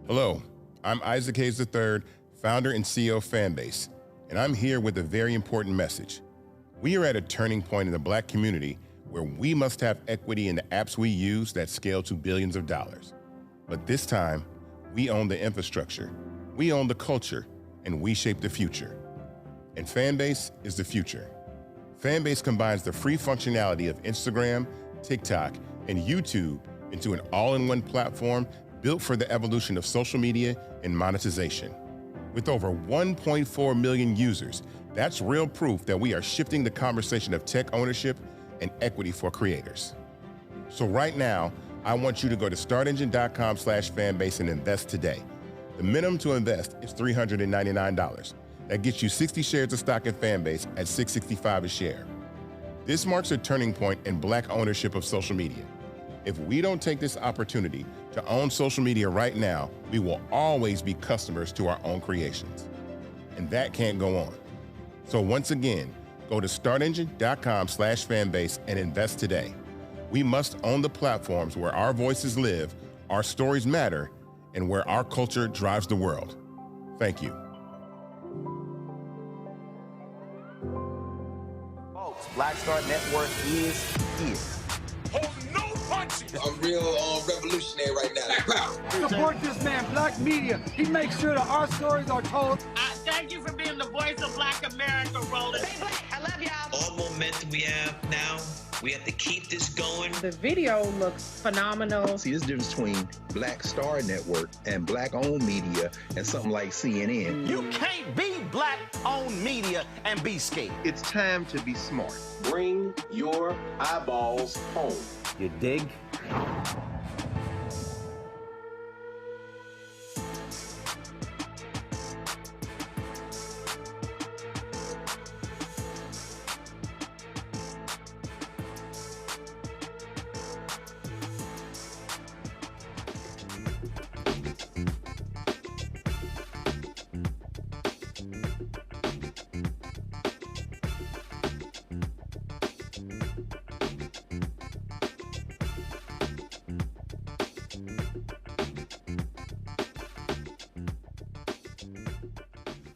Hello, I'm Isaac Hayes III, founder and CEO of Fanbase, and I'm here with a very important message. We are at a turning point in the Black community where we must have equity in the apps we use that scale to billions of dollars. But this time, we own the infrastructure, we own the culture, and we shape the future. And Fanbase is the future. Fanbase combines the free functionality of Instagram, TikTok, and YouTube into an all-in-one platform built for the evolution of social media and monetization. With over 1.4 million users, that's real proof that we are shifting the conversation of tech ownership and equity for creators. So right now, I want you to go to startengine.com/fanbase and invest today. The minimum to invest is $399. That gets you 60 shares of stock in Fanbase at $665 a share. This marks a turning point in Black ownership of social media. If we don't take this opportunity to own social media right now, we will always be customers to our own creations. And that can't go on. So once again, go to startengine.com/fanbase and invest today. We must own the platforms where our voices live, our stories matter, and where our culture drives the world. Thank you. Folks, Black Star Network is here. I'm real revolutionary right now. Support this man, Black media. He makes sure that our stories are told. Thank you for being the voice of Black America, Roland. Stay black. I love y'all. All momentum we have now, we have to keep this going. The video looks phenomenal. See, this difference between Black Star Network and Black-owned media and something like CNN. You can't be Black-owned media and be scared. It's time to be smart. Bring your eyeballs home. You dig?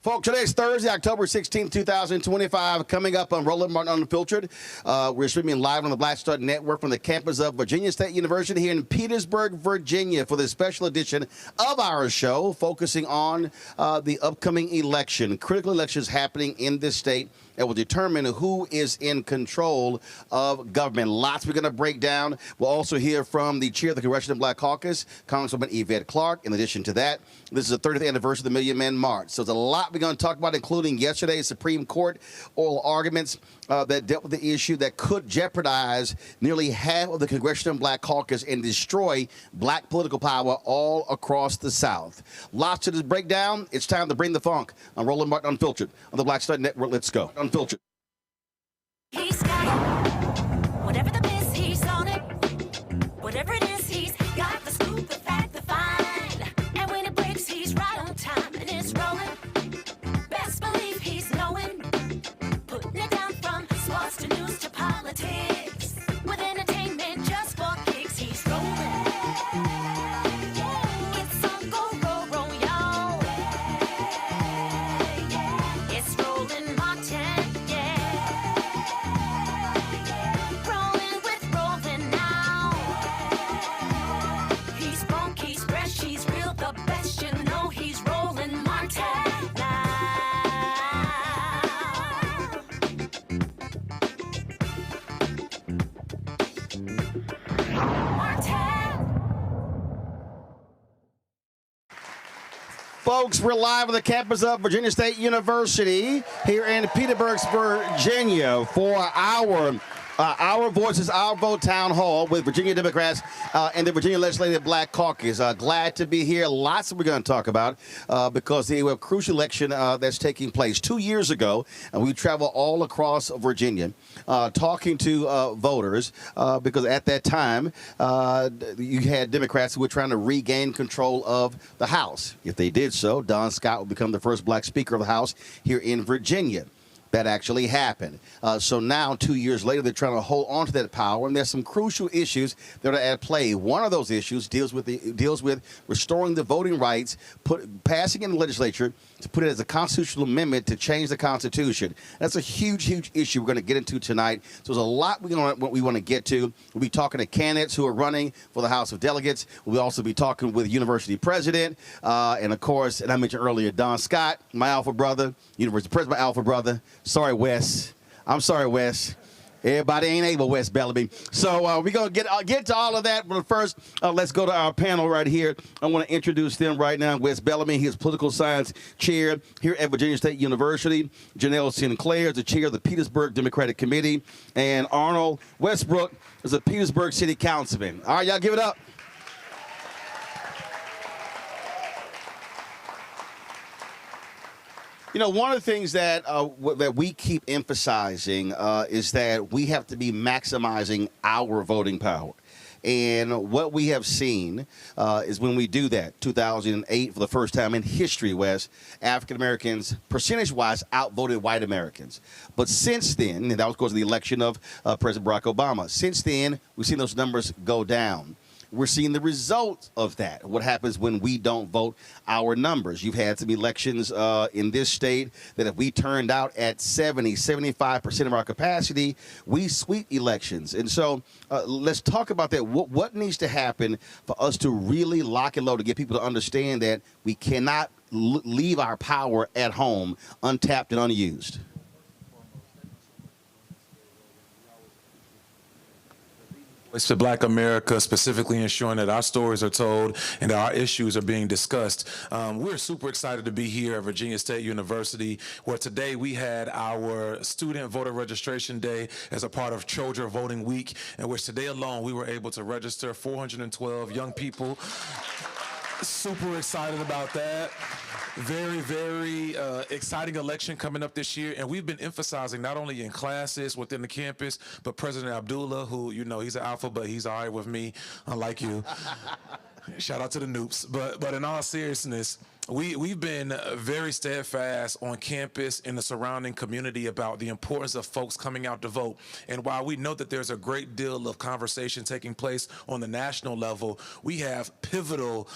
Folks, today's Thursday, October 16th, 2025. Coming up on Roland Martin Unfiltered. We're streaming live on the Black Star Network from the campus of Virginia State University here in Petersburg, Virginia, for this special edition of our show, focusing on the upcoming election, critical elections happening in this state that will determine who is in control of government. Lots we're going to break down. We'll also hear from the chair of the Congressional Black Caucus, Congresswoman Yvette Clarke. In addition to that, this is the 30th anniversary of the Million Man March. So there's a lot we're going to talk about, including yesterday's Supreme Court oral arguments that dealt with the issue that could jeopardize nearly half of the Congressional Black Caucus and destroy black political power all across the South. Lots to this breakdown. It's time to bring the funk on Roland Martin Unfiltered on the Black Star Network. Let's go. Unfiltered. He's got it. Whatever the miss, he's on it. Whatever it is, he's got the scoop, the fact, the find. And when it breaks, he's right on time and it's rolling. Best believe he's knowing. Putting it down from sports to news to politics. With entertainment just for kicks, he's rolling. It's on go, roll, roll, y'all. It's Roland Martin, rolling with Roland now. He's funky, he's fresh, he's real, the best, you know he's Roland Martin now. Folks, we're live on the campus of Virginia State University here in Petersburg, Virginia, for our Voices, Our Vote Town Hall with Virginia Democrats and the Virginia Legislative Black Caucus. Glad to be here. Lots that we're going to talk about because we have a crucial election that's taking place 2 years ago. And we travel all across Virginia talking to voters because at that time you had Democrats who were trying to regain control of the House. If they did so, Don Scott would become the first black Speaker of the House here in Virginia. That actually happened. So now, 2 years later, they're trying to hold on to that power, and there's some crucial issues that are at play. One of those issues deals with restoring the voting rights, passing in the legislature to put it as a constitutional amendment to change the Constitution. That's a huge, huge issue we're going to get into tonight. So there's a lot we want to get to. We'll be talking to candidates who are running for the House of Delegates. We'll also be talking with university president, and of course, and I mentioned earlier, Don Scott, my alpha brother, university president, my alpha brother. Sorry, Wes. I'm sorry, Wes. Everybody ain't able, Wes Bellamy. So we're going to get to all of that. But first, let's go to our panel right here. I want to introduce them right now. Wes Bellamy, he is political science chair here at Virginia State University. Janelle Sinclair is the chair of the Petersburg Democratic Committee. And Arnold Westbrook is a Petersburg City Councilman. All right, y'all give it up. You know, one of the things that we keep emphasizing is that we have to be maximizing our voting power. And what we have seen is when we do that, 2008, for the first time in history, Wes, African Americans, percentage-wise, outvoted white Americans. But since then, and that was because of the election of President Barack Obama, since then, we've seen those numbers go down. We're seeing the results of that, what happens when we don't vote our numbers. You've had some elections in this state that if we turned out at 75% of our capacity, we sweep elections. And so let's talk about that. What needs to happen for us to really lock and load to get people to understand that we cannot leave our power at home untapped and unused? Voice to Black America, specifically ensuring that our stories are told and that our issues are being discussed. We're super excited to be here at Virginia State University, where today we had our student voter registration day as a part of Trojan Voting Week, in which today alone we were able to register 412 young people. Super excited about that. Very, very exciting election coming up this year. And we've been emphasizing not only in classes within the campus, but President Abdullah, who, you know, he's an alpha, but he's all right with me, unlike you. Shout out to the Noops. But in all seriousness, we've been very steadfast on campus in the surrounding community about the importance of folks coming out to vote. And while we know that there's a great deal of conversation taking place on the national level, we have pivotal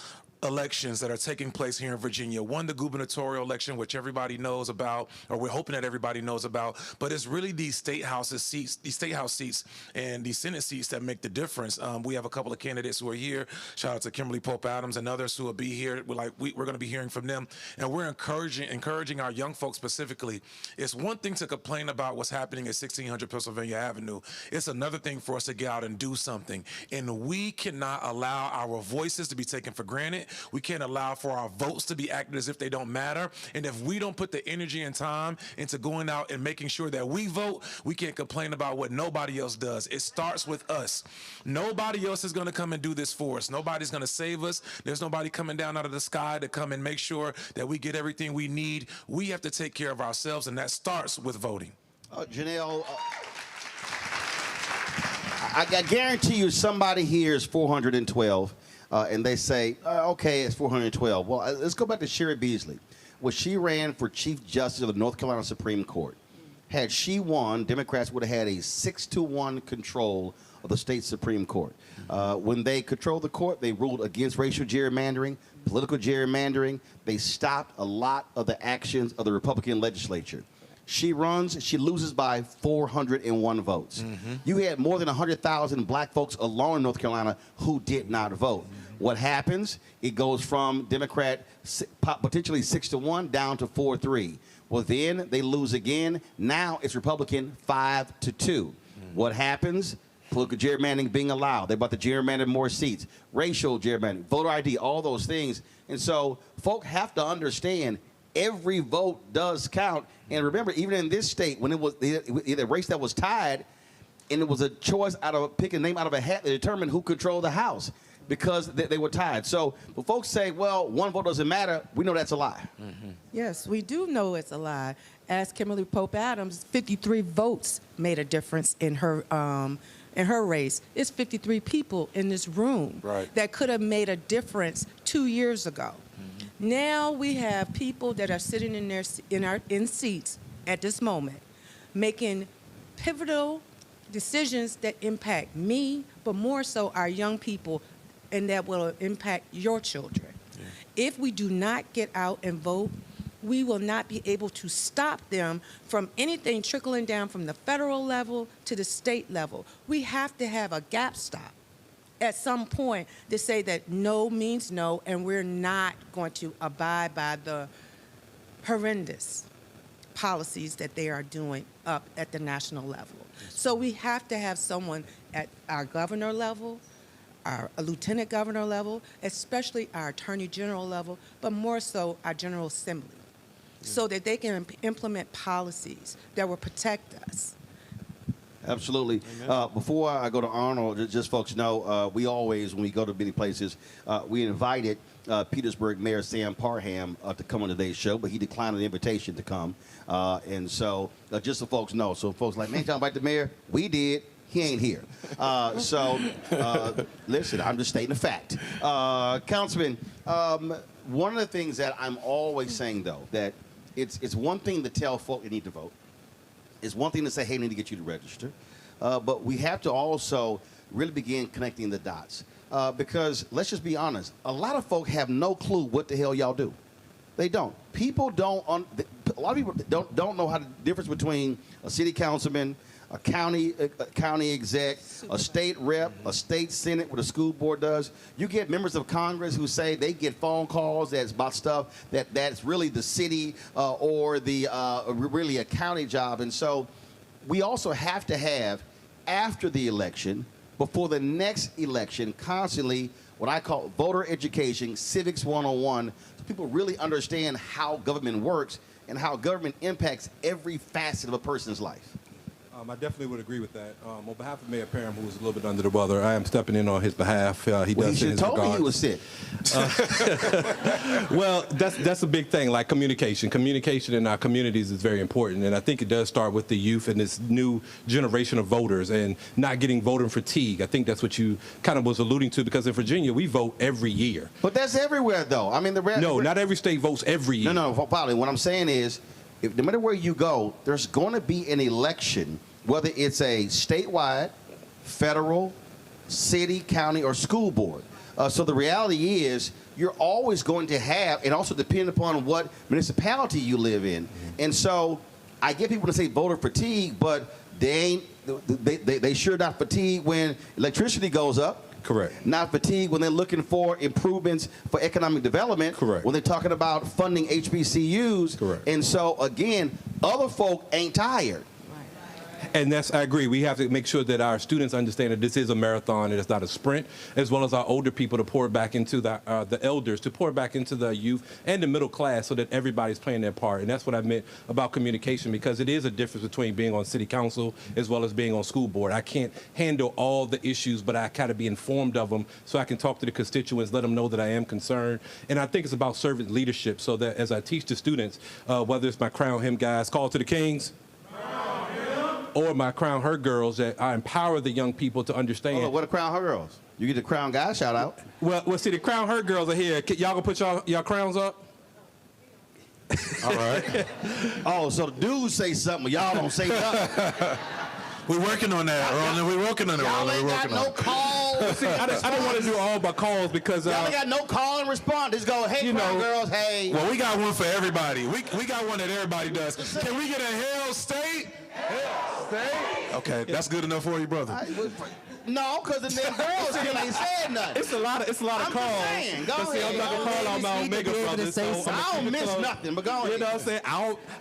elections that are taking place here in Virginia. One, the gubernatorial election, which everybody knows about, or we're hoping that everybody knows about, but it's really these state house seats and these Senate seats that make the difference. We have a couple of candidates who are here. Shout out to Kimberly Pope Adams and others who will be here. We're going to be hearing from them, and we're encouraging our young folks specifically. It's one thing to complain about what's happening at 1600 Pennsylvania Avenue. It's another thing for us to get out and do something, and we cannot allow our voices to be taken for granted. We can't allow for our votes to be acted as if they don't matter. And if we don't put the energy and time into going out and making sure that we vote, we can't complain about what nobody else does. It starts with us. Nobody else is going to come and do this for us. Nobody's going to save us. There's nobody coming down out of the sky to come and make sure that we get everything we need. We have to take care of ourselves, and that starts with voting. Janelle, I guarantee you somebody here is 412. And they say, okay, it's 412. Well, let's go back to Sherry Beasley. When she ran for Chief Justice of the North Carolina Supreme Court, had she won, Democrats would have had a 6-1 control of the state Supreme Court. When they controlled the court, they ruled against racial gerrymandering, political gerrymandering. They stopped a lot of the actions of the Republican legislature. She runs, she loses by 401 votes. You had more than 100,000 black folks alone in North Carolina who did not vote. What happens? It goes from Democrat potentially 6-1 down to 4-3. Well, then they lose again. Now it's Republican 5-2. What happens? Political gerrymandering being allowed. They're about to gerrymander more seats. Racial gerrymandering, voter ID, all those things. And so folk have to understand every vote does count. And remember, even in this state, when it was a race that was tied, and it was a choice out of picking a name out of a hat that determined who controlled the House because they were tied. So when folks say, well, one vote doesn't matter, we know that's a lie. Yes, we do know it's a lie. As Kimberly Pope Adams, 53 votes made a difference in her race. It's 53 people in this room that could have made a difference 2 years ago. Now we have people that are sitting in seats at this moment, making pivotal decisions that impact me, but more so our young people, and that will impact your children. If we do not get out and vote, we will not be able to stop them from anything trickling down from the federal level to the state level. We have to have a gap stop at some point to say that no means no, and we're not going to abide by the horrendous policies that they are doing up at the national level. So we have to have someone at our governor level, our lieutenant governor level, especially our attorney general level, but more so our General Assembly, so that they can implement policies that will protect us. Absolutely. Before I go to Arnold, just folks know, we always, when we go to many places, we invited Petersburg Mayor Sam Parham to come on today's show, but he declined the invitation to come. And so, just so folks know, so folks like, man, y'all invite the mayor? We did. He ain't here. Listen, I'm just stating a fact. Councilman, one of the things that I'm always saying, though, that it's one thing to tell folk they need to vote. It's one thing to say, hey, we need to get you to register. But we have to also really begin connecting the dots. Because let's just be honest, a lot of folk have no clue what the hell y'all do. They don't. People don't, a lot of people don't know how the difference between a city councilman, a county exec, a state rep, a state senate, what a school board does. You get members of Congress who say they get phone calls that's about stuff that's really the city or the really a county job. And so we also have to have, after the election, before the next election, constantly what I call voter education, civics 101, so people really understand how government works and how government impacts every facet of a person's life. I definitely would agree with that. On behalf of Mayor Parham, who was a little bit under the weather, I am stepping in on his behalf. He should have told me he was sick. Well, that's a big thing, like communication. Communication in our communities is very important, and I think it does start with the youth and this new generation of voters and not getting voter fatigue. I think that's what you kind of was alluding to, because in Virginia, we vote every year. But that's everywhere, though. I mean, no, not every state votes every year. No, probably. What I'm saying is, no matter where you go, there's going to be an election, whether it's a statewide, federal, city, county, or school board. So the reality is you're always going to have, and also depending upon what municipality you live in. And so I get people to say voter fatigue, but they sure not fatigued when electricity goes up. Correct. Not fatigued when they're looking for improvements for economic development. Correct. When they're talking about funding HBCUs. Correct. And so, again, other folk ain't tired. And I agree. We have to make sure that our students understand that this is a marathon and it's not a sprint, as well as our older people to pour back into the elders, to pour back into the youth and the middle class so that everybody's playing their part. And that's what I meant about communication, because it is a difference between being on city council as well as being on school board. I can't handle all the issues, but I kind of be informed of them so I can talk to the constituents, let them know that I am concerned. And I think it's about servant leadership, so that as I teach the students, whether it's my Crown Him guys, Call to the Kings, or my Crown Her girls, that I empower the young people to understand. Oh, what are Crown Her girls? You get the Crown Guy shout out. Well, see, the Crown Her girls are here. Y'all gonna put y'all crowns up? All right. Oh, so the dudes say something, y'all don't say nothing. We're working on that, Roland. We're working on it, Y'all Roland. ain't got no calls. See, I don't want to do all my calls because y'all ain't got no call and response. Just go, hey, Crown girls, hey. Well, we got one for everybody. We got one that everybody does. Can we get a Hell State? Hell State? Okay, that's good enough for you, brother. No, because the damn girls still ain't said nothing. It's a lot of calls. I'm just saying. Go ahead. See, I'm not gonna call out my Omega brothers. So I don't miss nothing, but go ahead. You know what I'm saying?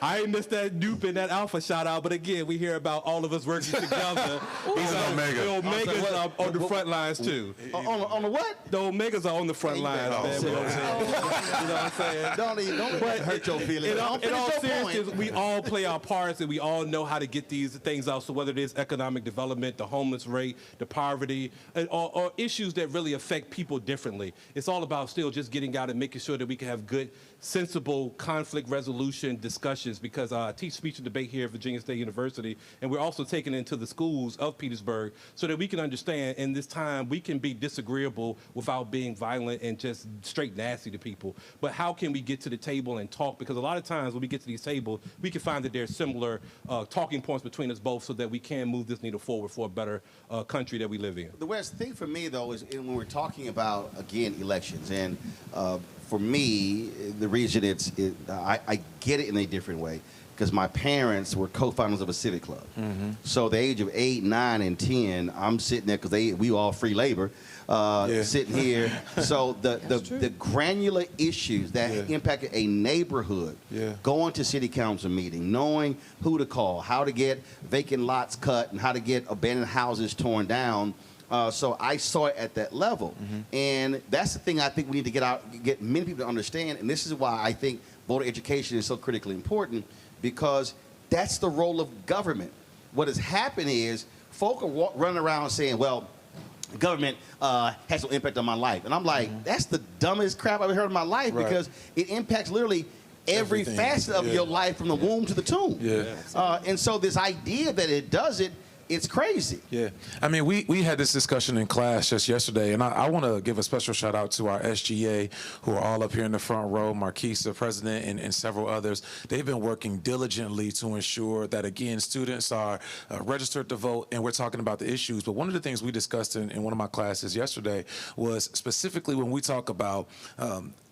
I ain't missed that dupe and that alpha shout out, but again, we hear about all of us working together. He's an Omega. The Omegas are on the front lines too. On the what? The Omegas are on the front lines, man. You know what I'm saying? Don't hurt your feelings. In all seriousness, we all play our parts and we all know how to get these things out. So whether it is economic development, the homeless rate, the poverty, or issues that really affect people differently, it's all about still just getting out and making sure that we can have good, sensible conflict resolution discussions, because I teach speech and debate here at Virginia State University, and we're also taking it into the schools of Petersburg so that we can understand in this time we can be disagreeable without being violent and just straight nasty to people. But how can we get to the table and talk? Because a lot of times when we get to these tables, we can find that there's similar talking points between us both so that we can move this needle forward for a better country that we live in. The worst thing for me, though, is when we're talking about, again, elections, and for me, the reason I get it in a different way, because my parents were co-founders of a Civic club. Mm-hmm. So the age of 8, 9, and 10, I'm sitting there, because we all free labor, sitting here. So the granular issues that impacted a neighborhood, going to city council meeting, knowing who to call, how to get vacant lots cut, and how to get abandoned houses torn down. So I saw it at that level. Mm-hmm. And that's the thing I think we need to get many people to understand. And this is why I think voter education is so critically important, because that's the role of government. What has happened is folk are running around saying, well, government has no impact on my life. And I'm like, that's the dumbest crap I've ever heard in my life, because it impacts literally every facet of your life from the womb to the tomb. And so this idea that it does it, it's crazy. Yeah. I mean, we had this discussion in class just yesterday, and I want to give a special shout out to our SGA, who are all up here in the front row, Marquise, the president, and several others. They've been working diligently to ensure that, again, students are registered to vote, and we're talking about the issues. But one of the things we discussed in one of my classes yesterday was specifically when we talk about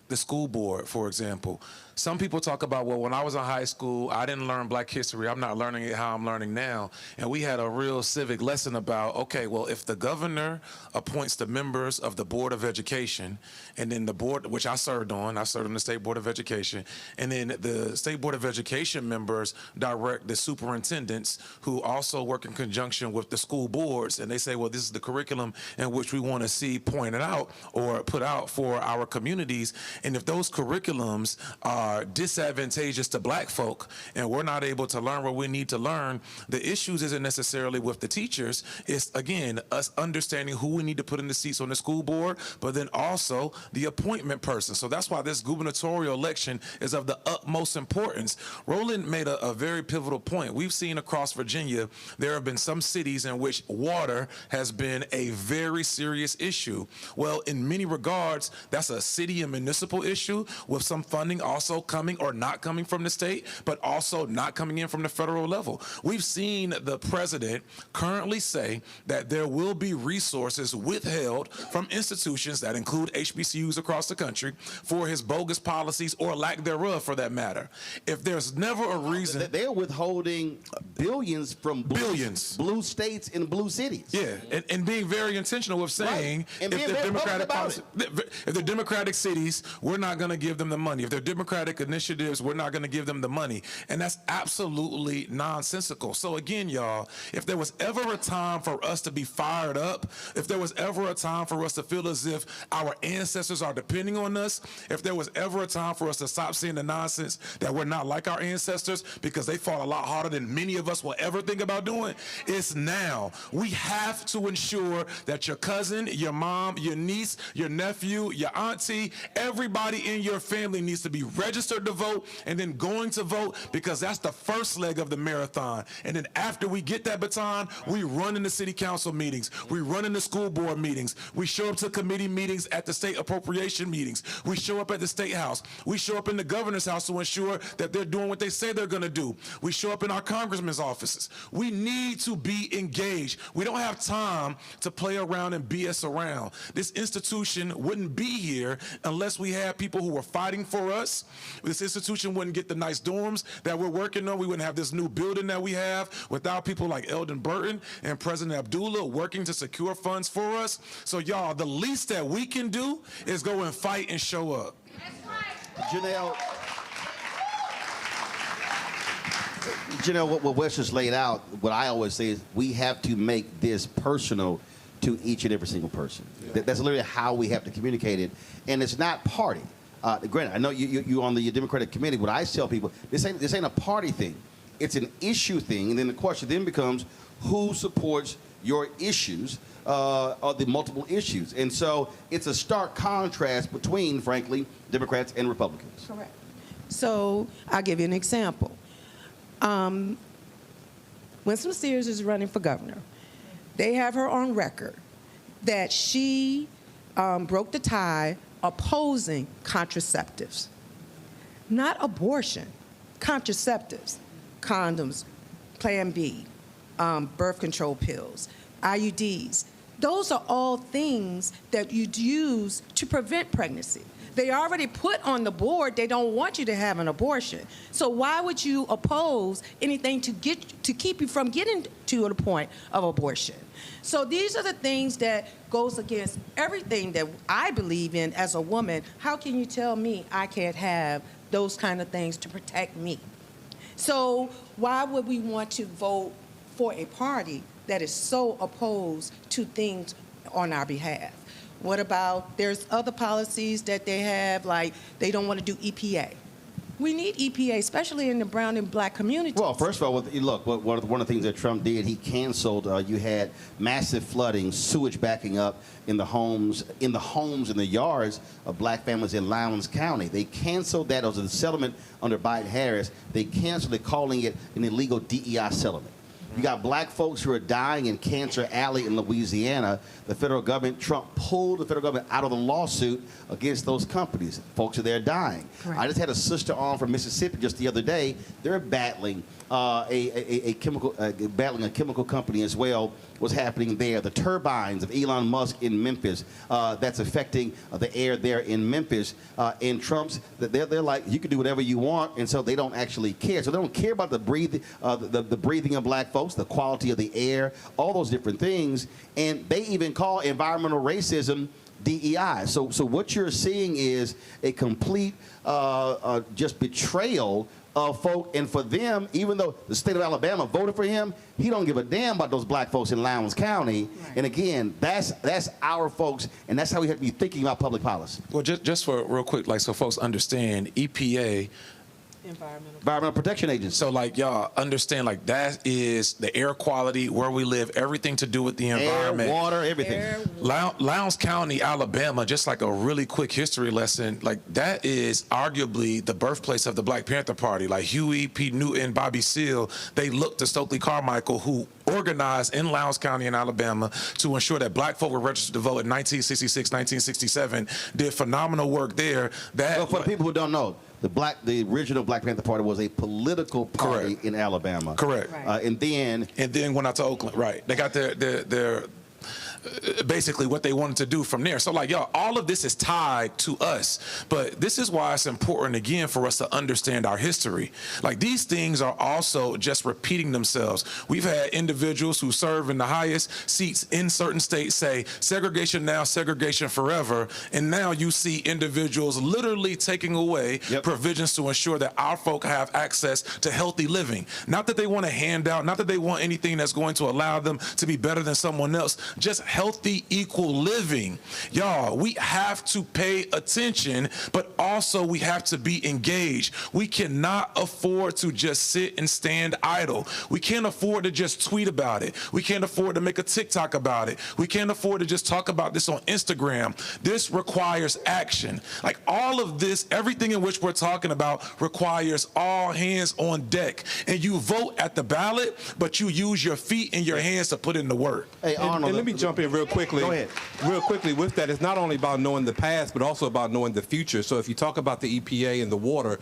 the school board, for example. Some people talk about, well, when I was in high school, I didn't learn Black history. I'm not learning it how I'm learning now. And we had a real civic lesson about, okay, well, if the governor appoints the members of the Board of Education, and then the board, which I served on the State Board of Education, and then the State Board of Education members direct the superintendents, who also work in conjunction with the school boards, and they say, well, this is the curriculum in which we want to see pointed out or put out for our communities. And if those curriculums are disadvantageous to Black folk and we're not able to learn what we need to learn, the issues isn't necessarily with the teachers. It's, again, us understanding who we need to put in the seats on the school board, but then also the appointment person. So that's why this gubernatorial election is of the utmost importance. Roland made a very pivotal point. We've seen across Virginia, there have been some cities in which water has been a very serious issue. Well, in many regards, that's a city and municipal municipal issue with some funding also coming or not coming from the state, but also not coming in from the federal level. We've seen the president currently say that there will be resources withheld from institutions that include HBCUs across the country for his bogus policies or lack thereof, for that matter. If there's never a reason... They're withholding billions from blue states and blue cities. Yeah, and being very intentional with saying right. if they're Democratic policy, if they're Democratic cities, we're not going to give them the money. If they're Democratic initiatives, we're not going to give them the money. And that's absolutely nonsensical. So again, y'all, if there was ever a time for us to be fired up, if there was ever a time for us to feel as if our ancestors are depending on us, if there was ever a time for us to stop saying the nonsense that we're not like our ancestors because they fought a lot harder than many of us will ever think about doing, it's now. We have to ensure that your cousin, your mom, your niece, your nephew, your auntie, everybody in your family needs to be registered to vote and then going to vote, because that's the first leg of the marathon. And then after we get that baton, we run into city council meetings, we run into school board meetings, we show up to committee meetings at the state appropriation meetings, we show up at the state house, we show up in the governor's house to ensure that they're doing what they say they're going to do, we show up in our congressmen's offices. We need to be engaged. We don't have time to play around and BS around. This institution wouldn't be here unless we had people who were fighting for us. This institution wouldn't get the nice dorms that we're working on. We wouldn't have this new building that we have without people like Eldon Burton and President Abdullah working to secure funds for us. So y'all, the least that we can do is go and fight and show up. Janelle, what Wes just laid out, what I always say is we have to make this personal to each and every single person. Yeah. That's literally how we have to communicate it. And it's not party. Granted, I know you're on the Democratic committee. What I tell people, this ain't a party thing. It's an issue thing. And then the question then becomes who supports your issues or the multiple issues. And so it's a stark contrast between, frankly, Democrats and Republicans. Correct. So I'll give you an example. Winston Sears is running for governor. They have her on record that she broke the tie opposing contraceptives. Not abortion, contraceptives, condoms, Plan B, birth control pills, IUDs. Those are all things that you'd use to prevent pregnancy. They already put on the board they don't want you to have an abortion. So why would you oppose anything to keep you from getting to the point of abortion? So these are the things that goes against everything that I believe in as a woman. How can you tell me I can't have those kind of things to protect me? So why would we want to vote for a party that is so opposed to things on our behalf? What about, there's other policies that they have, like they don't want to do EPA. We need EPA, especially in the brown and black communities. Well, first of all, look, one of the things that Trump did, he canceled, you had massive flooding, sewage backing up in the homes, in the yards of black families in Lowndes County. They canceled that. It was a settlement under Biden-Harris. They canceled it, calling it an illegal DEI settlement. You got black folks who are dying in Cancer Alley in Louisiana. The federal government, Trump pulled the federal government out of the lawsuit against those companies. Folks are there dying. Correct. I just had a sister on from Mississippi just the other day. They're battling a chemical company as well. What's happening there? The turbines of Elon Musk in Memphis, that's affecting the air there in Memphis. And Trump's, they're like, you can do whatever you want, and so they don't actually care. So they don't care about the breathing of black folks, the quality of the air, all those different things. And they even call environmental racism DEI. So what you're seeing is a complete just betrayal of folk, and for them, even though the state of Alabama voted for him, he don't give a damn about those black folks in Lowndes County. Right. And again, that's our folks, and that's how we have to be thinking about public policy. Well, just for real quick, like so folks understand, EPA Environmental Protection Agency. So, like, y'all understand, like, that is the air quality, where we live, everything to do with the environment. Air, water, everything. Lowndes County, Alabama, just like a really quick history lesson, like, that is arguably the birthplace of the Black Panther Party. Like, Huey P. Newton, Bobby Seale, they looked to Stokely Carmichael, who organized in Lowndes County in Alabama to ensure that Black folk were registered to vote in 1966, 1967, did phenomenal work there. Well, for the people who don't know, the original Black Panther Party was a political party in Alabama. Correct. Right. And then went out to Oakland. Right. They got their basically what they wanted to do from there. So, like, y'all, all of this is tied to us. But this is why it's important, again, for us to understand our history. Like, these things are also just repeating themselves. We've had individuals who serve in the highest seats in certain states say, segregation now, segregation forever. And now you see individuals literally taking away provisions to ensure that our folk have access to healthy living. Not that they want a handout, not that they want anything that's going to allow them to be better than someone else, just healthy, equal living. Y'all, we have to pay attention, but also we have to be engaged. We cannot afford to just sit and stand idle. We can't afford to just tweet about it. We can't afford to make a TikTok about it. We can't afford to just talk about this on Instagram. This requires action. Like, all of this, everything in which we're talking about requires all hands on deck. And you vote at the ballot, but you use your feet and your hands to put in the work. Hey, Arnold, and let me jump in real quickly. Go ahead. Real quickly with that, it's not only about knowing the past, but also about knowing the future. So if you talk about the EPA and the water,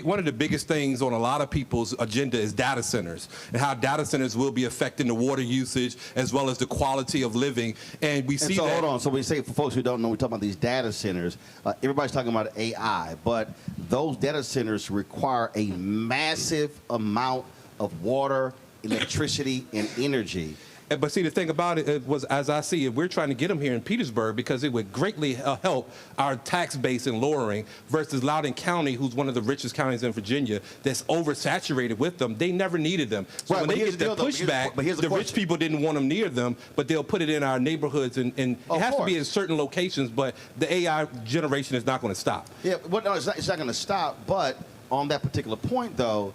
one of the biggest things on a lot of people's agenda is data centers, and how data centers will be affecting the water usage as well as the quality of living. And we see that. Hold on. So we say, for folks who don't know, we're talking about these data centers. Everybody's talking about AI, but those data centers require a massive amount of water, electricity, and energy. But see, the thing about it was, as I see it, we're trying to get them here in Petersburg because it would greatly help our tax base in lowering versus Loudoun County, who's one of the richest counties in Virginia, that's oversaturated with them. They never needed them. So when they get that pushback, the rich people didn't want them near them, but they'll put it in our neighborhoods, and it has to be in certain locations, but the AI generation is not going to stop. Yeah, well, no, it's not going to stop, but on that particular point, though,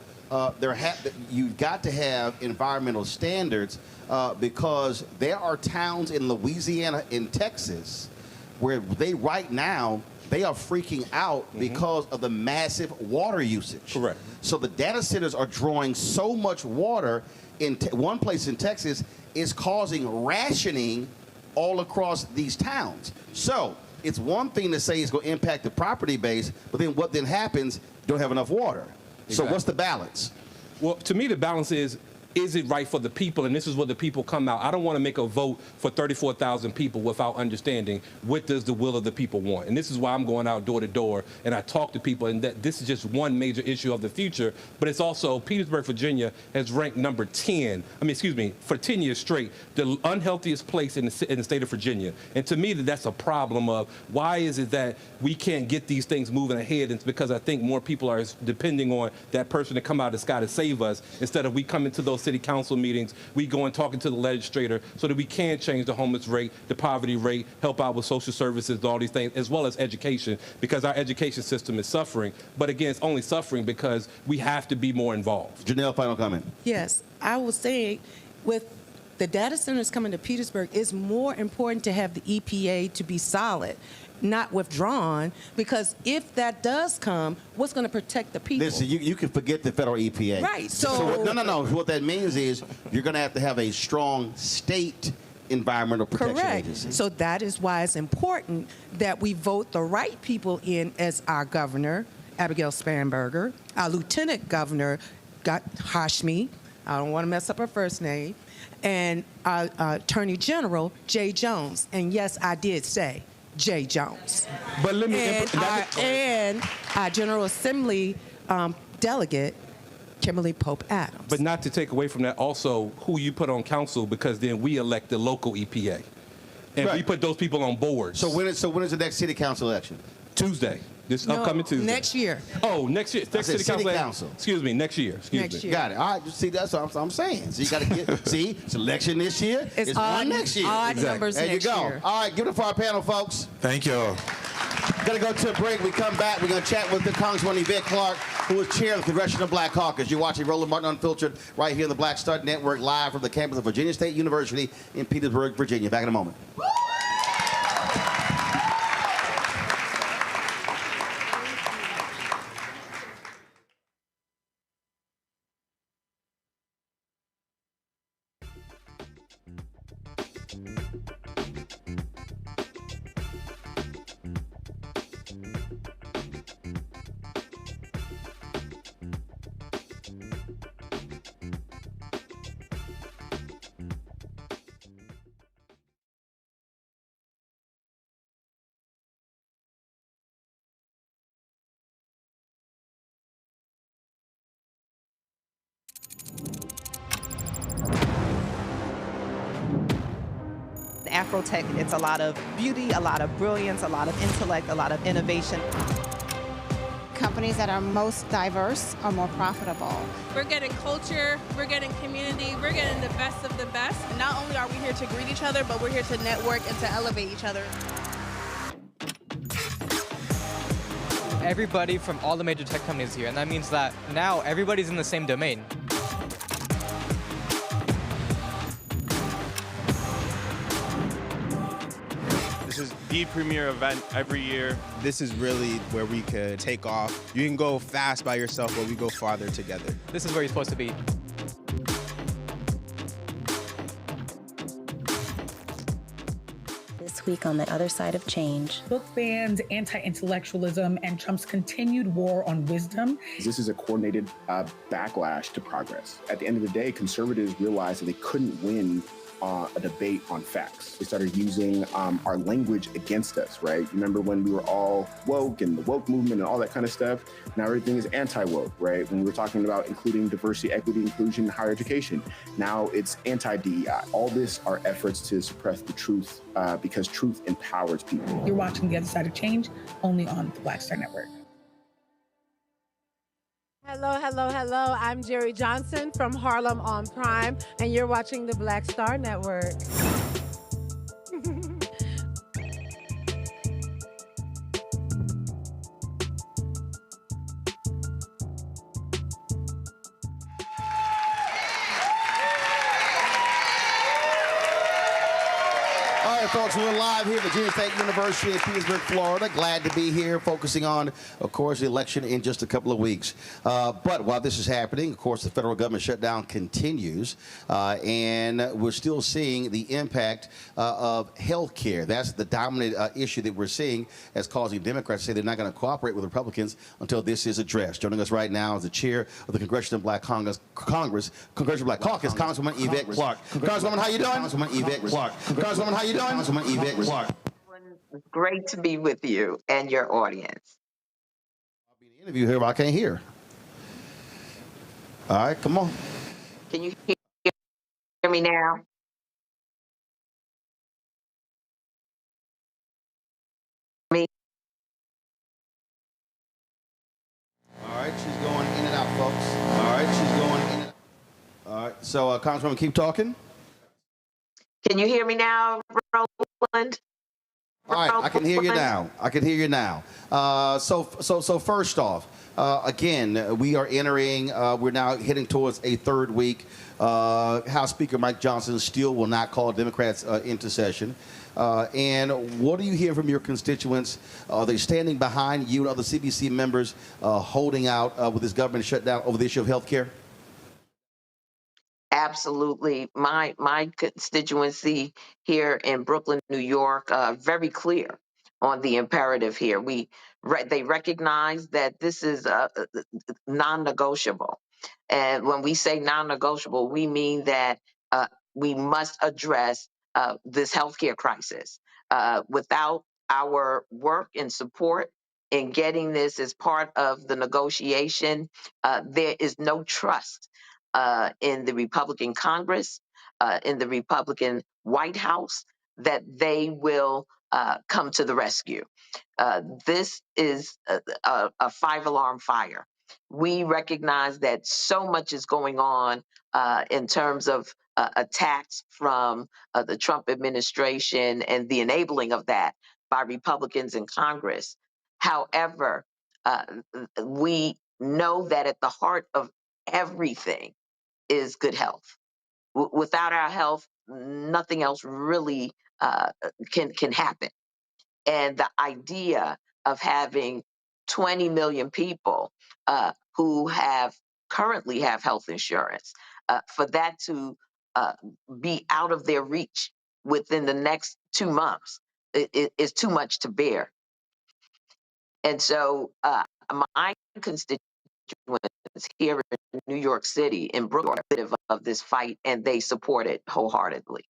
you've got to have environmental standards because there are towns in Louisiana and Texas where right now they are freaking out because of the massive water usage. Correct. So the data centers are drawing so much water in one place in Texas is causing rationing all across these towns. So it's one thing to say it's going to impact the property base, but then what then happens? You don't have enough water. Exactly. So what's the balance? Well, to me, the balance is it right for the people? And this is where the people come out. I don't want to make a vote for 34,000 people without understanding what does the will of the people want. And this is why I'm going out door to door and I talk to people. And that this is just one major issue of the future. But it's also Petersburg, Virginia has ranked number 10. For 10 years straight, the unhealthiest place in the state of Virginia. And to me, that's a problem of why is it that we can't get these things moving ahead? And it's because I think more people are depending on that person to come out of the sky to save us instead of we come into those city council meetings, we go and talking to the legislator so that we can change the homeless rate, the poverty rate, help out with social services, all these things, as well as education, because our education system is suffering. But again, it's only suffering because we have to be more involved. Janelle, final comment. Yes, I would say with the data centers coming to Petersburg, it's more important to have the EPA to be solid, not withdrawn, because if that does come, what's going to protect the people? Listen, you can forget the federal EPA. Right. No. What that means is you're going to have a strong state environmental protection agency. So that is why it's important that we vote the right people in as our governor, Abigail Spanberger, our lieutenant governor, Hashmi, I don't want to mess up her first name, and our Attorney General, Jay Jones. And yes, I did say Jay Jones. But let me and our General Assembly delegate, Kimberly Pope Adams. But not to take away from that, also who you put on council, because then we elect the local EPA, and we put those people on boards. So when is the next city council election? Tuesday. This upcoming Tuesday. Next year. Oh, next year. Next city council. Excuse me, next year. Next year. Got it. All right. See, that's what I'm saying. So you got to get. See, it's election this year. It's one next year. Odd numbers there next you go. year. All right, give it for our panel, folks. Thank you. Going to go to a break. We come back. We're going to chat with the Congresswoman Yvette Clarke, who is chair of the Congressional Black Caucus. You're watching Roland Martin Unfiltered right here on the Black Star Network, live from the campus of Virginia State University in Petersburg, Virginia. Back in a moment. Afrotech, it's a lot of beauty, a lot of brilliance, a lot of intellect, a lot of innovation. Companies that are most diverse are more profitable. We're getting culture, we're getting community, we're getting the best of the best. And not only are we here to greet each other, but we're here to network and to elevate each other. Everybody from all the major tech companies here, and that means that now everybody's in the same domain. This is the premier event every year. This is really where we could take off. You can go fast by yourself, but we go farther together. This is where you're supposed to be. This week on The Other Side of Change. Book bans, anti-intellectualism, and Trump's continued war on wisdom. This is a coordinated backlash to progress. At the end of the day, conservatives realized that they couldn't win a debate on facts. They started using our language against us, right? Remember when we were all woke and the woke movement and all that kind of stuff? Now everything is anti-woke, right? When we were talking about including diversity, equity, inclusion, and higher education, now it's anti-DEI. All this are efforts to suppress the truth because truth empowers people. You're watching The Other Side of Change only on the Black Star Network. Hello, hello, hello. I'm Jerry Johnson from Harlem on Prime, and you're watching the Black Star Network. Folks, we're live here at Virginia State University in Petersburg, Florida. Glad to be here, focusing on, of course, the election in just a couple of weeks. But while this is happening, of course, the federal government shutdown continues, and we're still seeing the impact of health care. That's the dominant issue that we're seeing, as causing Democrats to say they're not going to cooperate with Republicans until this is addressed. Joining us right now is the chair of the Congressional Black Caucus, Congressional Black Caucus, Congresswoman Yvette Clarke. Congresswoman, how you doing? Congresswoman Yvette Clarke. Congresswoman, how you doing? Congresswoman Yvette Clarke. It's great to be with you and your audience. I'll be in the interview here, but I can't hear. All right, come on. Can you hear me now? Me? All right, she's going in and out, folks. All right, she's going in and out. All right, so Congresswoman, keep talking. Can you hear me now, Roland? All right, I can hear you now. I can hear you now. So first off, again, we are entering, we're now heading towards a third week. House Speaker Mike Johnson still will not call Democrats into session. And what do you hear from your constituents? Are they standing behind you and other CBC members holding out with this government shutdown over the issue of health care? Absolutely. My constituency here in Brooklyn, New York, very clear on the imperative here. They recognize that this is non-negotiable. And when we say non-negotiable, we mean that we must address this healthcare crisis. Without our work and support in getting this as part of the negotiation, there is no trust in the Republican Congress, in the Republican White House, that they will come to the rescue. This is a five-alarm fire. We recognize that so much is going on in terms of attacks from the Trump administration and the enabling of that by Republicans in Congress. However, we know that at the heart of everything is good health. Without our health, nothing else really can happen. And the idea of having 20 million people who currently have health insurance, for that to uh, be out of their reach within the next 2 months is too much to bear. And so my constituents here in New York City, in Brooklyn, are a bit of this fight, and they support it wholeheartedly.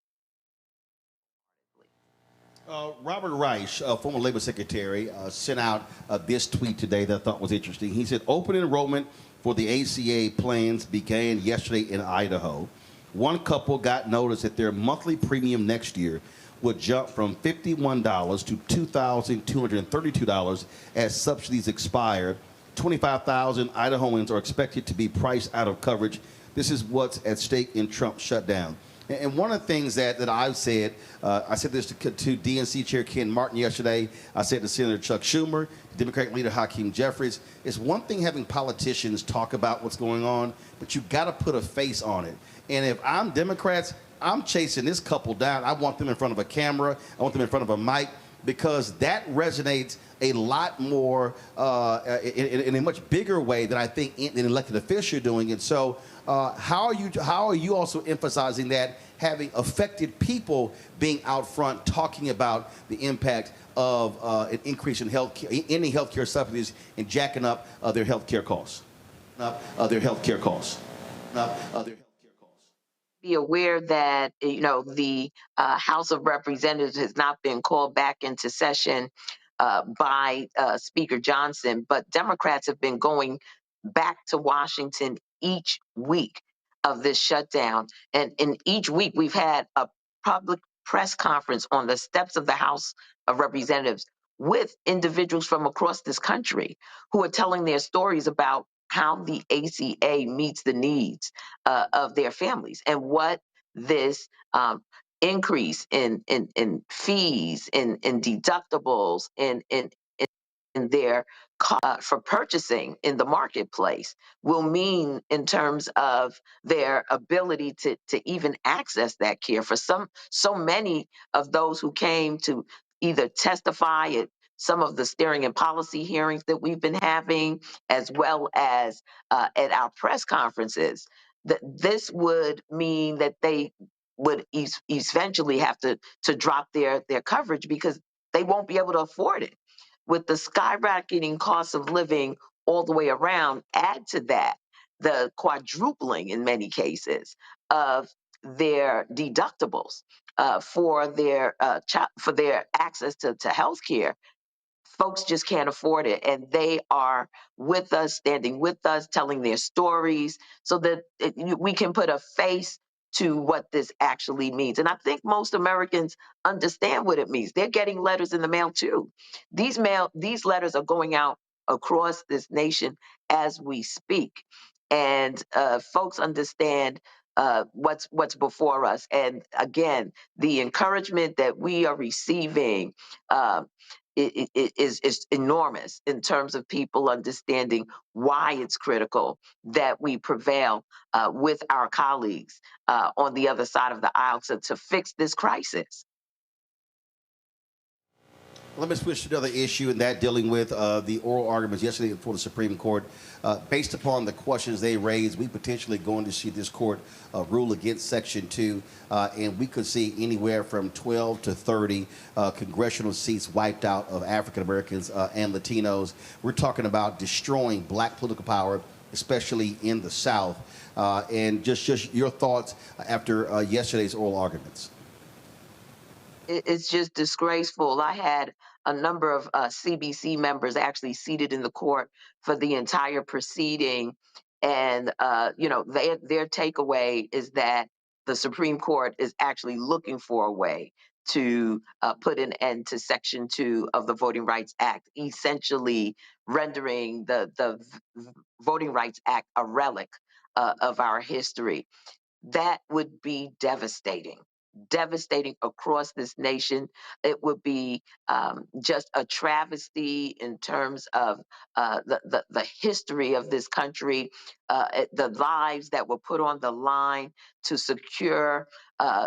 Robert Reich, former labor secretary, sent out this tweet today that I thought was interesting. He said, open enrollment for the ACA plans began yesterday in Idaho. One couple got notice that their monthly premium next year would jump from $51 to $2,232 as subsidies expire. 25,000 Idahoans are expected to be priced out of coverage. This is what's at stake in Trump's shutdown. And one of the things that I've said, I said this to DNC Chair Ken Martin yesterday, I said to Senator Chuck Schumer, Democratic leader Hakeem Jeffries, it's one thing having politicians talk about what's going on, but you've got to put a face on it. And if I'm Democrats, I'm chasing this couple down. I want them in front of a camera. I want them in front of a mic, because that resonates a lot more in a much bigger way than I think an elected official doing it. So how are you also emphasizing that, having affected people being out front talking about the impact of an increase in any healthcare subsidies and jacking up their healthcare costs? Be aware that the House of Representatives has not been called back into session by Speaker Johnson, but Democrats have been going back to Washington each week of this shutdown, and in each week we've had a public press conference on the steps of the House of Representatives with individuals from across this country who are telling their stories about how the ACA meets the needs of their families, and what this increase in fees, in deductibles, in their for purchasing in the marketplace will mean in terms of their ability to even access that care. For so many of those who came to either testify at some of the steering and policy hearings that we've been having, as well as at our press conferences, that this would mean that they would eventually have to drop their coverage, because they won't be able to afford it. With the skyrocketing cost of living all the way around, add to that the quadrupling in many cases of their deductibles for their access to health care. Folks just can't afford it, and they are with us, standing with us, telling their stories, so that we can put a face to what this actually means. And I think most Americans understand what it means. They're getting letters in the mail too. These letters are going out across this nation as we speak, and folks understand what's before us. And again, the encouragement that we are receiving is enormous in terms of people understanding why it's critical that we prevail with our colleagues on the other side of the aisle to fix this crisis. Let me switch to another issue, and that dealing with the oral arguments yesterday before the Supreme Court. Based upon the questions they raised, we potentially going to see this court rule against Section 2, and we could see anywhere from 12 to 30 congressional seats wiped out of African Americans and Latinos. We're talking about destroying black political power, especially in the South. And just your thoughts after yesterday's oral arguments. It's just disgraceful. I had a number of CBC members actually seated in the court for the entire proceeding, and their takeaway is that the Supreme Court is actually looking for a way to put an end to Section 2 of the Voting Rights Act, essentially rendering the Voting Rights Act a relic of our history. That would be devastating. devastating across this nation. It would be just a travesty in terms of the history of this country, the lives that were put on the line to secure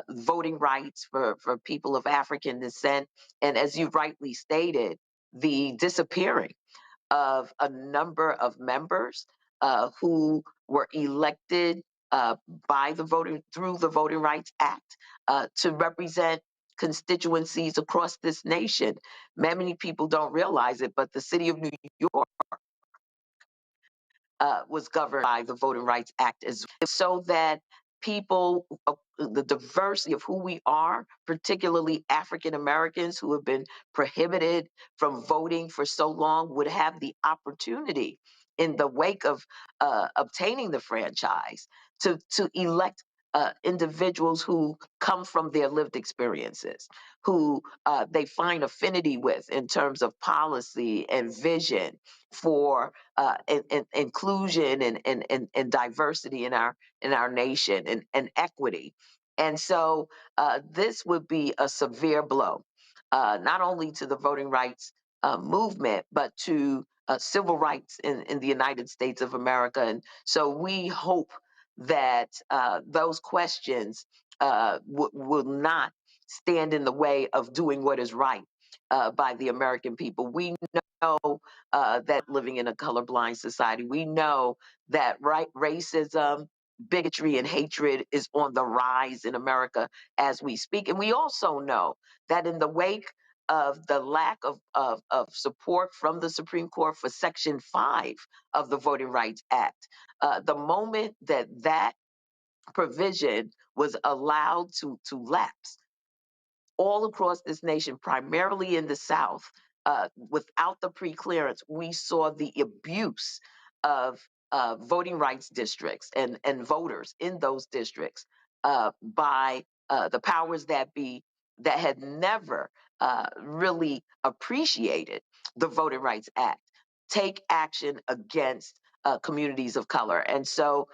voting rights for people of African descent. And as you rightly stated, the disappearing of a number of members who were elected by the voting through the Voting Rights Act to represent constituencies across this nation. Many people don't realize it, but the city of New York was governed by the Voting Rights Act as well, so that people, the diversity of who we are, particularly African Americans who have been prohibited from voting for so long, would have the opportunity in the wake of obtaining the franchise to elect individuals who come from their lived experiences, who they find affinity with in terms of policy and vision for inclusion and diversity in our nation and equity. And so this would be a severe blow, not only to the voting rights movement, but to civil rights in the United States of America. And so we hope that those questions will not stand in the way of doing what is right by the American people. We know that living in a colorblind society, we know that racism, bigotry, and hatred is on the rise in America as we speak. And we also know that in the wake of the lack of support from the Supreme Court for Section 5 of the Voting Rights Act, the moment that provision was allowed to lapse all across this nation, primarily in the South, without the pre-clearance, we saw the abuse of voting rights districts and voters in those districts by the powers that be that had never really appreciated the Voting Rights Act take action against communities of color. And so,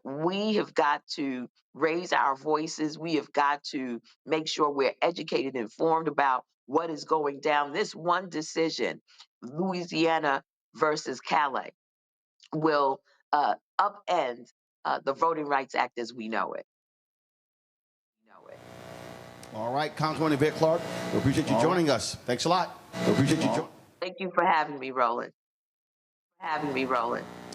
we have got to raise our voices. We have got to make sure we're educated and informed about what is going down. This one decision, Louisiana versus Calais, will upend the Voting Rights Act as we know it. All right, Congresswoman Yvette Clarke, we appreciate you joining us. Thanks a lot. We appreciate you joining. Thank you for having me, Roland.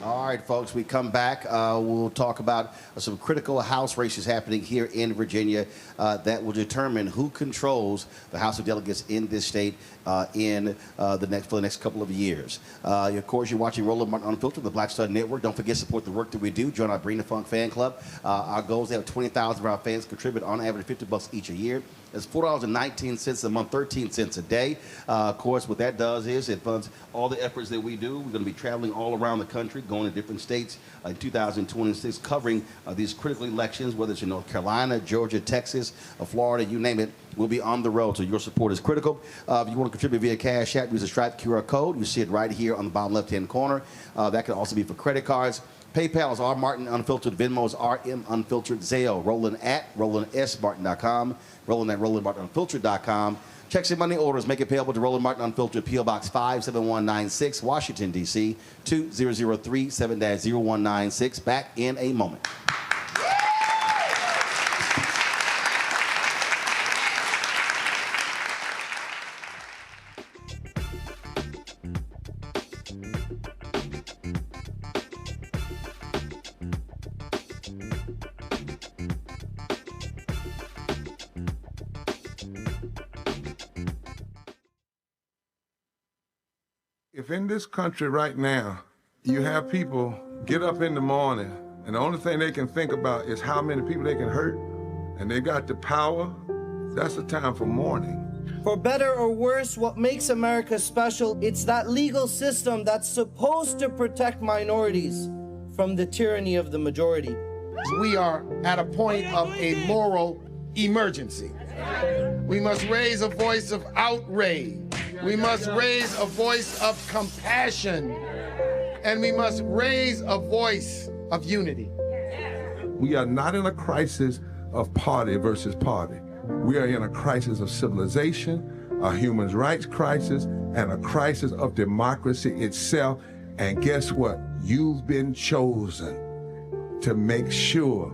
All right, folks, we come back. We'll talk about some critical House races happening here in Virginia that will determine who controls the House of Delegates in this state for the next couple of years. Of course, you're watching Roland Martin Unfiltered, the Black Star Network. Don't forget to support the work that we do. Join our Bring the Funk fan club. Our goal is to have 20,000 of our fans contribute on average $50 each a year. It's $4.19 a month, 13 cents a day. Of course, what that does is it funds all the efforts that we do. We're going to be traveling all around the country, going to different states in 2026, covering these critical elections, whether it's in North Carolina, Georgia, Texas, Florida, you name it. We'll be on the road, so your support is critical. If you want to contribute via Cash App, use the Stripe QR code. You see it right here on the bottom left-hand corner. That can also be for credit cards. PayPal is R Martin Unfiltered. Venmo is RM Unfiltered. Zelle, Roland at RolandSMartin.com. Roland at RolandMartinUnfiltered.com. Checks and money orders make it payable to Roland Martin Unfiltered, P.O. Box 57196, Washington, D.C. 20037 7-0196. Back in a moment. If in this country right now, you have people get up in the morning and the only thing they can think about is how many people they can hurt, and they got the power, that's the time for mourning. For better or worse, what makes America special, it's that legal system that's supposed to protect minorities from the tyranny of the majority. We are at a point of a moral emergency. We must raise a voice of outrage. We must raise a voice of compassion, and we must raise a voice of unity. We are not in a crisis of party versus party. We are in a crisis of civilization, a human rights crisis, and a crisis of democracy itself. And guess what? You've been chosen to make sure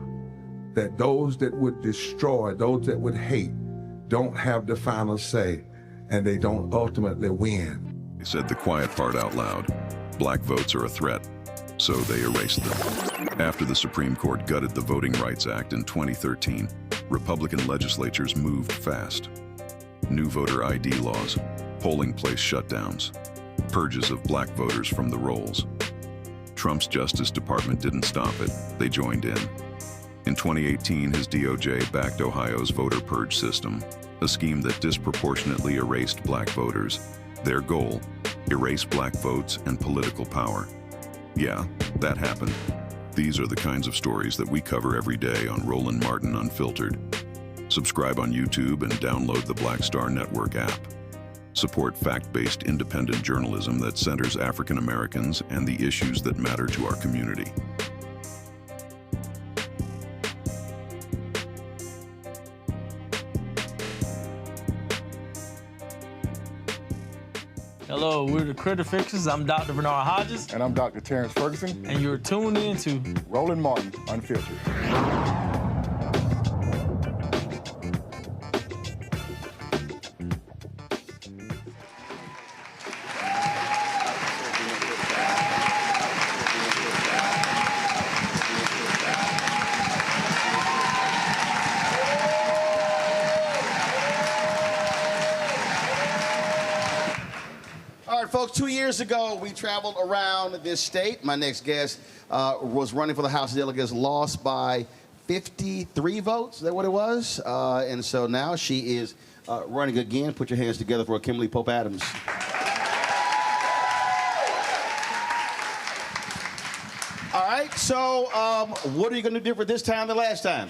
that those that would destroy, those that would hate, don't have the final say, and they don't ultimately win. They said the quiet part out loud. Black votes are a threat, so they erased them. After the Supreme Court gutted the Voting Rights Act in 2013, Republican legislatures moved fast. New voter ID laws, polling place shutdowns, purges of black voters from the rolls. Trump's Justice Department didn't stop it, they joined in. In 2018, his DOJ backed Ohio's voter purge system, a scheme that disproportionately erased black voters. Their goal, erase black votes and political power. Yeah, that happened. These are the kinds of stories that we cover every day on Roland Martin Unfiltered. Subscribe on YouTube and download the Black Star Network app. Support fact-based independent journalism that centers African Americans and the issues that matter to our community. Hello, we're the Critter Fixers. I'm Dr. Bernard Hodges. And I'm Dr. Terrence Ferguson. And you're tuned in to Roland Martin Unfiltered. Folks, 2 years ago, we traveled around this state. My next guest was running for the House of Delegates, lost by 53 votes. Is that what it was? And so now she is running again. Put your hands together for Kimberly Pope Adams. All right, so what are you going to do different this time than last time?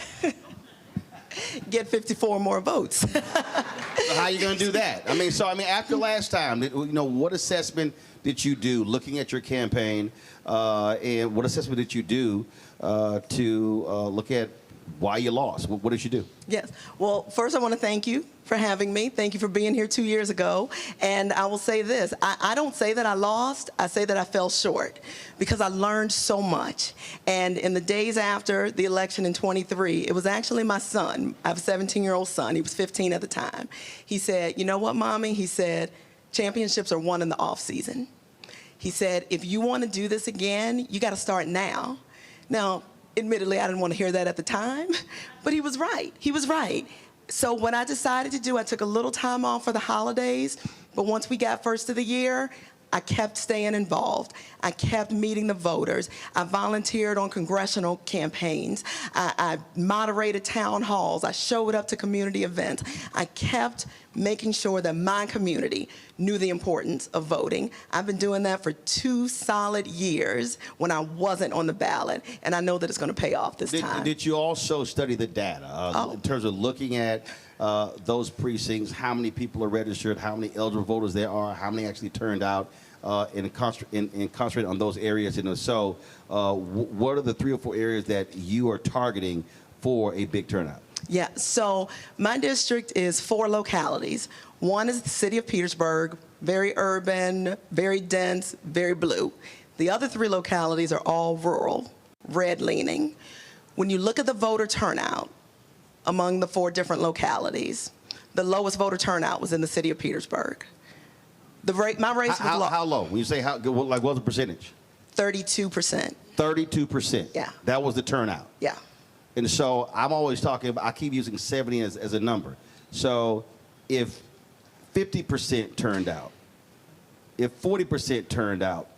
Get 54 more votes. So how are you going to do that? I mean, after last time, what assessment did you do looking at your campaign, and what assessment did you do to look at why you lost? What did you do? Yes. Well, first I want to thank you for having me. Thank you for being here 2 years ago. And I will say this, I don't say that I lost, I say that I fell short because I learned so much. And in the days after the election in 23, it was actually my son. I have a 17-year-old son. He was 15 at the time. He said, you know what, Mommy? He said, championships are won in the off season. He said, if you want to do this again, you got to start now. Now, admittedly, I didn't want to hear that at the time, but he was right. He was right. So what I decided to do, I took a little time off for the holidays, but once we got first of the year, I kept staying involved. I kept meeting the voters. I volunteered on congressional campaigns. I moderated town halls. I showed up to community events. I kept making sure that my community knew the importance of voting. I've been doing that for 2 solid years when I wasn't on the ballot, and I know that it's going to pay off this time. Did you also study the data in terms of looking at those precincts, how many people are registered, how many eligible voters there are, how many actually turned out, and concentrate on those areas? So what are the 3 or 4 areas that you are targeting for a big turnout? Yeah, so my district is 4 localities. One is the city of Petersburg, very urban, very dense, very blue. The other 3 localities are all rural, red leaning. When you look at the voter turnout among the 4 different localities, the lowest voter turnout was in the city of Petersburg. My race was low. How low? When you say how, like what's the percentage? 32%. 32%? Yeah. That was the turnout? Yeah. And so I'm always talking about, I keep using 70 as a number. So if 50% turned out, if 40% turned out,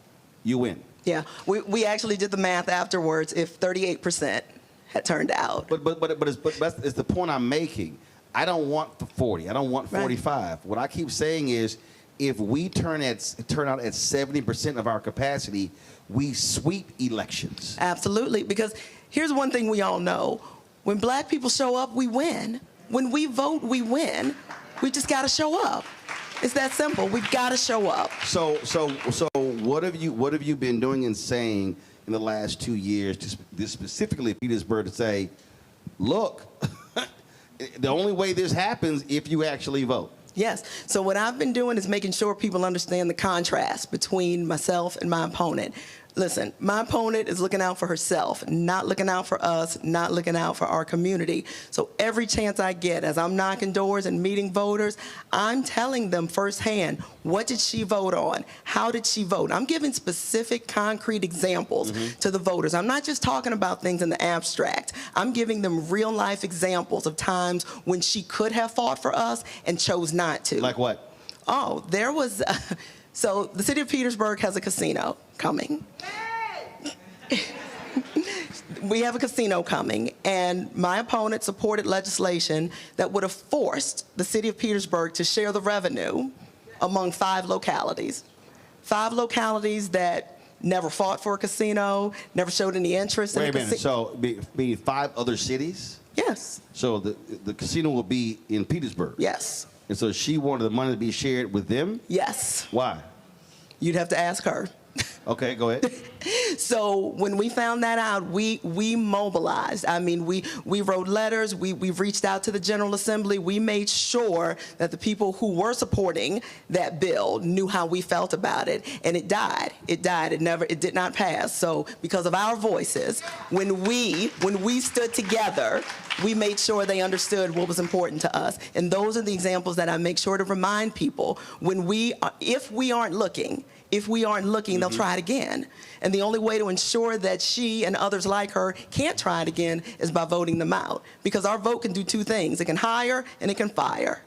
you win. Yeah, we actually did the math afterwards. If 38% had turned out. But it's the point I'm making. I don't want 40. I don't want 45. Right. What I keep saying is, if we turn out at 70% of our capacity, we sweep elections. Absolutely, because here's one thing we all know. When black people show up, we win. When we vote, we win. We just got to show up. It's that simple. We've got to show up. So what have you been doing and saying in the last 2 years, just specifically Petersburg, to say, look, the only way this happens if you actually vote. Yes. So what I've been doing is making sure people understand the contrast between myself and my opponent. Listen, my opponent is looking out for herself, not looking out for us, not looking out for our community. So every chance I get, as I'm knocking doors and meeting voters, I'm telling them firsthand, what did she vote on? How did she vote? I'm giving specific, concrete examples to the voters. I'm not just talking about things in the abstract. I'm giving them real-life examples of times when she could have fought for us and chose not to. Like what? Oh, there was... So the city of Petersburg has a casino coming. We have a casino coming, and my opponent supported legislation that would have forced the city of Petersburg to share the revenue among 5 localities. 5 localities that never fought for a casino, never showed any interest in a casino. Wait a minute, so be 5 other cities? Yes. So the casino will be in Petersburg? Yes. And so she wanted the money to be shared with them? Yes. Why? You'd have to ask her. Okay, go ahead. So when we found that out, we mobilized. I mean, we wrote letters. We've reached out to the General Assembly. We made sure that the people who were supporting that bill knew how we felt about it, and it died. It died. It did not pass. So because of our voices, when we stood together, we made sure they understood what was important to us. And those are the examples that I make sure to remind people if we aren't looking, they'll try it again. And the only way to ensure that she and others like her can't try it again is by voting them out. Because our vote can do 2 things. It can hire and it can fire.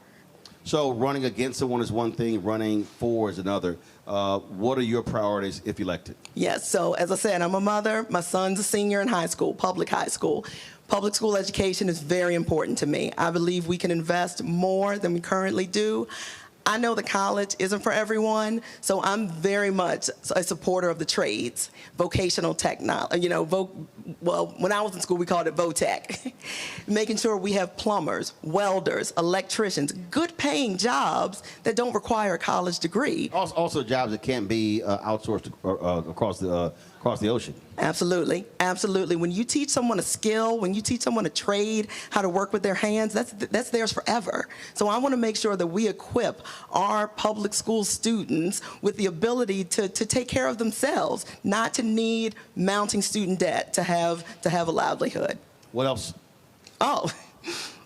So running against someone is one thing, running for is another. What are your priorities if elected? Yes, so as I said, I'm a mother. My son's a senior in high school, public high school. Public school education is very important to me. I believe we can invest more than we currently do. I know that college isn't for everyone, so I'm very much a supporter of the trades, vocational technology, well, when I was in school, we called it VOTEC. Making sure we have plumbers, welders, electricians, good paying jobs that don't require a college degree. Also jobs that can't be outsourced across the ocean. Absolutely, absolutely. When you teach someone a skill, when you teach someone a trade, how to work with their hands, that's theirs forever. So I want to make sure that we equip our public school students with the ability to take care of themselves, not to need mounting student debt to have a livelihood. What else? Oh,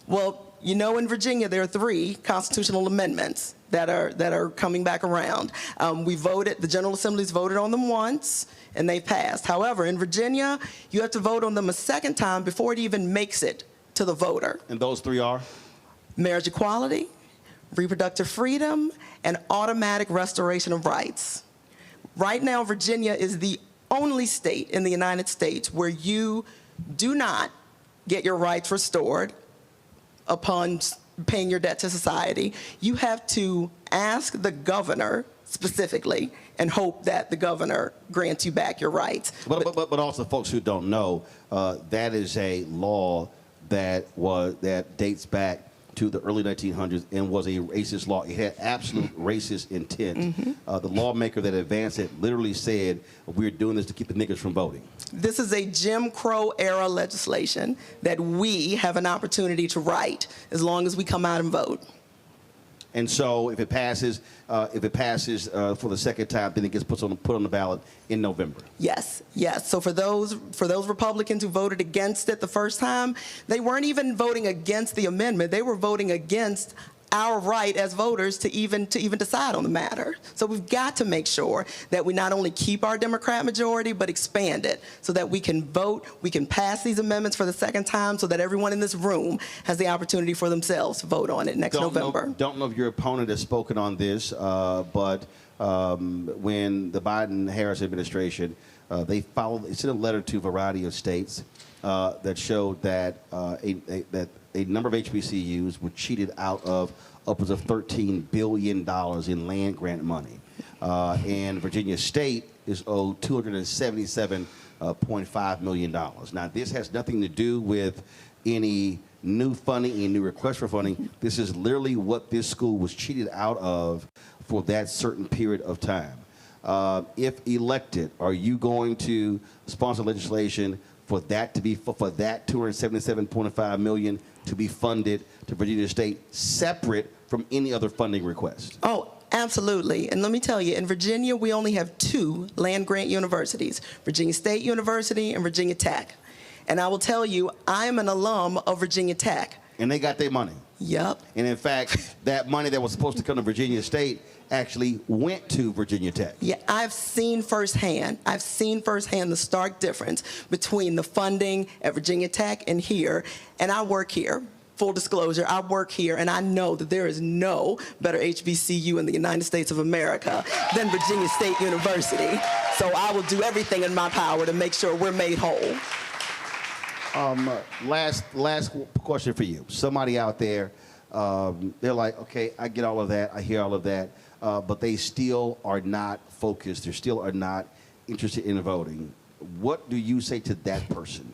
well, in Virginia there are 3 constitutional amendments that are coming back around. The General Assembly's voted on them once, and they passed. However, in Virginia, you have to vote on them a second time before it even makes it to the voter. And those 3 are? Marriage equality, reproductive freedom, and automatic restoration of rights. Right now, Virginia is the only state in the United States where you do not get your rights restored upon paying your debt to society. You have to ask the governor specifically and hope that the governor grants you back your rights. But also, folks who don't know, that is a law that dates back to the early 1900s and was a racist law. It had absolute racist intent. The lawmaker that advanced it literally said, we're doing this to keep the niggas from voting. This is a Jim Crow era legislation that we have an opportunity to right as long as we come out and vote. And so if it passes for the second time, then it gets put on the ballot in November. Yes, yes. So for those Republicans who voted against it the first time, they weren't even voting against the amendment. They were voting against our right as voters to even decide on the matter. So we've got to make sure that we not only keep our Democrat majority, but expand it so that we can vote, we can pass these amendments for the second time so that everyone in this room has the opportunity for themselves to vote on it next November. Don't know if your opponent has spoken on this, but when the Biden-Harris administration, they sent a letter to a variety of states that showed that a number of HBCUs were cheated out of upwards of $13 billion in land grant money. And Virginia State is owed $277.5 million. Now, this has nothing to do with any new funding, any new request for funding. This is literally what this school was cheated out of for that certain period of time. If elected, are you going to sponsor legislation for that to be for that $277.5 million to be funded to Virginia State separate from any other funding request? Oh, absolutely. And let me tell you, in Virginia, we only have 2 land-grant universities, Virginia State University and Virginia Tech. And I will tell you, I am an alum of Virginia Tech. And they got their money. Yep. And in fact, that money that was supposed to come to Virginia State actually went to Virginia Tech. Yeah, I've seen firsthand the stark difference between the funding at Virginia Tech and here. And I work here. Full disclosure, I work here, and I know that there is no better HBCU in the United States of America than Virginia State University. So I will do everything in my power to make sure we're made whole. Last question for you. Somebody out there, they're like, okay, I get all of that, I hear all of that, but they still are not focused, they still are not interested in voting. What do you say to that person?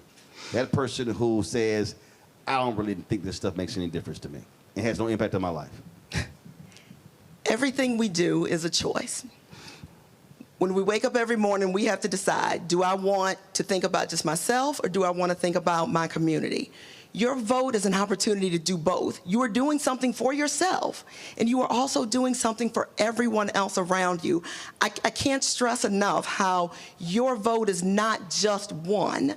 That person who says, I don't really think this stuff makes any difference to me. It has no impact on my life. Everything we do is a choice. When we wake up every morning, we have to decide, do I want to think about just myself or do I want to think about my community? Your vote is an opportunity to do both. You are doing something for yourself, and you are also doing something for everyone else around you. I can't stress enough how your vote is not just one.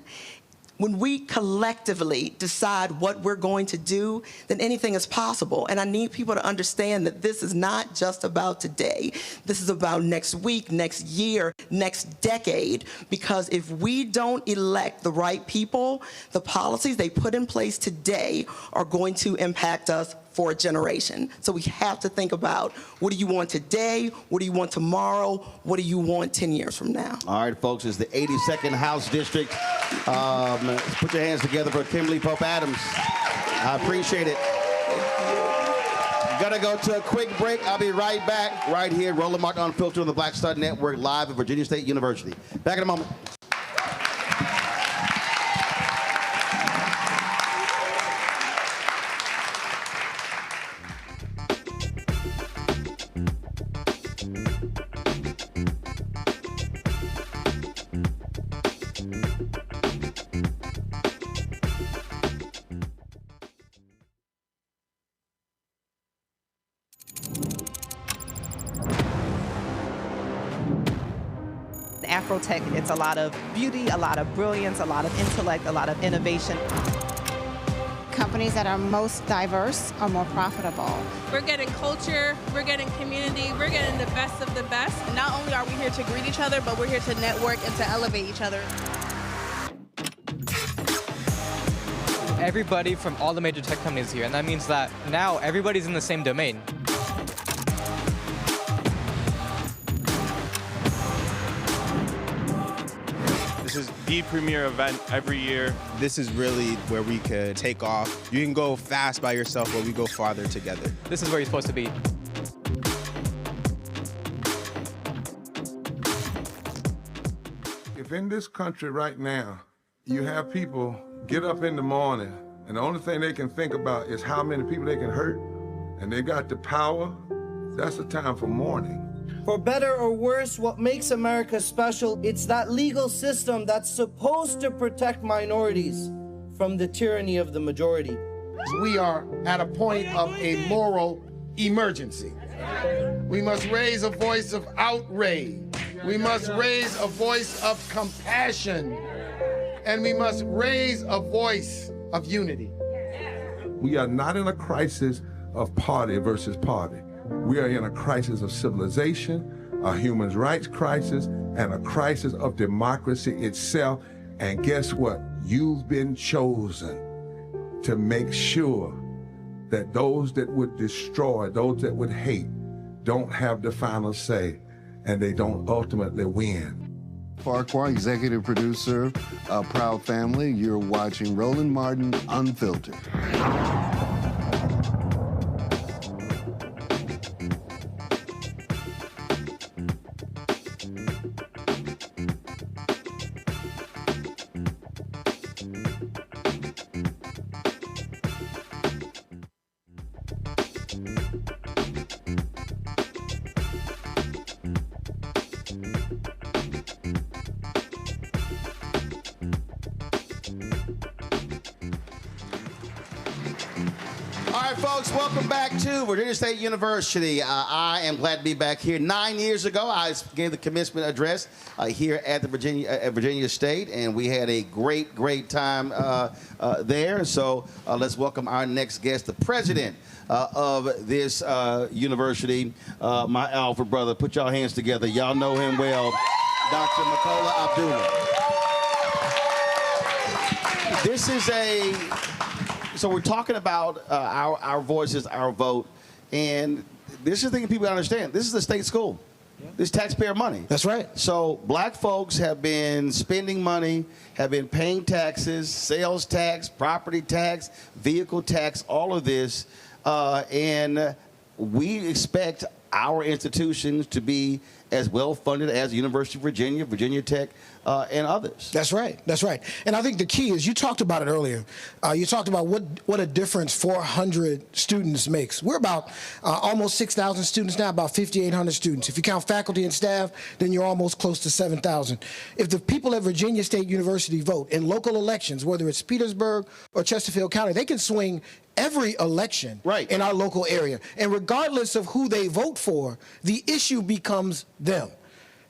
When we collectively decide what we're going to do, then anything is possible. And I need people to understand that this is not just about today. This is about next week, next year, next decade. Because if we don't elect the right people, the policies they put in place today are going to impact us for a generation. So we have to think about, what do you want today? What do you want tomorrow? What do you want 10 years from now? All right, folks, it's the 82nd House District. Put your hands together for Kimberly Pope Adams. I appreciate it. Gonna go to a quick break. I'll be right back right here. Roland Martin Unfiltered on the Black Star Network, live at Virginia State University. Back in a moment. Afrotech, it's a lot of beauty, a lot of brilliance, a lot of intellect, a lot of innovation. Companies that are most diverse are more profitable. We're getting culture, we're getting community, we're getting the best of the best. And not only are we here to greet each other, but we're here to network and to elevate each other. Everybody from all the major tech companies here, and that means that now everybody's in the same domain. This is the premier event every year. This is really where we could take off. You can go fast by yourself, but we go farther together. This is where you're supposed to be. If in this country right now, you have people get up in the morning and the only thing they can think about is how many people they can hurt, and they got the power, that's the time for mourning. For better or worse, what makes America special, it's that legal system that's supposed to protect minorities from the tyranny of the majority. We are at a point of a moral emergency. We must raise a voice of outrage. We must raise a voice of compassion. And we must raise a voice of unity. We are not in a crisis of party versus party. We are in a crisis of civilization, a human rights crisis, and a crisis of democracy itself. And guess what? You've been chosen to make sure that those that would destroy, those that would hate, don't have the final say, and they don't ultimately win. Farquhar, executive producer, a proud family. You're watching Roland Martin Unfiltered. right, folks, welcome back to Virginia State University. I am glad to be back here. 9 years ago, I gave the commencement address here at the Virginia State, and we had a great time there. So let's welcome our next guest, the president of this university, my alpha brother. Put y'all hands together. Y'all know him well, Dr. Makola Abdullah. This is so we're talking about our voices, our vote, and this is the thing people understand. This is a state school. This is taxpayer money. That's right. So black folks have been spending money, have been paying taxes, sales tax, property tax, vehicle tax, all of this, and we expect our institutions to be as well funded as the University of Virginia, Virginia Tech, and others. That's right. That's right. And I think the key is, you talked about it earlier. You talked about what a difference 400 students makes. We're about almost 6,000 students now, about 5,800 students. If you count faculty and staff, then you're almost close to 7,000. If the people at Virginia State University vote in local elections, whether it's Petersburg or Chesterfield County, they can swing every election in our local area. And regardless of who they vote for, the issue becomes them.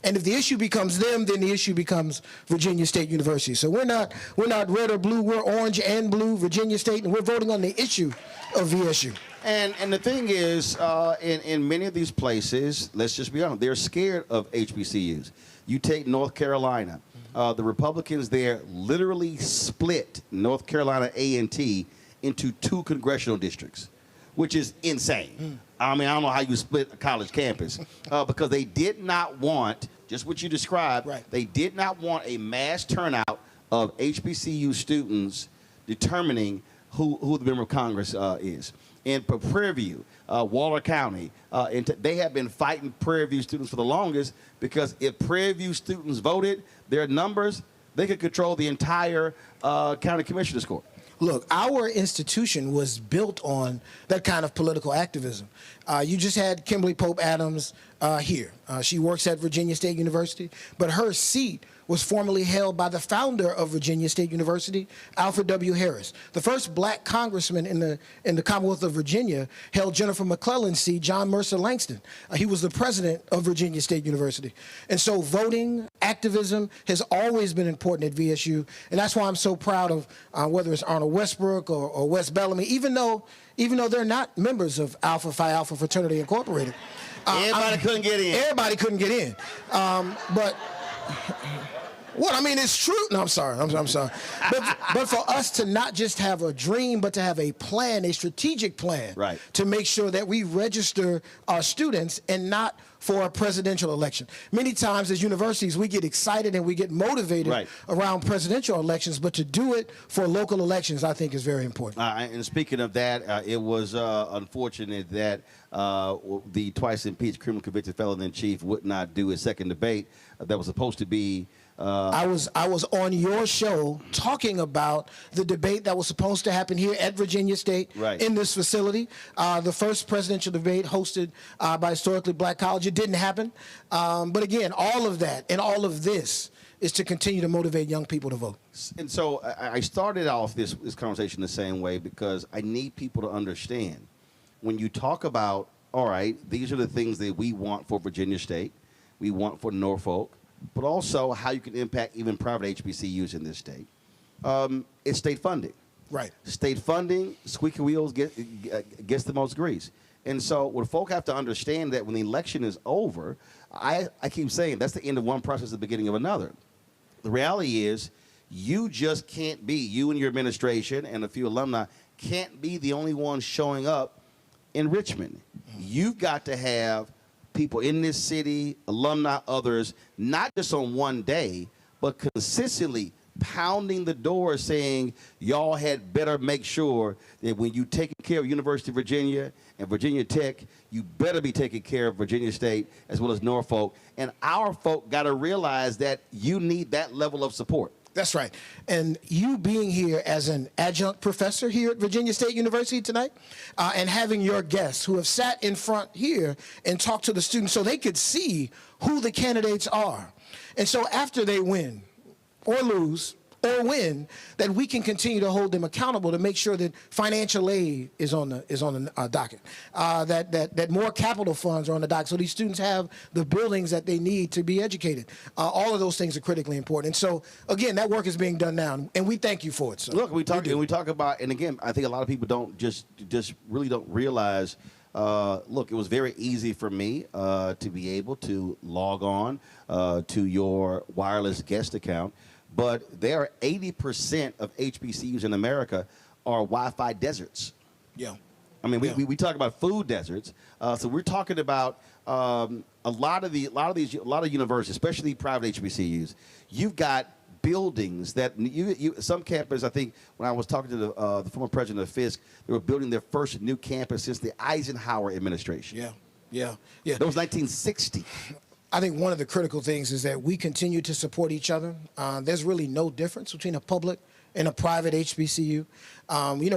And if the issue becomes them, then the issue becomes Virginia State University. So we're not red or blue, we're orange and blue, Virginia State, and we're voting on the issue of VSU. And the thing is, in many of these places, let's just be honest, they're scared of HBCUs. You take North Carolina. The Republicans there literally split North Carolina A&T into 2 congressional districts, which is insane. I mean, I don't know how you split a college campus, because they did not want, just what you described, they did not want a mass turnout of HBCU students determining who the member of Congress is. In Prairie View, Waller County, they have been fighting Prairie View students for the longest, because if Prairie View students voted, their numbers, they could control the entire county commissioner's court. Look, our institution was built on that kind of political activism. You just had Kimberly Pope Adams here. She works at Virginia State University, but her seat was formerly held by the founder of Virginia State University, Alfred W. Harris. The first black congressman in the Commonwealth of Virginia held Jennifer McClellan's seat, John Mercer Langston. He was the president of Virginia State University. And so voting, activism has always been important at VSU, and that's why I'm so proud of whether it's Arnold Westbrook or Wes Bellamy, even though they're not members of Alpha Phi Alpha Fraternity Incorporated. Everybody couldn't get in. Everybody couldn't get in. But what I mean, it's true. No, I'm sorry. I'm sorry. But for us to not just have a dream, but to have a plan, a strategic plan, to make sure that we register our students and not for a presidential election. Many times as universities, we get excited and we get motivated around presidential elections, but to do it for local elections, I think is very important. And speaking of that, it was unfortunate that the twice impeached criminal convicted felon-in-chief would not do his second debate that was supposed to be. I was on your show talking about the debate that was supposed to happen here at Virginia State in this facility. The first presidential debate hosted by Historically Black College. It didn't happen. But again, all of that and all of this is to continue to motivate young people to vote. And so I started off this conversation the same way, because I need people to understand, when you talk about, all right, these are the things that we want for Virginia State, we want for Norfolk, but also how you can impact even private HBCUs in this state. It's state funding. Right. State funding, squeaky wheels gets the most grease. And so what folk have to understand, that when the election is over, I keep saying that's the end of one process, the beginning of another. The reality is, you just can't be, you and your administration and a few alumni can't be the only ones showing up in Richmond. You've got to have people in this city, alumni, others, not just on one day, but consistently pounding the door saying, y'all had better make sure that when you taking care of University of Virginia and Virginia Tech, you better be taking care of Virginia State as well as Norfolk. And our folk got to realize that you need that level of support. That's right. And you being here as an adjunct professor here at Virginia State University tonight, and having your guests who have sat in front here and talked to the students so they could see who the candidates are. And so after they win or lose or win, that we can continue to hold them accountable to make sure that financial aid is on the docket, that more capital funds are on the docket, so these students have the buildings that they need to be educated. All of those things are critically important. And so, again, that work is being done now, and we thank you for it. So. Look, we talk about, and again, I think a lot of people don't just really don't realize. Look, it was very easy for me to be able to log on to your wireless guest account, but there are 80% of HBCUs in America are Wi-Fi deserts. Yeah. I mean, we talk about food deserts, so we're talking about a lot of universities, especially private HBCUs. You've got buildings that some campus. I think when I was talking to the former president of Fisk, they were building their first new campus since the Eisenhower administration. Yeah. That was 1960. I think one of the critical things is that we continue to support each other. There's really no difference between a public and a private HBCU.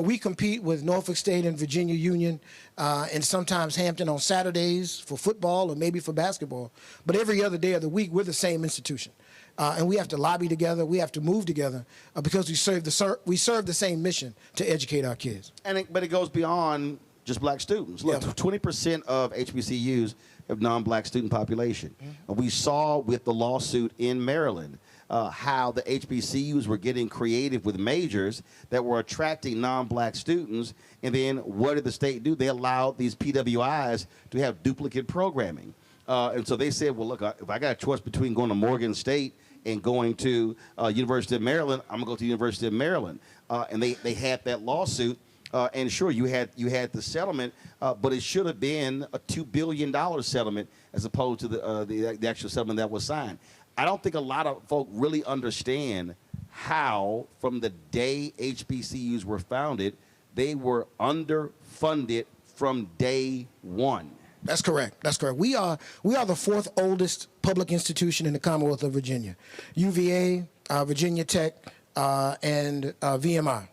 We compete with Norfolk State and Virginia Union and sometimes Hampton on Saturdays for football or maybe for basketball. But every other day of the week, we're the same institution. And we have to lobby together. We have to move together because we serve the same mission to educate our kids. But it goes beyond just black students. Look, 20% of HBCUs have non-black student population. We saw with the lawsuit in Maryland how the HBCUs were getting creative with majors that were attracting non-black students. And then what did the state do? They allowed these PWIs to have duplicate programming. And so they said, well, look, if I got a choice between going to Morgan State and going to University of Maryland, I'm going to go to the University of Maryland. And they had that lawsuit. And sure, you had the settlement, but it should have been a $2 billion settlement as opposed to the actual settlement that was signed. I don't think a lot of folk really understand how, from the day HBCUs were founded, they were underfunded from day one. That's correct. We are the fourth oldest public institution in the Commonwealth of Virginia. UVA, Virginia Tech, and VMI.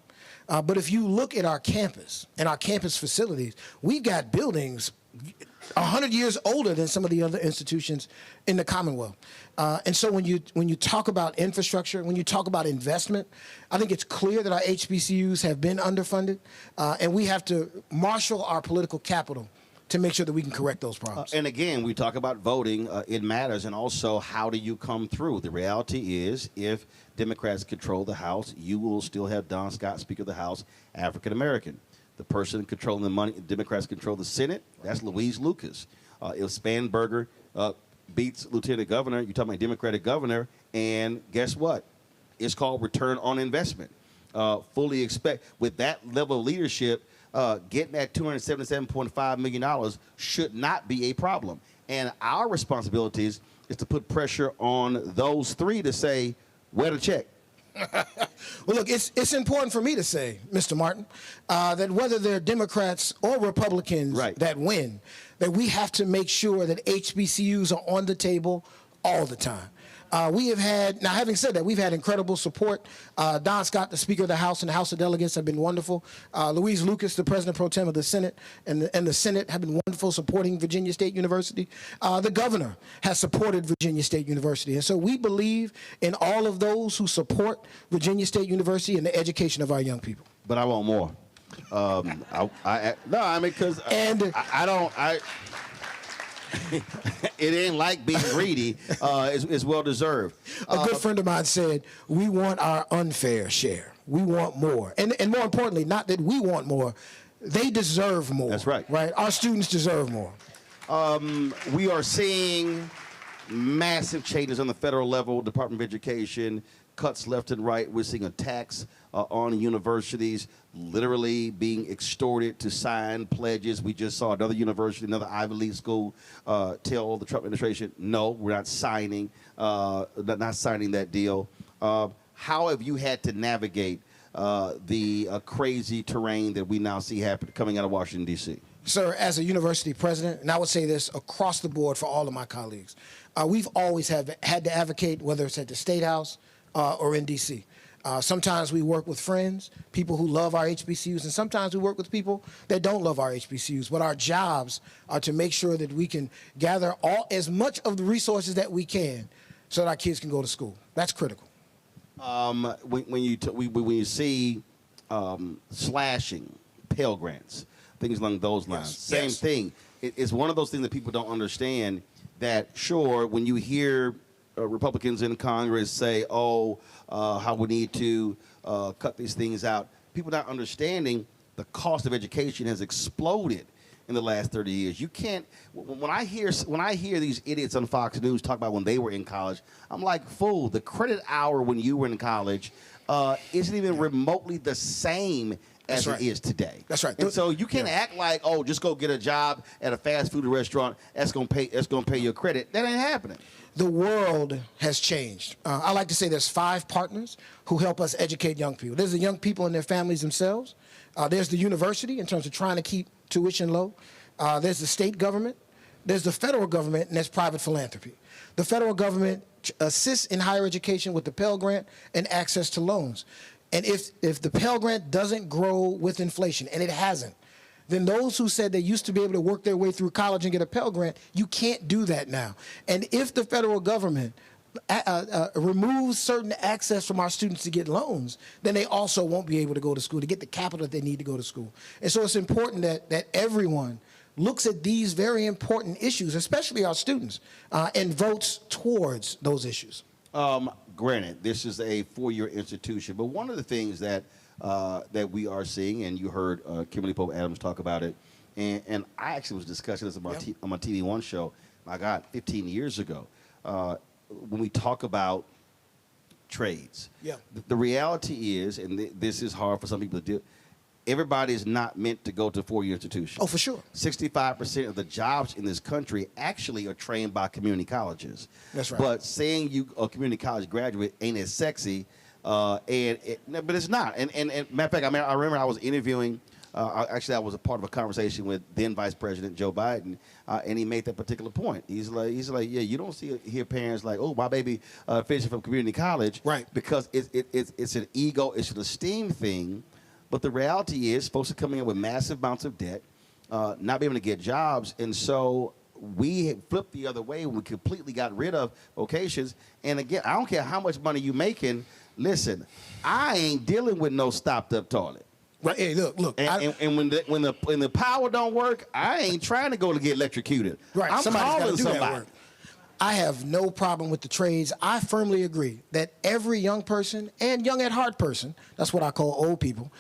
But if you look at our campus and our campus facilities, we've got buildings 100 years older than some of the other institutions in the Commonwealth. And so when you talk about infrastructure, when you talk about investment, I think it's clear that our HBCUs have been underfunded, and we have to marshal our political capital to make sure that we can correct those problems. And again, we talk about voting. It matters. And also, how do you come through? The reality is, if Democrats control the House, you will still have Don Scott, Speaker of the House, African American. The person controlling the money, Democrats control the Senate, that's Louise Lucas. If Spanberger beats Lieutenant Governor, you're talking about Democratic governor, and guess what? It's called return on investment. Fully expect, with that level of leadership, getting that $277.5 million should not be a problem. And our responsibilities is to put pressure on those three to say, where to check. Well, look, it's important for me to say, Mr. Martin, that whether they're Democrats or Republicans that win, that we have to make sure that HBCUs are on the table all the time. We have had, now having said that, we've had incredible support. Don Scott, the Speaker of the House, and the House of Delegates have been wonderful. Louise Lucas, the President Pro Tem of the Senate, and the Senate have been wonderful supporting Virginia State University. The Governor has supported Virginia State University. And so we believe in all of those who support Virginia State University and the education of our young people. But I want more. Because it ain't like being greedy. It's well deserved. A good friend of mine said, we want our unfair share. We want more. And more importantly, not that we want more, they deserve more. That's right. Right? Our students deserve more. We are seeing massive changes on the federal level, Department of Education, cuts left and right. We're seeing attacks on universities literally being extorted to sign pledges. We just saw another university, another Ivy League school, tell the Trump administration, no, we're not signing that deal. How have you had to navigate the crazy terrain that we now see coming out of Washington, D.C.? Sir, as a university president, and I would say this across the board for all of my colleagues, we've always had to advocate, whether it's at the State House or in D.C. Sometimes we work with friends, people who love our HBCUs, and sometimes we work with people that don't love our HBCUs. But our jobs are to make sure that we can gather as much of the resources that we can so that our kids can go to school. That's critical. When you see slashing, Pell Grants, things along those lines, same thing. It's one of those things that people don't understand. That sure, when you hear Republicans in Congress say, "Oh, how we need to cut these things out," people not understanding the cost of education has exploded in the last 30 years. You can't. When I hear these idiots on Fox News talk about when they were in college, I'm like, fool. The credit hour when you were in college isn't even remotely the same as it is today. That's right. And so you can't act like, oh, just go get a job at a fast food restaurant. That's gonna pay your credit. That ain't happening. The world has changed. I like to say there's 5 partners who help us educate young people. There's the young people and their families themselves. There's the university in terms of trying to keep tuition low. There's the state government. There's the federal government, and there's private philanthropy. The federal government assists in higher education with the Pell Grant and access to loans. And if the Pell Grant doesn't grow with inflation, and it hasn't, then those who said they used to be able to work their way through college and get a Pell Grant, you can't do that now. And if the federal government removes certain access from our students to get loans, then they also won't be able to go to school, to get the capital that they need to go to school. And so it's important that everyone looks at these very important issues, especially our students, and votes towards those issues. Granted, this is a 4-year institution, but one of the things that we are seeing, and you heard Kimberly Pope Adams talk about it, and I actually was discussing this on my TV One show, my God, 15 years ago, when we talk about trades. Yeah. The reality is, and this is hard for some people to do, everybody is not meant to go to a 4-year institution. Oh, for sure. 65% of the jobs in this country actually are trained by community colleges. That's right. But saying you a community college graduate ain't as sexy, but it's not. And matter of fact, I remember I was interviewing. I was a part of a conversation with then Vice President Joe Biden, and he made that particular point. He's like, yeah, you don't hear parents like, oh, my baby finishing from community college, right? Because it's an ego, it's an esteem thing. But the reality is, folks are coming in with massive amounts of debt, not being able to get jobs, and so we flipped the other way when we completely got rid of vocations. And again, I don't care how much money you're making. Listen, I ain't dealing with no stopped-up toilet. Right. Hey, look. And when the power don't work, I ain't trying to go to get electrocuted. Right. I'm calling somebody. That work. I have no problem with the trades. I firmly agree that every young person and young at heart person, that's what I call old people,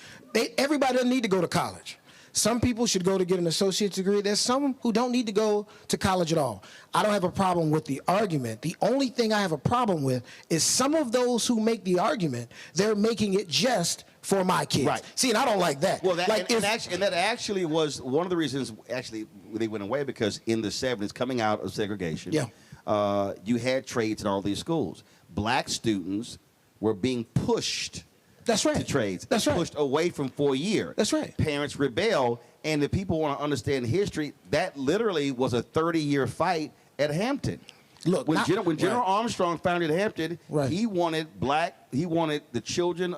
everybody doesn't need to go to college. Some people should go to get an associate's degree. There's some who don't need to go to college at all. I don't have a problem with the argument. The only thing I have a problem with is some of those who make the argument, they're making it just for my kids. Right. See, and I don't like that. Well, that actually was one of the reasons actually they went away, because in the 70s, coming out of segregation, you had trades in all these schools. Black students were being pushed to trades. That's right. Pushed away from 4-year. That's right. Parents rebel, and if people want to understand history, that literally was a 30-year fight at Hampton. Look, when General Armstrong founded Hampton, he wanted the children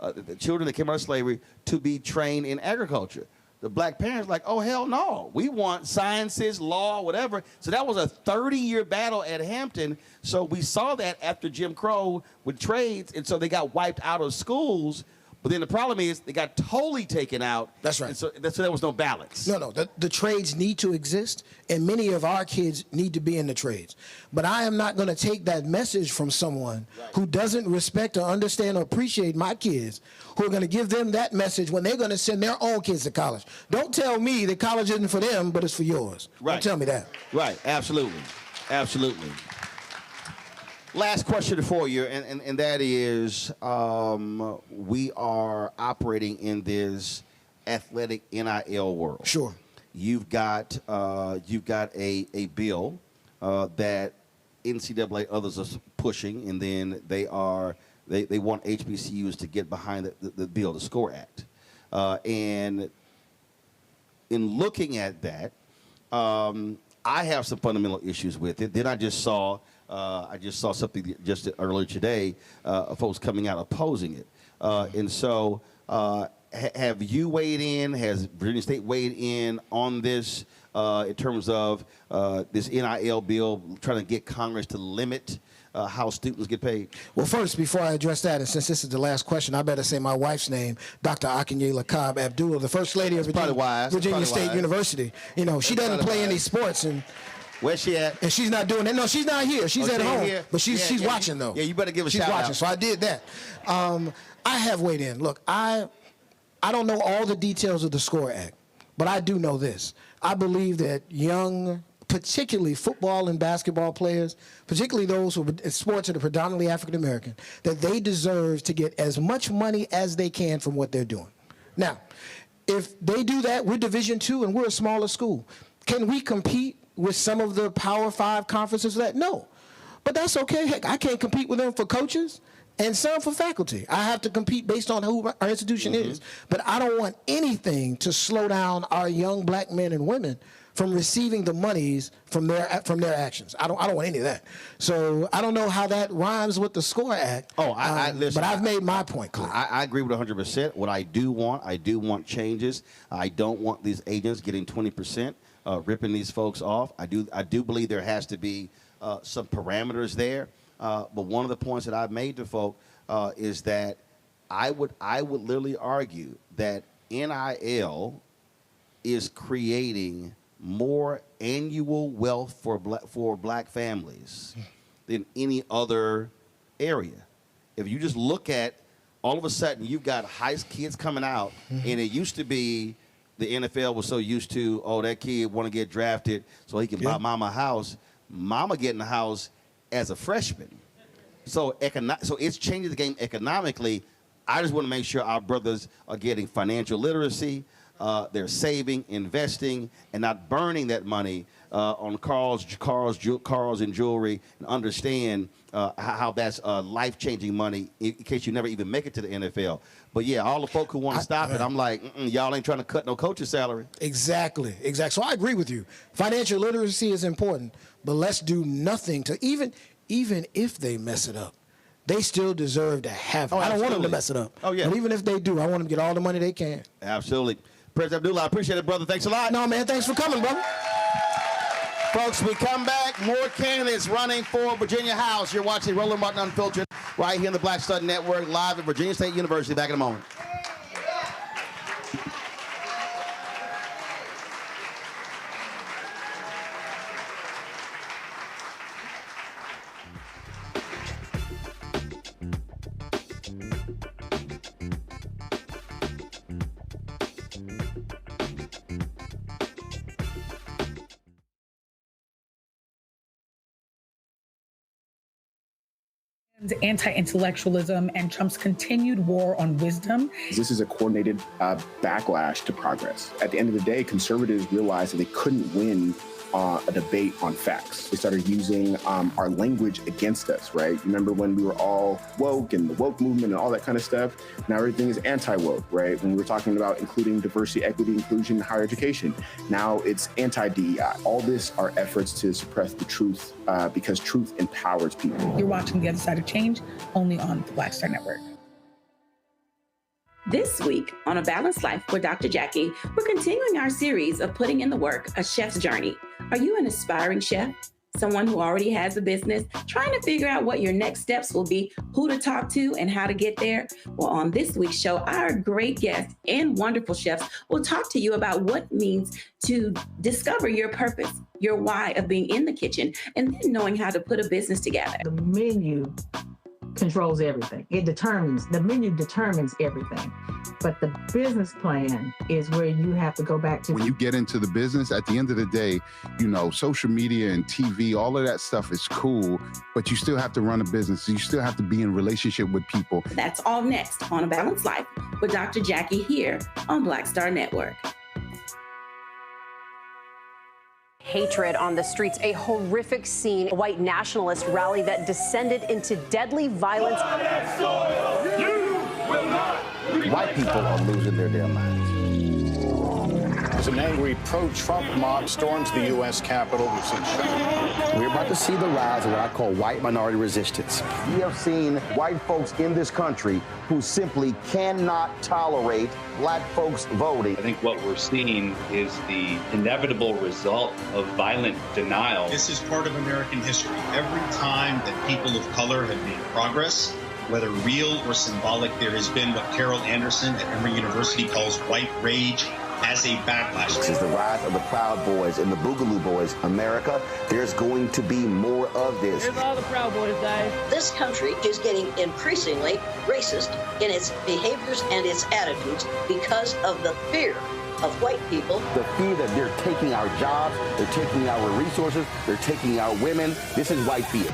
that came out of slavery to be trained in agriculture. The black parents like, oh, hell no. We want sciences, law, whatever. So that was a 30-year battle at Hampton. So we saw that after Jim Crow with trades, and so they got wiped out of schools. But then the problem is they got totally taken out. That's right. And so there was no balance. No. The trades need to exist, and many of our kids need to be in the trades. But I am not going to take that message from someone who doesn't respect or understand or appreciate my kids, who are going to give them that message when they're going to send their own kids to college. Don't tell me that college isn't for them, but it's for yours. Right. Don't tell me that. Right. Absolutely. Absolutely. Last question for you, and that is, we are operating in this athletic NIL world. Sure. You've got a bill that NCAA others are pushing, and then they want HBCUs to get behind the bill, the SCORE Act, and in looking at that, I have some fundamental issues with it. Then I just saw something just earlier today, folks coming out opposing it. And so have you weighed in? Has Virginia State weighed in on this in terms of this NIL bill, trying to get Congress to limit how students get paid? Well, first, before I address that, and since this is the last question, I better say my wife's name, Dr. Akinyela Cobb Abdullah, the First Lady of Virginia State University. You know, she doesn't play any sports, and where's she at? And she's not doing it. No, she's not here. She's at home, but she's watching though. Yeah, you better give a shout out. She's watching, so I did that. I have weighed in. Look, I don't know all the details of the SCORE Act, but I do know this. I believe that young, particularly football and basketball players, particularly those who are in sports that are predominantly African American, that they deserve to get as much money as they can from what they're doing. Now, if they do that, we're Division II and we're a smaller school. Can we compete with some of the Power 5 conferences for that? No. But that's okay. Heck, I can't compete with them for coaches and some for faculty. I have to compete based on who our institution is. But I don't want anything to slow down our young black men and women from receiving the monies from their actions. I don't want any of that. So I don't know how that rhymes with the SCORE Act. Oh, listen, but I've made my point clear. I agree with 100%. What I do want changes. I don't want these agents getting 20%, ripping these folks off. I do believe there has to be some parameters there. But one of the points that I've made to folk is that I would literally argue that NIL is creating more annual wealth for black families than any other area. If you just look at, all of a sudden you've got high kids coming out, and it used to be the NFL was so used to, oh, that kid want to get drafted so he can buy mama a house. Mama getting a house as a freshman. So it's changing the game economically. I just want to make sure our brothers are getting financial literacy. They're saving, investing, and not burning that money on cars and jewelry, and understand how that's life-changing money in case you never even make it to the NFL. But yeah, all the folk who want to stop it, I'm like, y'all ain't trying to cut no coach's salary. Exactly. So I agree with you. Financial literacy is important, but let's do nothing to even if they mess it up. They still deserve to have it. I don't want them to mess it up. Oh, yeah. But even if they do, I want them to get all the money they can. Absolutely. President Abdullah, I appreciate it, brother. Thanks a lot. No, man, thanks for coming, brother. Folks, we come back. More candidates running for Virginia House. You're watching Roland Martin Unfiltered right here on the Black Star Network, live at Virginia State University. Back in a moment. Anti-intellectualism and Trump's continued war on wisdom. This is a coordinated backlash to progress. At the end of the day, conservatives realized that they couldn't win a debate on facts. They started using our language against us, right? Remember when we were all woke and the woke movement and all that kind of stuff? Now everything is anti-woke, right? When we were talking about including diversity, equity, inclusion, higher education, now it's anti-DEI. All this are efforts to suppress the truth because truth empowers people. You're watching The Other Side of Change, only on the Black Star Network. This week on A Balanced Life with Dr. Jackie, we're continuing our series of putting in the work, A Chef's Journey. Are you an aspiring chef? Someone who already has a business, trying to figure out what your next steps will be, who to talk to, and how to get there? Well, on this week's show, our great guests and wonderful chefs will talk to you about what it means to discover your purpose, your why of being in the kitchen, and then knowing how to put a business together. The menu controls everything. The menu determines everything. But the business plan is where you have to go back to. When you get into the business, at the end of the day, social media and TV, all of that stuff is cool, but you still have to run a business. You still have to be in relationship with people. That's all next on A Balanced Life with Dr. Jackie here on Black Star Network. Hatred on the streets, a horrific scene, a white nationalist rally that descended into deadly violence. White people are losing their damn minds. as an angry pro-Trump mob storms the U.S. Capitol. We've seen shooting. We're about to see the rise of what I call white minority resistance. We have seen white folks in this country who simply cannot tolerate black folks voting. I think what we're seeing is the inevitable result of violent denial. This is part of American history. Every time that people of color have made progress, whether real or symbolic, there has been what Carol Anderson at Emory University calls white rage as a backlash. This is the rise of the Proud Boys and the Boogaloo Boys. America, there's going to be more of this. Here's all the Proud Boys, guys. This country is getting increasingly racist in its behaviors and its attitudes because of the fear of white people. The fear that they're taking our jobs, they're taking our resources, they're taking our women. This is white fear.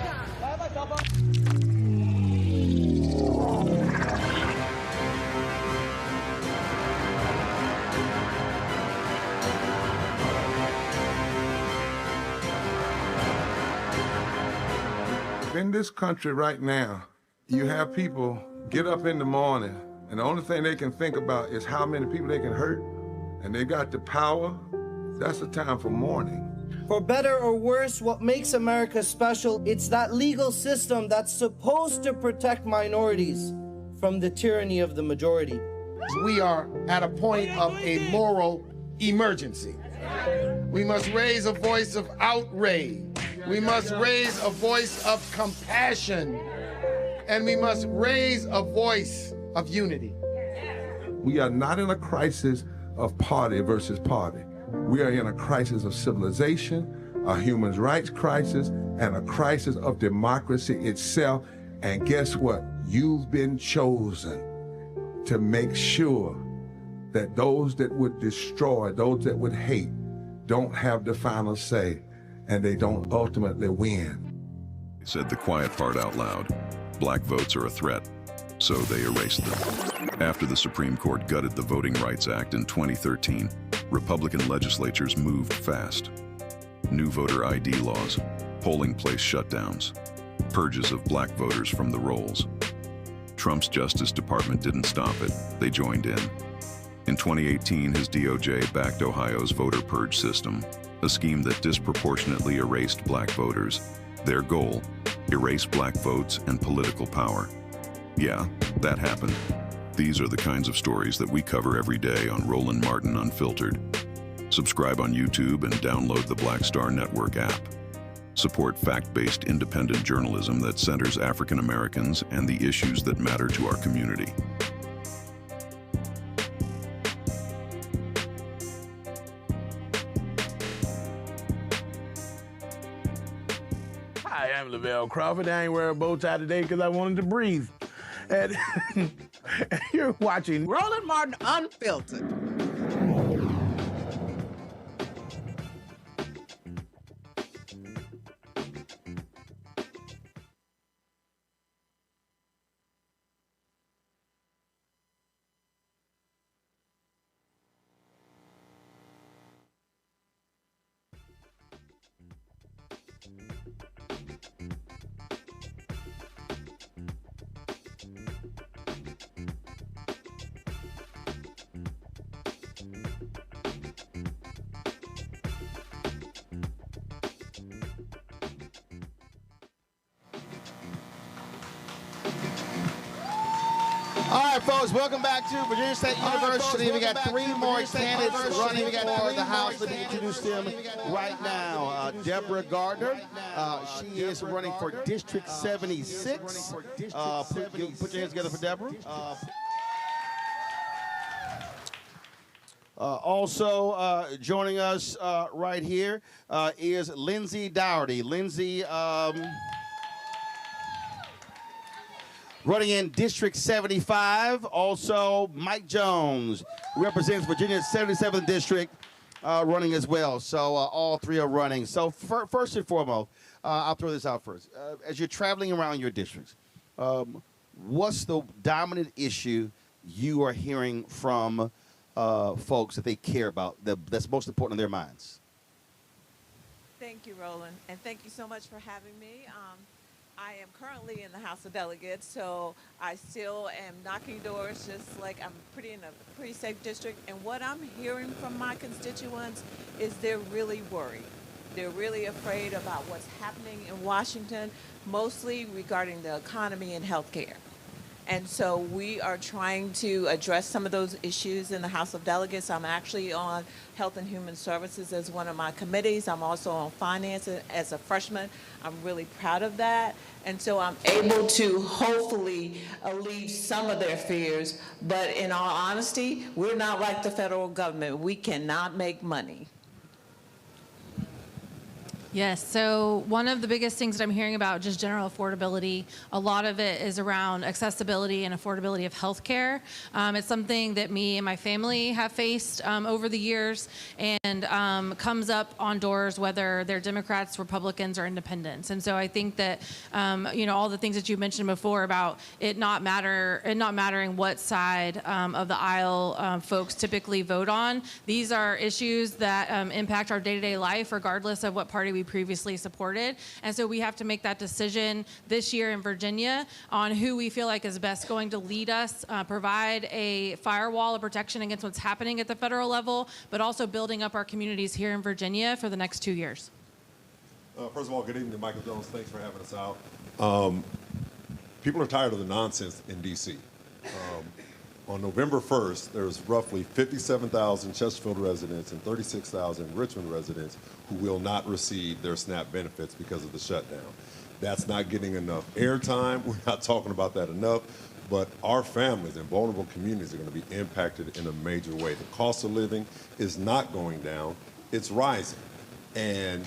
In this country right now, you have people get up in the morning, and the only thing they can think about is how many people they can hurt, and they got the power. That's the time for mourning. For better or worse, what makes America special, it's that legal system that's supposed to protect minorities from the tyranny of the majority. We are at a point of a moral emergency. We must raise a voice of outrage. We must raise a voice of compassion. And we must raise a voice of unity. We are not in a crisis of party versus party. We are in a crisis of civilization, a human rights crisis, and a crisis of democracy itself. And guess what? You've been chosen to make sure that those that would destroy, those that would hate, don't have the final say, and they don't ultimately win. They said the quiet part out loud. Black votes are a threat, so they erased them. After the Supreme Court gutted the Voting Rights Act in 2013, Republican legislatures moved fast. New voter ID laws, polling place shutdowns, purges of black voters from the rolls. Trump's Justice Department didn't stop it, they joined in. In 2018, his DOJ backed Ohio's voter purge system, a scheme that disproportionately erased black voters. Their goal, erase black votes and political power. Yeah, that happened. These are the kinds of stories that we cover every day on Roland Martin Unfiltered. Subscribe on YouTube and download the Black Star Network app. Support fact-based independent journalism that centers African Americans and the issues that matter to our community. Hi, I'm Lavelle Crawford. I ain't wearing a bow tie today because I wanted to breathe. And you're watching Roland Martin Unfiltered. All right, folks, welcome back to Virginia State University. We got three more candidates running for the House. Let me introduce them right now. Deborah Gardner. She is running for District 76. Put your hands together for Deborah. Also joining us right here is Lindsay Dougherty. Lindsay, running in District 75. Also, Mike Jones represents Virginia's 77th District, running as well. So all three are running. So first and foremost, I'll throw this out first. As you're traveling around your districts, what's the dominant issue you are hearing from folks that they care about, that's most important in their minds? Thank you, Roland, and thank you so much for having me. I am currently in the House of Delegates, so I still am knocking doors, just like I'm in a pretty safe district. And what I'm hearing from my constituents is they're really worried. They're really afraid about what's happening in Washington, mostly regarding the economy and healthcare. And so we are trying to address some of those issues in the House of Delegates. I'm actually on Health and Human Services as one of my committees. I'm also on Finance as a freshman. I'm really proud of that. And so I'm able to hopefully alleviate some of their fears. But in all honesty, we're not like the federal government. We cannot make money. Yes, so one of the biggest things that I'm hearing about just general affordability, a lot of it is around accessibility and affordability of healthcare. It's something that me and my family have faced over the years, and comes up on doors whether they're Democrats, Republicans, or Independents. And so I think that all the things that you mentioned before about it not mattering what side of the aisle folks typically vote on. These are issues that impact our day-to-day life, regardless of what party we previously supported. And so we have to make that decision this year in Virginia on who we feel like is best going to lead us, provide a firewall of protection against what's happening at the federal level, but also building up our communities here in Virginia for the next 2 years. First of all, good evening, Michael Jones. Thanks for having us out. People are tired of the nonsense in D.C. On November 1st, there's roughly 57,000 Chesterfield residents and 36,000 Richmond residents who will not receive their SNAP benefits because of the shutdown. That's not getting enough airtime. We're not talking about that enough. But our families and vulnerable communities are going to be impacted in a major way. The cost of living is not going down, it's rising. And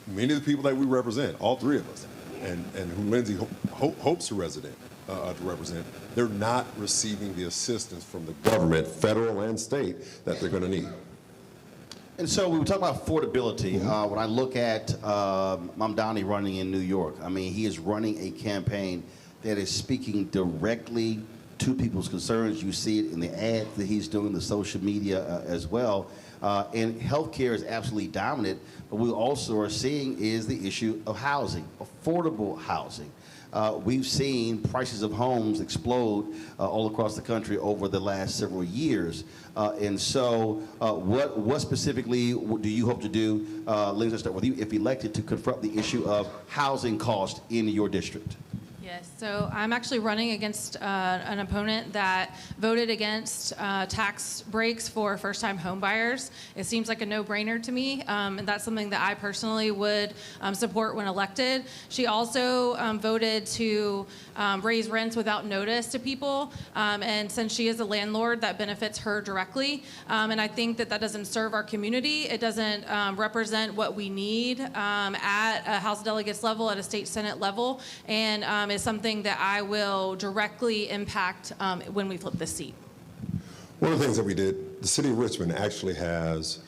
many of the people that we represent, all three of us, and who Lindsay hopes to represent, they're not receiving the assistance from the government, federal and state, that they're going to need. And so we were talking about affordability. When I look at Mamdani running in New York, I mean, he is running a campaign that is speaking directly to people's concerns. You see it in the ads that he's doing, the social media as well. And healthcare is absolutely dominant, but we also are seeing is the issue of housing, affordable housing. We've seen prices of homes explode all across the country over the last several years. And so what specifically do you hope to do, Lindsay, I'll start with you, if elected, to confront the issue of housing cost in your district? Yes, so I'm actually running against an opponent that voted against tax breaks for first-time home buyers. It seems like a no-brainer to me, and that's something that I personally would support when elected. She also voted to raise rents without notice to people, and since she is a landlord, that benefits her directly. And I think that doesn't serve our community. It doesn't represent what we need at a House of Delegates level, at a state Senate level, and is something that I will directly impact when we flip this seat. One of the things that we did, the city of Richmond actually has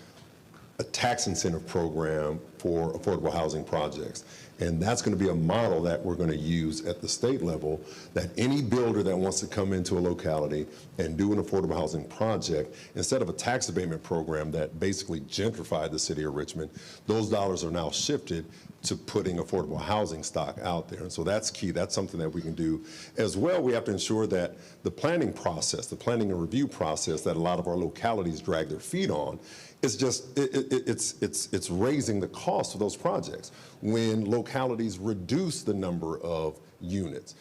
a tax incentive program for affordable housing projects. And that's going to be a model that we're going to use at the state level, that any builder that wants to come into a locality and do an affordable housing project, instead of a tax abatement program that basically gentrified the city of Richmond, those dollars are now shifted to putting affordable housing stock out there. And so that's key. That's something that we can do. As well, we have to ensure that the planning process, the planning and review process that a lot of our localities drag their feet on, it's just, it's raising the cost of those projects. When localities reduce the number of units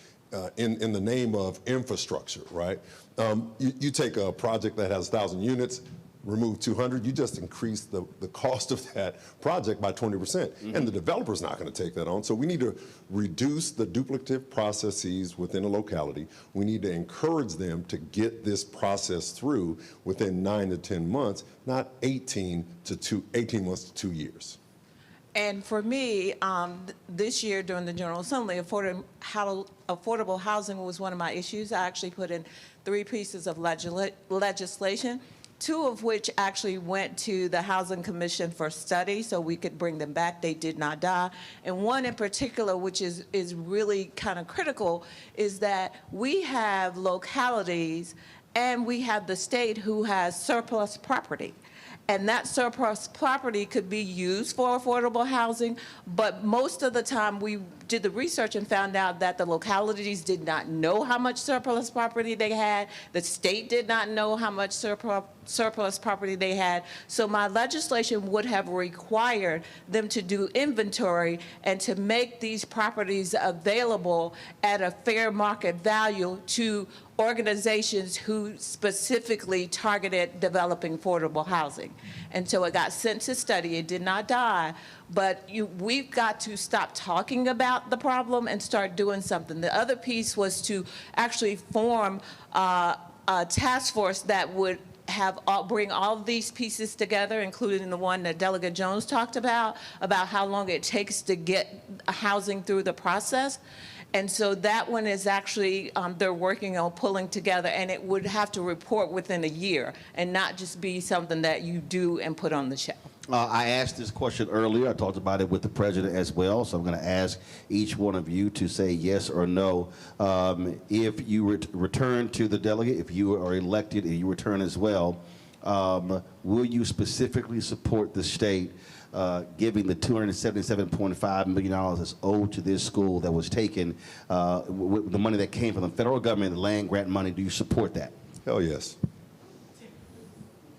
in the name of infrastructure, right? You take a project that has 1,000 units, remove 200, you just increase the cost of that project by 20%. And the developer's not going to take that on. So we need to reduce the duplicative processes within a locality. We need to encourage them to get this process through within 9 to 10 months, not 18 months to 2 years. And for me, this year during the General Assembly, affordable housing was one of my issues. I actually put in 3 pieces of legislation, 2 of which actually went to the Housing Commission for study so we could bring them back. They did not die. And one in particular, which is really kind of critical, is that we have localities and we have the state who has surplus property. And that surplus property could be used for affordable housing, but most of the time we did the research and found out that the localities did not know how much surplus property they had. The state did not know how much surplus property they had. So my legislation would have required them to do inventory and to make these properties available at a fair market value to organizations who specifically targeted developing affordable housing. And so it got sent to study. It did not die, but we've got to stop talking about the problem and start doing something. The other piece was to actually form a task force that would bring all of these pieces together, including the one that Delegate Jones talked about how long it takes to get housing through the process. And so that one is actually, they're working on pulling together, and it would have to report within a year and not just be something that you do and put on the shelf. I asked this question earlier. I talked about it with the president as well. So I'm going to ask each one of you to say yes or no. If you return to the delegate, if you are elected and you return as well, will you specifically support the state giving the $277.5 million that's owed to this school that was taken, with the money that came from the federal government, the land grant money? Do you support that? Hell yes.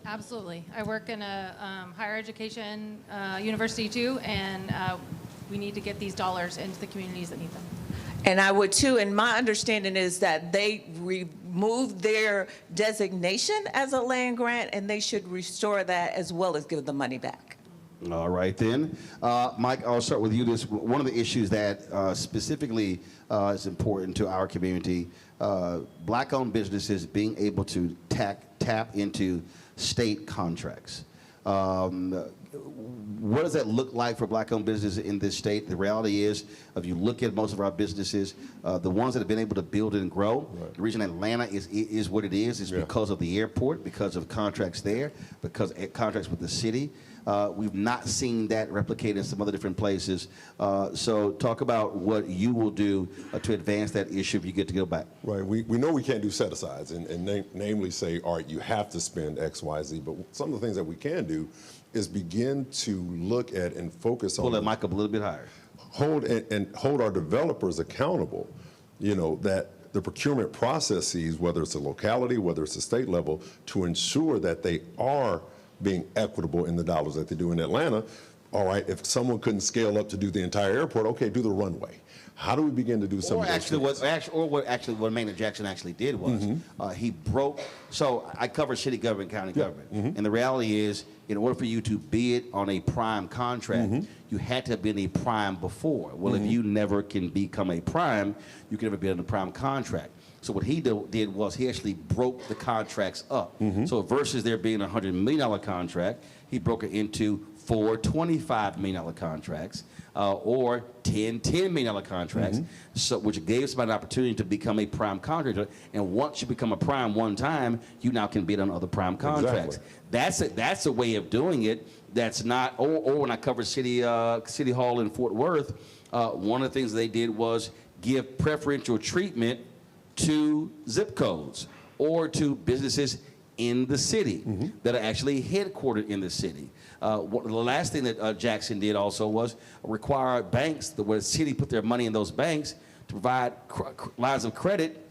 Absolutely. I work in a higher education university too, and we need to get these dollars into the communities that need them. And I would too, and my understanding is that they removed their designation as a land grant, and they should restore that as well as give the money back. All right then. Mike, I'll start with you. This one of the issues that specifically is important to our community, black-owned businesses being able to tap into state contracts. What does that look like for black-owned businesses in this state? The reality is, if you look at most of our businesses, the ones that have been able to build and grow, the reason Atlanta is what it is because of the airport, because of contracts there, because of contracts with the city. We've not seen that replicated in some other different places. So talk about what you will do to advance that issue if you get to go back. Right. We know we can't do set-asides and namely say, all right, you have to spend X, Y, Z. But some of the things that we can do is begin to look at and focus on. Pull that mic up a little bit higher. Hold our developers accountable, that the procurement processes, whether it's a locality, whether it's a state level, to ensure that they are being equitable in the dollars that they do in Atlanta. All right, if someone couldn't scale up to do the entire airport, okay, do the runway. How do we begin to do some of those things? What Maynard Jackson actually did was he broke. So I cover city government, county government, and the reality is, in order for you to bid on a prime contract, you had to have been a prime before. Well, if you never can become a prime, you can never be on a prime contract. So what he did was he actually broke the contracts up. So versus there being a $100 million contract, he broke it into 4 $25 million contracts or 10 $10 million contracts, so which gave somebody an opportunity to become a prime contractor. And once you become a prime one time, you now can bid on other prime contracts. Exactly. That's a way of doing it. That's not. Or when I covered City Hall in Fort Worth, one of the things they did was give preferential treatment to zip codes or to businesses in the city that are actually headquartered in the city. The last thing that Jackson did also was require banks, where the city put their money in those banks, to provide lines of credit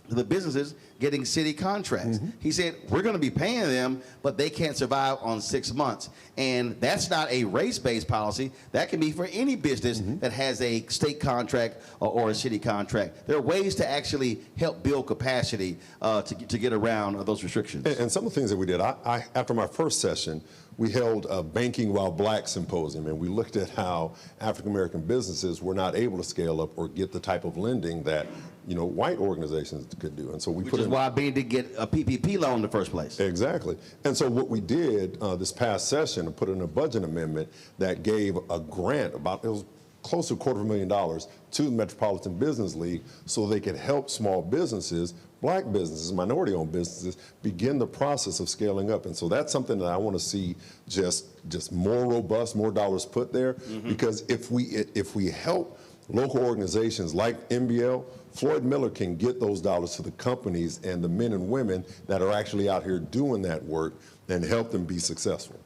to the businesses getting city contracts. He said, we're going to be paying them, but they can't survive on 6 months. And that's not a race-based policy. That can be for any business that has a state contract or a city contract. There are ways to actually help build capacity to get around those restrictions. And some of the things that we did, after my first session, we held a Banking While Black symposium, and we looked at how African-American businesses were not able to scale up or get the type of lending that white organizations could do. And so we Which is why Bean did get a PPP loan in the first place. Exactly. And so what we did this past session, put in a budget amendment that gave a grant, it was close to $250,000 to the Metropolitan Business League so they could help small businesses, black businesses, minority-owned businesses, begin the process of scaling up. And so that's something that I want to see just more robust, more dollars put there. Because if we help local organizations like MBL, Floyd Miller can get those dollars to the companies and the men and women that are actually out here doing that work and help them be successful.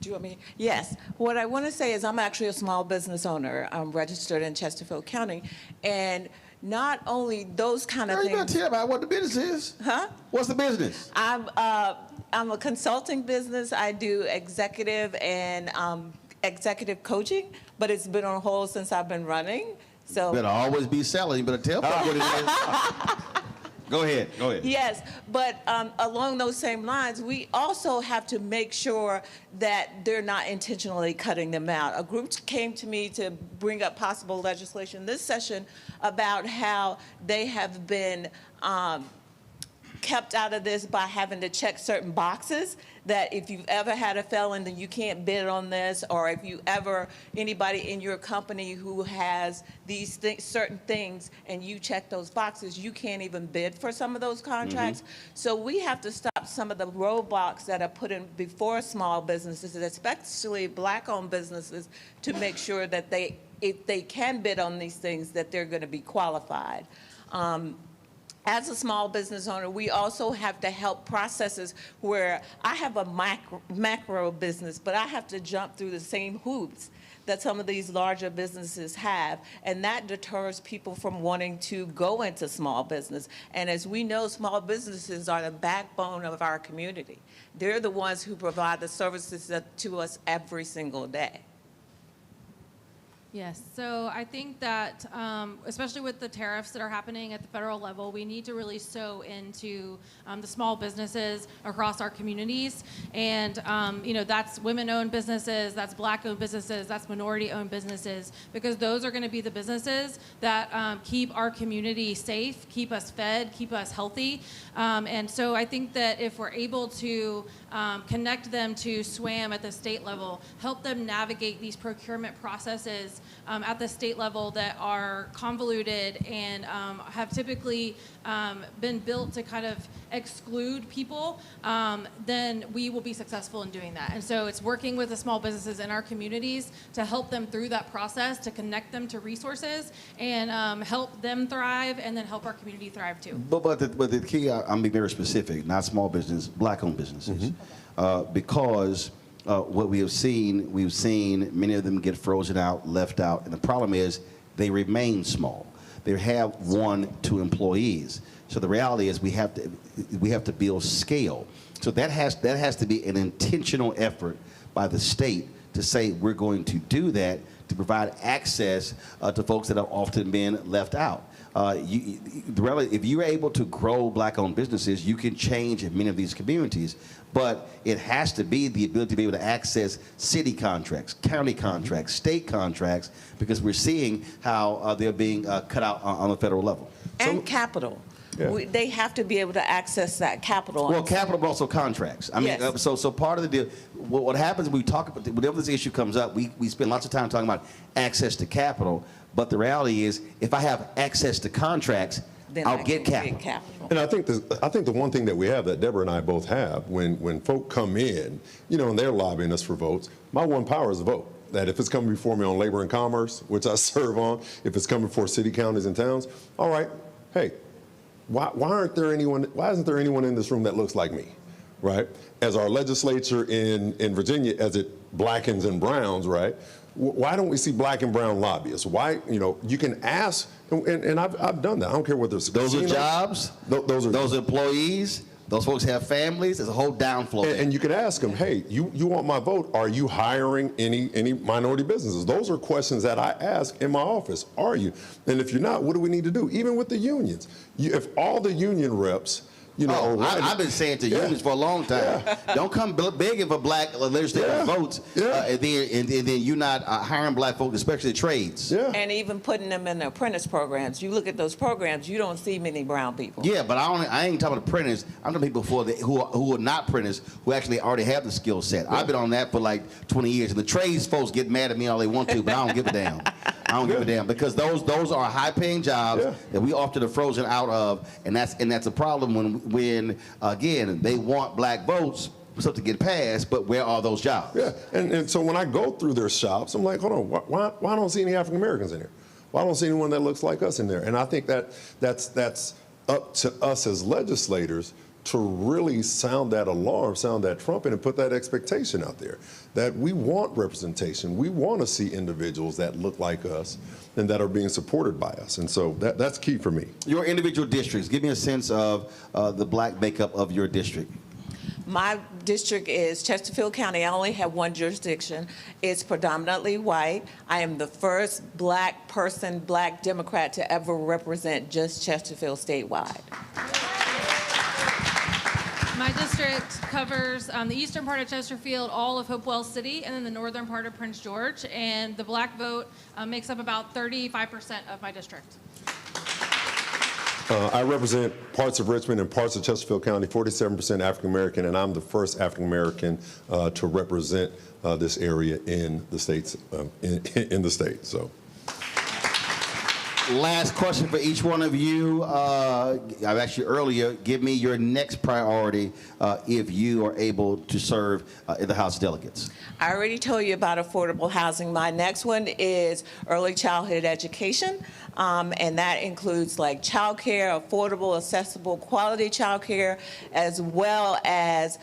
Do you want me? Yes. What I want to say is I'm actually a small business owner. I'm registered in Chesterfield County. And not only those kind of Girl, things. You gotta tell about what the business is. Huh? What's the business? I'm a consulting business. I do executive and executive coaching, but it's been on hold since I've been running. So Better always be selling. You better tell folks what it is. Go ahead. Yes, but along those same lines, we also have to make sure that they're not intentionally cutting them out. A group came to me to bring up possible legislation this session about how they have been kept out of this by having to check certain boxes, that if you've ever had a felon, then you can't bid on this, or if you ever, anybody in your company who has these certain things and you check those boxes, you can't even bid for some of those contracts. So we have to stop some of the roadblocks that are put in before small businesses, especially Black-owned businesses, to make sure that if they can bid on these things, that they're going to be qualified. As a small business owner, we also have to help processes where I have a macro business, but I have to jump through the same hoops that some of these larger businesses have, and that deters people from wanting to go into small business. And as we know, small businesses are the backbone of our community. They're the ones who provide the services to us every single day. Yes, so I think that, especially with the tariffs that are happening at the federal level, we need to really sow into the small businesses across our communities. And, that's women-owned businesses, that's Black-owned businesses, that's minority-owned businesses, because those are going to be the businesses that keep our community safe, keep us fed, keep us healthy. And so I think that if we're able to connect them to SWAM at the state level, help them navigate these procurement processes at the state level that are convoluted and have typically been built to kind of exclude people, then we will be successful in doing that. And so it's working with the small businesses in our communities to help them through that process, to connect them to resources and help them thrive, and then help our community thrive too. But the key, I'm being very specific, not small business, Black-owned businesses. Because what we've seen many of them get frozen out, left out, and the problem is they remain small. They have 1-2 employees. So the reality is we have to build scale. So that has to be an intentional effort by the state to say we're going to do that to provide access to folks that have often been left out. If you're able to grow Black-owned businesses, you can change in many of these communities. But it has to be the ability to be able to access city contracts, county contracts, state contracts, because we're seeing how they're being cut out on the federal level. And capital. Yeah. They have to be able to access that capital. Well, capital, but also contracts. I mean, yes. So part of the deal, what happens when we talk about, whenever this issue comes up, we spend lots of time talking about access to capital. But the reality is, if I have access to contracts, then I'll get capital. And I think the one thing that we have that Deborah and I both have, when folk come in, and they're lobbying us for votes, my one power is a vote. That if it's coming before me on labor and commerce, which I serve on, if it's coming before city, counties, and towns, all right, hey, why isn't there anyone in this room that looks like me, right? As our legislature in Virginia, as it blackens and browns, right? Why don't we see Black and brown lobbyists? Why, you can ask, and I've done that. I don't care whether it's those are jobs, those employees, those folks have families. There's a whole downflow. And you can ask them, hey, you want my vote? Are you hiring any minority businesses? Those are questions that I ask in my office. Are you? And if you're not, what do we need to do? Even with the unions, if all the union reps. I've been saying to unions for a long time. Yeah. Don't come begging for Black legislative votes, and then you're not hiring Black folks, especially the trades. Yeah. And even putting them in the apprentice programs. You look at those programs, you don't see many brown people. Yeah, but I ain't talking about apprentice. I'm talking about people who are not apprentice, who actually already have the skill set. Yeah. I've been on that for like 20 years, and the trades folks get mad at me all they want to, but I don't give a damn. I don't give a damn, because those are high-paying jobs that we often are frozen out of, and that's a problem when again they want Black votes for something to get passed, but where are those jobs? Yeah, and so when I go through their shops, I'm like, hold on, why I don't see any African Americans in here? Why I don't see anyone that looks like us in there? And I think that's up to us as legislators to really sound that alarm, sound that trumpet, and put that expectation out there that we want representation. We want to see individuals that look like us and that are being supported by us. And so that's key for me. Your individual districts, give me a sense of the black makeup of your district. My district is Chesterfield County. I only have one jurisdiction. It's predominantly white. I am the first black person, black Democrat to ever represent just Chesterfield statewide. My district covers the eastern part of Chesterfield, all of Hopewell City, and then the northern part of Prince George. And the black vote makes up about 35% of my district. I represent parts of Richmond and parts of Chesterfield County, 47% African American, and I'm the first African American to represent this area in the states, in the state. So. Last question for each one of you. I've asked you earlier, give me your next priority if you are able to serve in the House of Delegates. I already told you about affordable housing. My next one is early childhood education, and that includes like childcare, affordable, accessible, quality childcare, as well as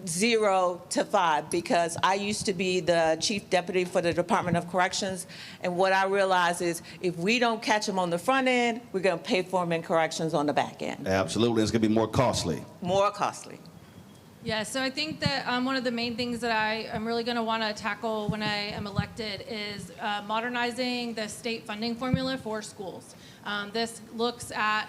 0 to 5, because I used to be the chief deputy for the Department of Corrections, and what I realize is if we don't catch them on the front end, we're going to pay for them in corrections on the back end. Absolutely, it's going to be more costly. More costly. Yeah, so I think that one of the main things that I am really going to want to tackle when I am elected is modernizing the state funding formula for schools. This looks at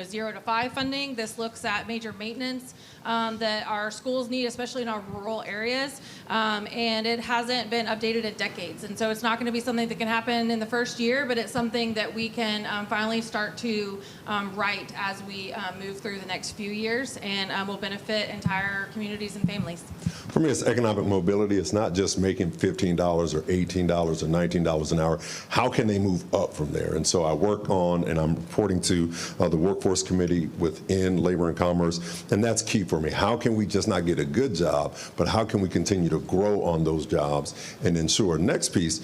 0 to 5 funding. This looks at major maintenance that our schools need, especially in our rural areas, and it hasn't been updated in decades. And so it's not going to be something that can happen in the first year, but it's something that we can finally start to right as we move through the next few years, and will benefit entire communities and families. For me, it's economic mobility. It's not just making $15 or $18 or $19 an hour. How can they move up from there? And so I work on, and I'm reporting to the workforce committee within Labor and Commerce, and that's key for me. How can we just not get a good job, but how can we continue to grow on those jobs and ensure? Next piece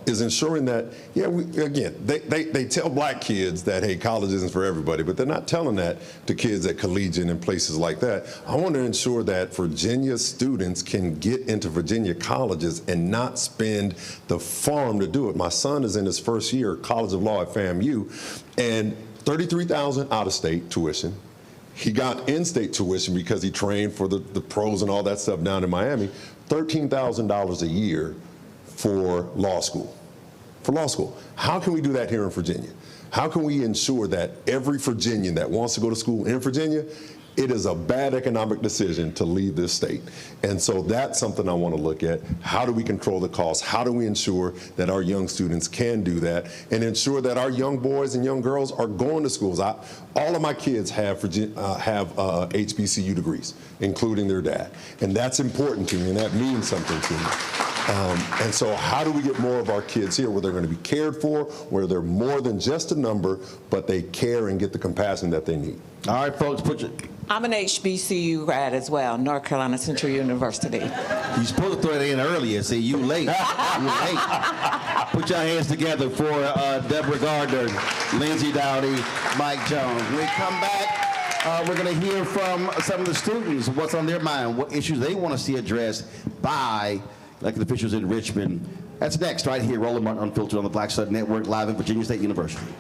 is ensuring that, they tell black kids that, hey, college isn't for everybody, but they're not telling that to kids at Collegiate and places like that. I want to ensure that Virginia students can get into Virginia colleges and not spend the farm to do it. My son is in his first year, College of Law at FAMU, and $33,000 out-of-state tuition. He got in-state tuition because he trained for the pros and all that stuff down in Miami. $13,000 a year for law school. How can we do that here in Virginia? How can we ensure that every Virginian that wants to go to school in Virginia, it is a bad economic decision to leave this state? And so that's something I want to look at. How do we control the costs? How do we ensure that our young students can do that and ensure that our young boys and young girls are going to schools? All of my kids have HBCU degrees, including their dad. And that's important to me, and that means something to me. And so how do we get more of our kids here where they're going to be cared for, where they're more than just a number, but they care and get the compassion that they need? All right, folks, I'm an HBCU grad as well, North Carolina Central University. You're supposed to throw it in earlier. See, you late. You late. Put your hands together for Deborah Gardner, Lindsay Dowdy, Mike Jones. When we come back, we're going to hear from some of the students what's on their mind, what issues they want to see addressed by elected officials in Richmond. That's next, right here, Roland Unfiltered on the Black Stud Network, live at Virginia State University.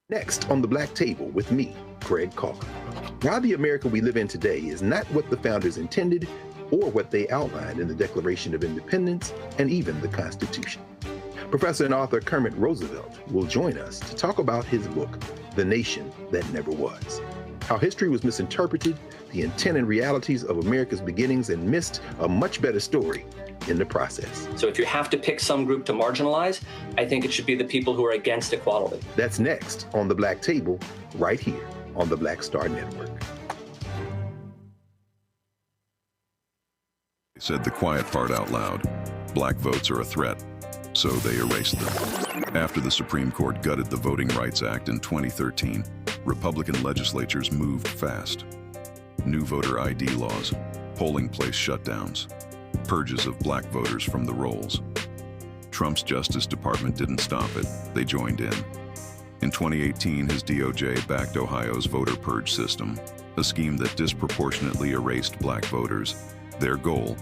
Next on the Black Table with me, Craig Calker. Why the America we live in today is not what the founders intended or what they outlined in the Declaration of Independence and even the Constitution. Professor and author Kermit Roosevelt will join us to talk about his book, The Nation That Never Was. How history was misinterpreted, the intent and realities of America's beginnings, and missed a much better story in the process. So if you have to pick some group to marginalize, I think it should be the people who are against equality. That's next on the Black Table, right here on the Black Star Network. said the quiet part out loud. Black votes are a threat, so they erased them. After the Supreme Court gutted the Voting Rights Act in 2013, Republican legislatures moved fast. New voter ID laws, polling place shutdowns, purges of black voters from the rolls. Trump's Justice Department didn't stop it, they joined in. In 2018, his DOJ backed Ohio's voter purge system, a scheme that disproportionately erased black voters. Their goal,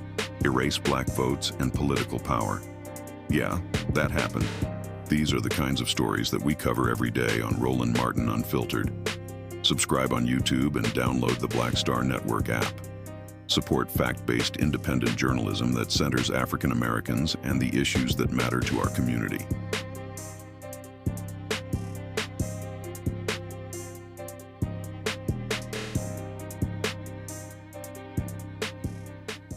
erase black votes and political power. Yeah, that happened. These are the kinds of stories that we cover every day on Roland Martin Unfiltered. Subscribe on YouTube and download the Black Star Network app. Support fact-based independent journalism that centers African Americans and the issues that matter to our community.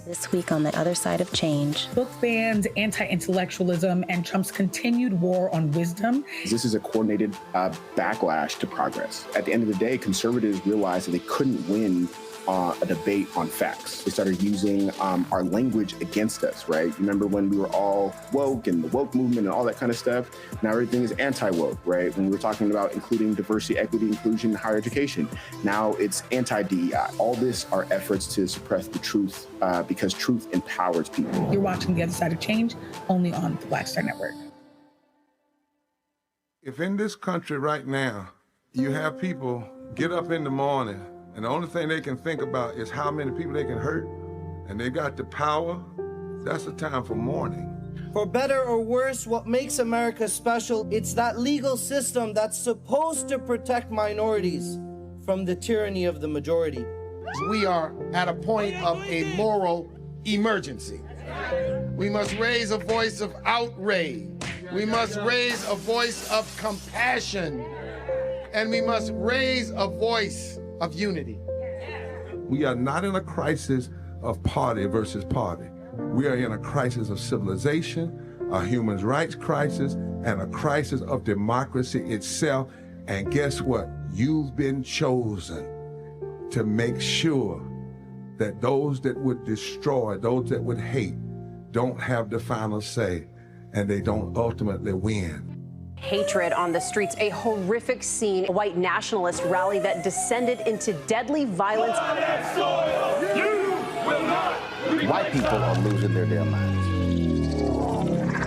This week on The Other Side of Change. Book bans, anti-intellectualism, and Trump's continued war on wisdom. This is a coordinated backlash to progress. At the end of the day, conservatives realized that they couldn't win a debate on facts. They started using our language against us, right? Remember when we were all woke and the woke movement and all that kind of stuff? Now everything is anti-woke, right? When we were talking about including diversity, equity, inclusion, and higher education, now it's anti-DEI. All this are efforts to suppress the truth because truth empowers people. You're watching The Other Side of Change only on the Black Star Network. If in this country right now, you have people get up in the morning and the only thing they can think about is how many people they can hurt, and they got the power, that's the time for mourning. For better or worse, what makes America special, it's that legal system that's supposed to protect minorities from the tyranny of the majority. We are at a point of a moral emergency. We must raise a voice of outrage. We must raise a voice of compassion. And we must raise a voice of unity. We are not in a crisis of party versus party. We are in a crisis of civilization, a human rights crisis, and a crisis of democracy itself. And guess what? You've been chosen to make sure that those that would destroy, those that would hate, don't have the final say, and they don't ultimately win. Hatred on the streets, a horrific scene, a white nationalist rally that descended into deadly violence. White people are losing their damn minds.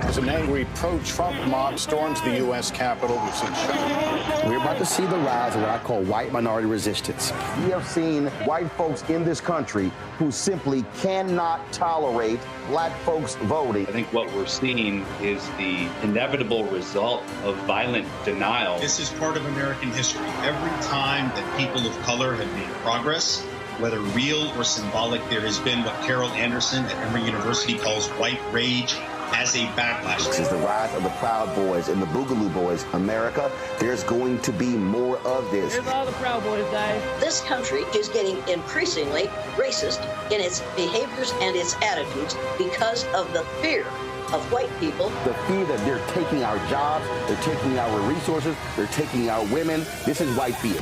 As an angry pro-Trump mob storms the U.S. Capitol, we've seen shooting. We're about to see the rise of what I call white minority resistance. We have seen white folks in this country who simply cannot tolerate black folks voting. I think what we're seeing is the inevitable result of violent denial. This is part of American history. Every time that people of color have made progress, whether real or symbolic, there has been what Carol Anderson at Emory University calls white rage as a backlash. This is the rise of the Proud Boys and the Boogaloo Boys. America, there's going to be more of this. Here's all the Proud Boys, guys. This country is getting increasingly racist in its behaviors and its attitudes because of the fear of white people. The fear that they're taking our jobs, they're taking our resources, they're taking our women. This is white fear.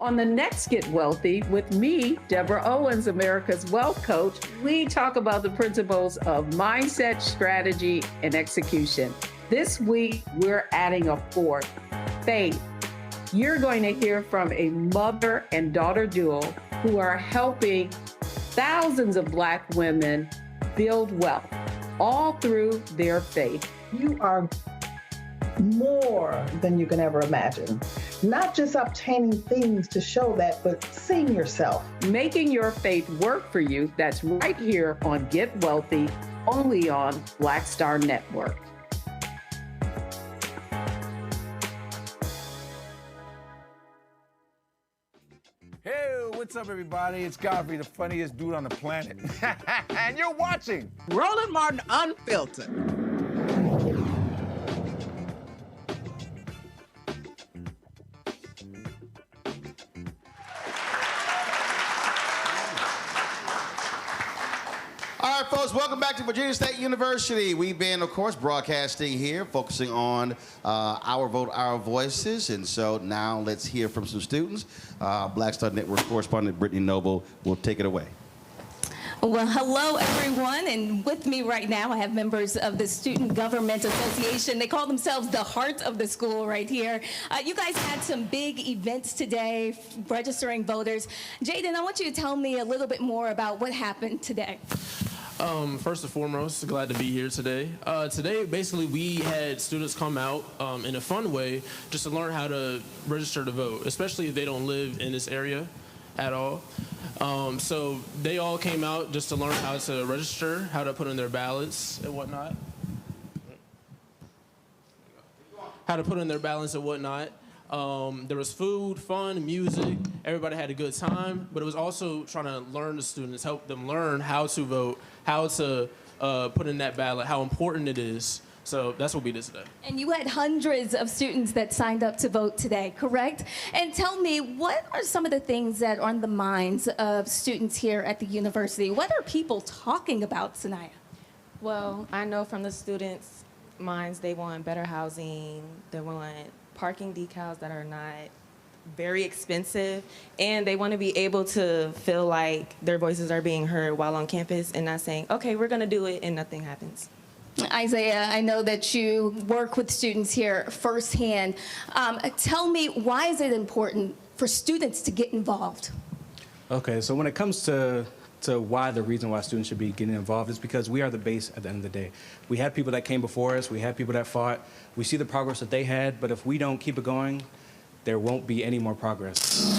On the next Get Wealthy with me, Deborah Owens, America's Wealth Coach, we talk about the principles of mindset, strategy, and execution. This week, we're adding a fourth, faith. You're going to hear from a mother and daughter duo who are helping thousands of Black women build wealth, all through their faith. You are more than you can ever imagine. Not just obtaining things to show that, but seeing yourself. Making your faith work for you. That's right here on Get Wealthy, only on Black Star Network. Hey, what's up, everybody? It's Godfrey, the funniest dude on the planet. And you're watching Roland Martin Unfiltered. folks, welcome back to Virginia State University. We've been, of course, broadcasting here, focusing on Our Vote, Our Voices. And so now let's hear from some students. Black Star Network correspondent Brittany Noble will take it away. Well, hello, everyone. And with me right now, I have members of the Student Government Association. They call themselves the heart of the school right here. You guys had some big events today, registering voters. Jaden, I want you to tell me a little bit more about what happened today. First and foremost, glad to be here today. Today, basically, we had students come out in a fun way just to learn how to register to vote, especially if they don't live in this area at all. So they all came out just to learn how to register, how to put in their ballots and whatnot. There was food, fun, music. Everybody had a good time, but it was also trying to learn the students, help them learn how to vote, how to put in that ballot, how important it is. So that's what we did today. And you had hundreds of students that signed up to vote today, correct? And tell me, what are some of the things that are on the minds of students here at the university? What are people talking about, Sanaya? Well, I know from the students' minds, they want better housing, they want parking decals that are not very expensive, and they want to be able to feel like their voices are being heard while on campus and not saying, okay, we're going to do it, and nothing happens. Isaiah, I know that you work with students here firsthand. Tell me, why is it important for students to get involved? Okay, so when it comes to the reason why students should be getting involved is because we are the base at the end of the day. We had people that came before us, we had people that fought, we see the progress that they had, but if we don't keep it going, there won't be any more progress.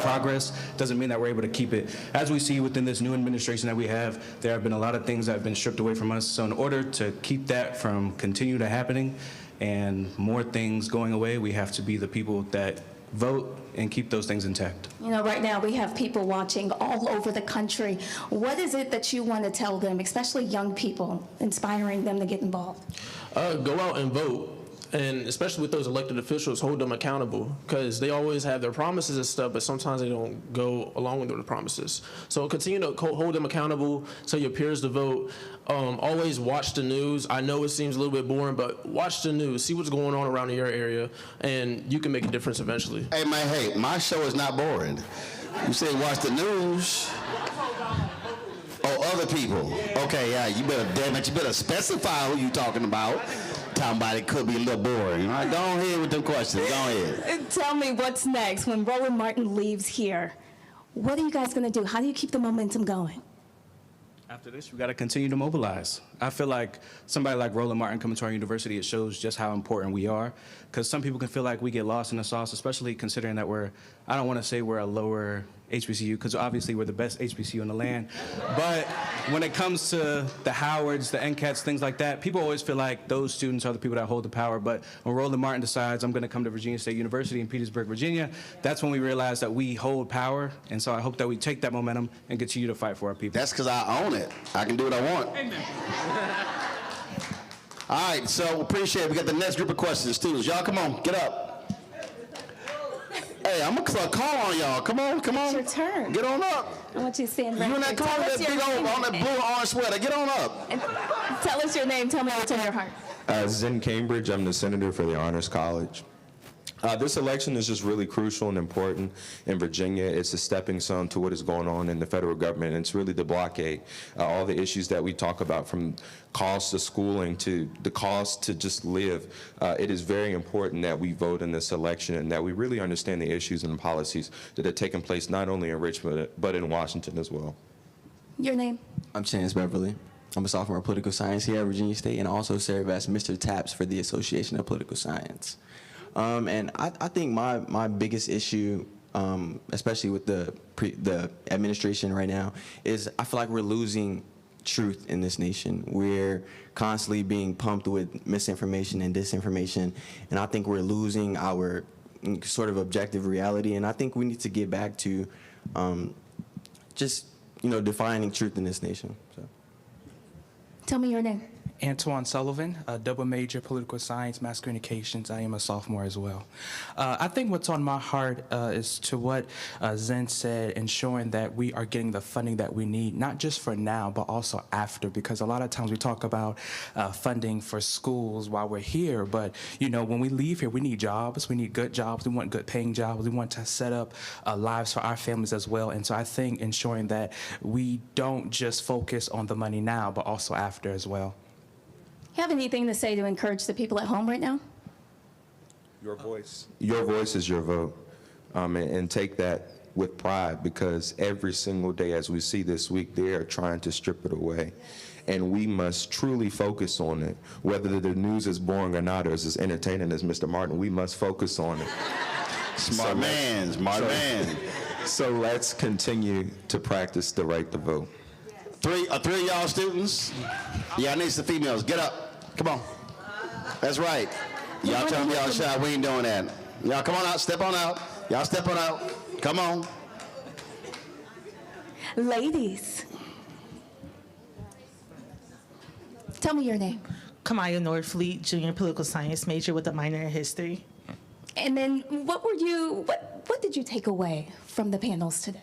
Progress doesn't mean that we're able to keep it. As we see within this new administration that we have, there have been a lot of things that have been stripped away from us. So in order to keep that from continue to happening and more things going away, we have to be the people that vote and keep those things intact. You know, right now we have people watching all over the country. What is it that you want to tell them, especially young people, inspiring them to get involved? Go out and vote. And especially with those elected officials, hold them accountable, because they always have their promises and stuff, but sometimes they don't go along with their promises. So continue to hold them accountable, tell your peers to vote. Always watch the news. I know it seems a little bit boring, but watch the news. See what's going on around in your area, and you can make a difference eventually. Hey, man, hey, my show is not boring. You say watch the news. Oh, other people. Okay, yeah, you better specify who you talking about. Talking about it could be a little boring. All right, go ahead with them questions. Go ahead. Tell me what's next when Roland Martin leaves here. What are you guys going to do? How do you keep the momentum going? After this, we got to continue to mobilize. I feel like somebody like Roland Martin coming to our university, it shows just how important we are. Because some people can feel like we get lost in the sauce, especially considering that I don't want to say we're a lower HBCU, because obviously we're the best HBCU in the land. But when it comes to the Howards, the NCATs, things like that, people always feel like those students are the people that hold the power. But when Roland Martin decides I'm going to come to Virginia State University in Petersburg, Virginia, that's when we realize that we hold power. And so I hope that we take that momentum and continue to fight for our people. That's because I own it. I can do what I want. Amen. All right, so appreciate it. We got the next group of questions. Students, y'all come on, get up. Hey, I'm going to call on y'all. Come on. It's your turn. Get on up. I want you to stand right You in that car with that big old, on that blue orange sweater. Get on up. And tell us your name. Tell me what's on your heart. Zen Cambridge. I'm the senator for the Honors College. This election is just really crucial and important in Virginia. It's a stepping stone to what is going on in the federal government. It's really the blockade. All the issues that we talk about, from cost to schooling to the cost to just live. It is very important that we vote in this election and that we really understand the issues and the policies that are taking place not only in Richmond but in Washington as well. Your name? I'm Chance Beverly. I'm a sophomore in political science here at Virginia State and also serve as Mr. Taps for the Association of Political Science. And I think my biggest issue, especially with the administration right now, is I feel like we're losing truth in this nation. We're constantly being pumped with misinformation and disinformation, and I think we're losing our sort of objective reality, and I think we need to get back to just, defining truth in this nation. So. Tell me your name. Antoine Sullivan, a double major, political science, mass communications. I am a sophomore as well. I think what's on my heart is to what Zen said, ensuring that we are getting the funding that we need, not just for now, but also after, because a lot of times we talk about funding for schools while we're here, but you know, when we leave here, we need jobs, we need good jobs, we want good paying jobs, we want to set up lives for our families as well. And so I think ensuring that we don't just focus on the money now, but also after as well. You have anything to say to encourage the people at home right now? Your voice. Your voice is your vote. And take that with pride, because every single day, as we see this week, they are trying to strip it away. And we must truly focus on it. Whether the news is boring or not, or is as entertaining as Mr. Martin, we must focus on it. Smart man. So let's continue to practice the right to vote. Three of y'all students? Yeah, I need some females. Get up. Come on. That's right. Y'all tell me y'all shy. We ain't doing that. Y'all come on out. Step on out. Y'all step on out. Come on. Ladies, tell me your name. Kamaya Nordfleet, junior political science major with a minor in history. And then what did you take away from the panels today?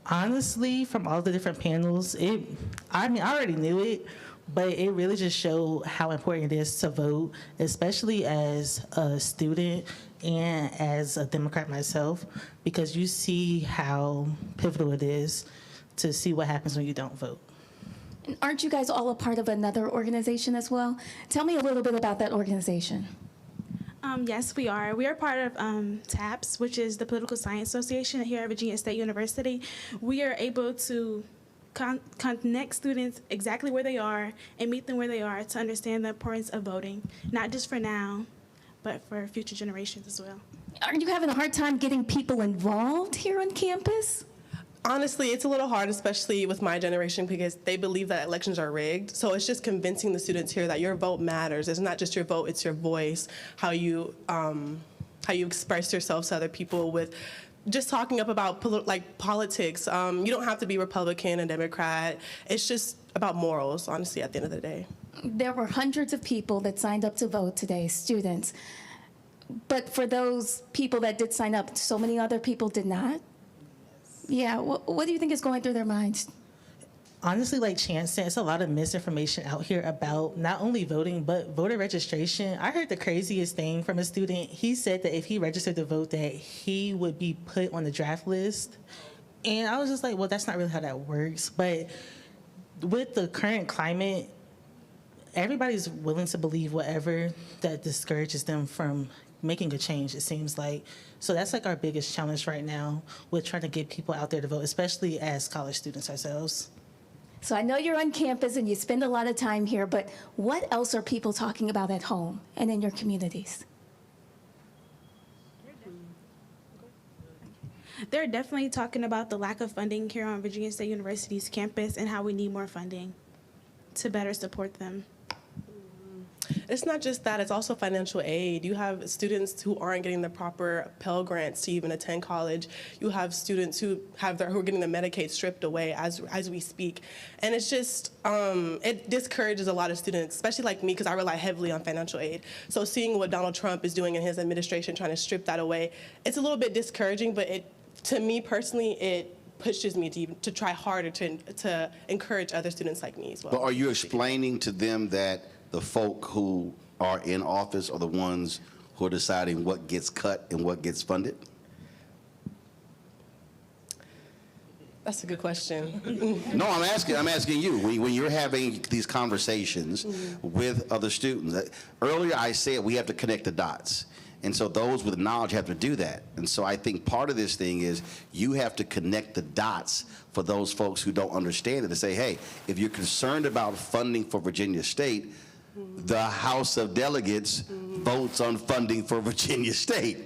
Honestly, from all the different panels, I already knew it, but it really just showed how important it is to vote, especially as a student and as a Democrat myself, because you see how pivotal it is to see what happens when you don't vote. And aren't you guys all a part of another organization as well? Tell me a little bit about that organization. Yes, we are. We are part of TAPS, which is the Political Science Association here at Virginia State University. We are able to connect students exactly where they are and meet them where they are to understand the importance of voting, not just for now, but for future generations as well. Are you having a hard time getting people involved here on campus? Honestly, it's a little hard, especially with my generation, because they believe that elections are rigged. So it's just convincing the students here that your vote matters. It's not just your vote, it's your voice, how you express yourself to other people with just talking up about politics. You don't have to be Republican and Democrat. It's just about morals, honestly, at the end of the day. There were hundreds of people that signed up to vote today, students. But for those people that did sign up, so many other people did not? Yeah, what do you think is going through their minds? Honestly, like Chance said, it's a lot of misinformation out here about not only voting, but voter registration. I heard the craziest thing from a student. He said that if he registered to vote, that he would be put on the draft list. And I was just like, well, that's not really how that works. But with the current climate, everybody's willing to believe whatever that discourages them from making a change, it seems like. So that's like our biggest challenge right now with trying to get people out there to vote, especially as college students ourselves. So I know you're on campus and you spend a lot of time here, but what else are people talking about at home and in your communities? They're definitely talking about the lack of funding here on Virginia State University's campus and how we need more funding to better support them. It's not just that, it's also financial aid. You have students who aren't getting the proper Pell Grants to even attend college. You have students who are getting their Medicaid stripped away as we speak. And it's just, it discourages a lot of students, especially like me, because I rely heavily on financial aid. So seeing what Donald Trump is doing in his administration, trying to strip that away, it's a little bit discouraging, but to me personally, it pushes me to try harder to encourage other students like me as well. But are you explaining to them that the folk who are in office are the ones who are deciding what gets cut and what gets funded? That's a good question. No, I'm asking you. When you're having these conversations with other students, earlier I said we have to connect the dots. And so those with knowledge have to do that. And so I think part of this thing is you have to connect the dots for those folks who don't understand it to say, hey, if you're concerned about funding for Virginia State, the House of Delegates votes on funding for Virginia State.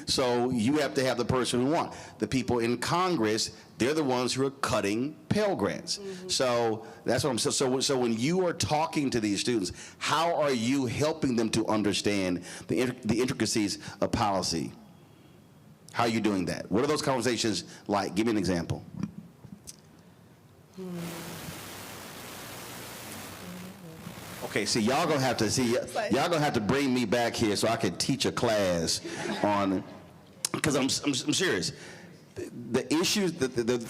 So you have to have the person who wants. The people in Congress, they're the ones who are cutting Pell Grants. So that's what I'm saying. So when you are talking to these students, how are you helping them to understand the intricacies of policy? How are you doing that? What are those conversations like? Give me an example. Okay, see, y'all gonna have to bring me back here so I can teach a class on, because I'm serious. The issues,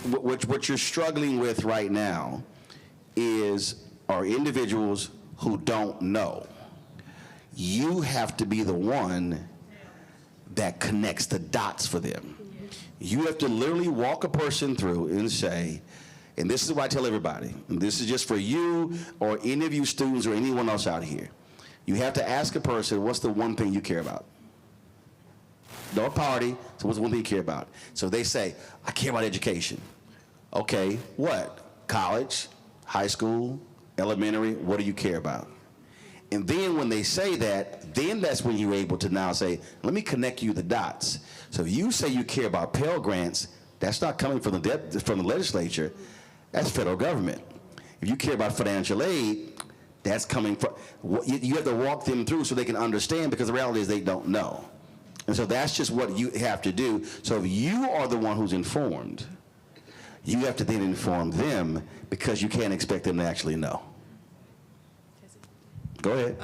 what you're struggling with right now are individuals who don't know. You have to be the one that connects the dots for them. You have to literally walk a person through and say, and this is what I tell everybody, and this is just for you or any of you students or anyone else out here. You have to ask a person, what's the one thing you care about? No party, so what's the one thing you care about? So they say, I care about education. Okay, what? College, high school, elementary, what do you care about? And then when they say that, then that's when you're able to now say, let me connect you the dots. So if you say you care about Pell Grants, that's not coming from the legislature, that's federal government. If you care about financial aid, that's coming from, you have to walk them through so they can understand, because the reality is they don't know. And so that's just what you have to do. So if you are the one who's informed, you have to then inform them, because you can't expect them to actually know. Go ahead.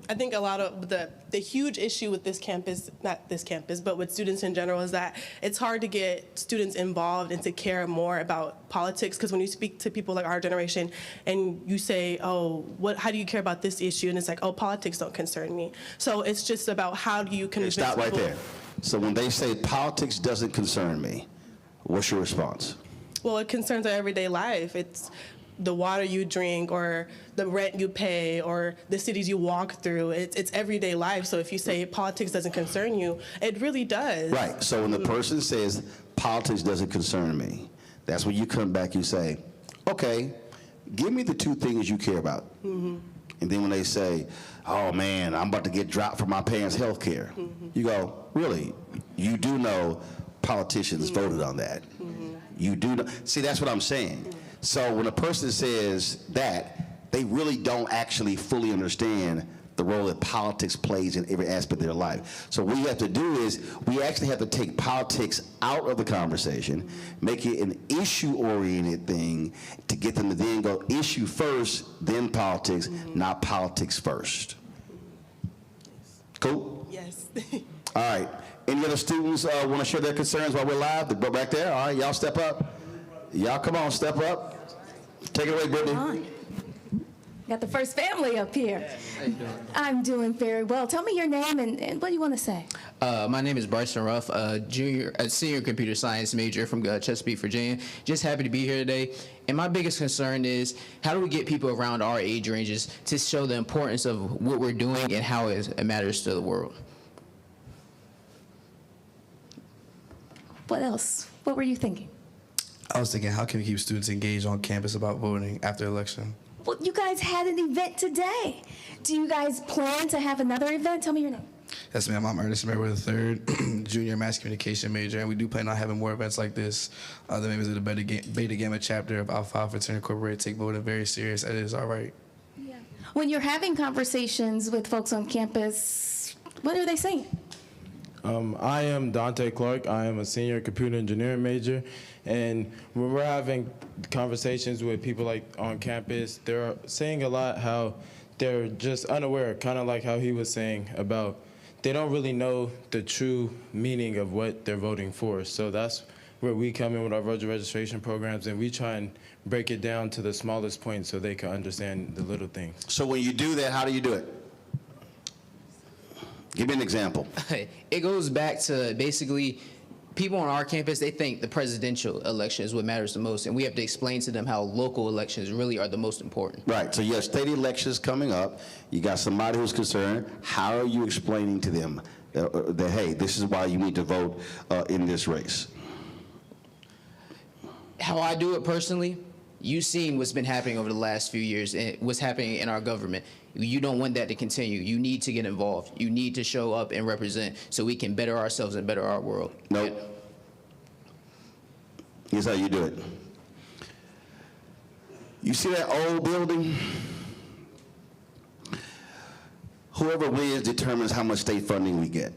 I think a lot of the huge issue with this campus, not this campus, but with students in general, is that it's hard to get students involved and to care more about politics. Because when you speak to people like our generation and you say, oh, how do you care about this issue? And it's like, oh, politics don't concern me. So it's just about how do you convince Stop right people. there. So when they say politics doesn't concern me, what's your response? Well, it concerns our everyday life. It's the water you drink, or the rent you pay, or the cities you walk through. It's everyday life. So if you say politics doesn't concern you, it really does. Right. So when the person says politics doesn't concern me, that's when you come back, you say, okay, give me the two things you care about. Mm-hmm. And then when they say, oh man, I'm about to get dropped from my parents' health care, you go, really? You do know politicians voted on that. You do know. See, that's what I'm saying. So when a person says that, they really don't actually fully understand the role that politics plays in every aspect of their life. So what we have to do is we actually have to take politics out of the conversation, make it an issue-oriented thing to get them to then go issue first, then politics, not politics first. Cool? Yes. All right. Any other students want to share their concerns while we're live? They're back there. All right, y'all step up. Y'all come on, step up. Take it away, Brittany. Got the first family up here. I'm doing very well. Tell me your name and what do you want to say? My name is Bryson Ruff, a senior computer science major from Chesapeake, Virginia. Just happy to be here today. And my biggest concern is, how do we get people around our age ranges to show the importance of what we're doing and how it matters to the world? What else? What were you thinking? I was thinking, how can we keep students engaged on campus about voting after election? Well, you guys had an event today. Do you guys plan to have another event? Tell me your name. Yes, ma'am. I'm Ernest Merriweather III, junior mass communication major, and we do plan on having more events like this. The members of the Beta Gamma chapter of Alpha Alpha Fraternity Incorporated take voting very serious. That is all right. Yeah. When you're having conversations with folks on campus, what are they saying? I am Dante Clark. I am a senior computer engineering major, and when we're having conversations with people like on campus, they're saying a lot how they're just unaware, kind of like how he was saying about they don't really know the true meaning of what they're voting for. So that's where we come in with our voter registration programs, and we try and break it down to the smallest point so they can understand the little things. So when you do that, how do you do it? Give me an example. It goes back to basically people on our campus, they think the presidential election is what matters the most, and we have to explain to them how local elections really are the most important. Right, so you have state elections coming up. You got somebody who's concerned. How are you explaining to them that, hey, this is why you need to vote in this race? How I do it personally, you've seen what's been happening over the last few years and what's happening in our government. You don't want that to continue. You need to get involved. You need to show up and represent so we can better ourselves and better our world. Nope. Here's how you do it. You see that old building? Whoever wins determines how much state funding we get.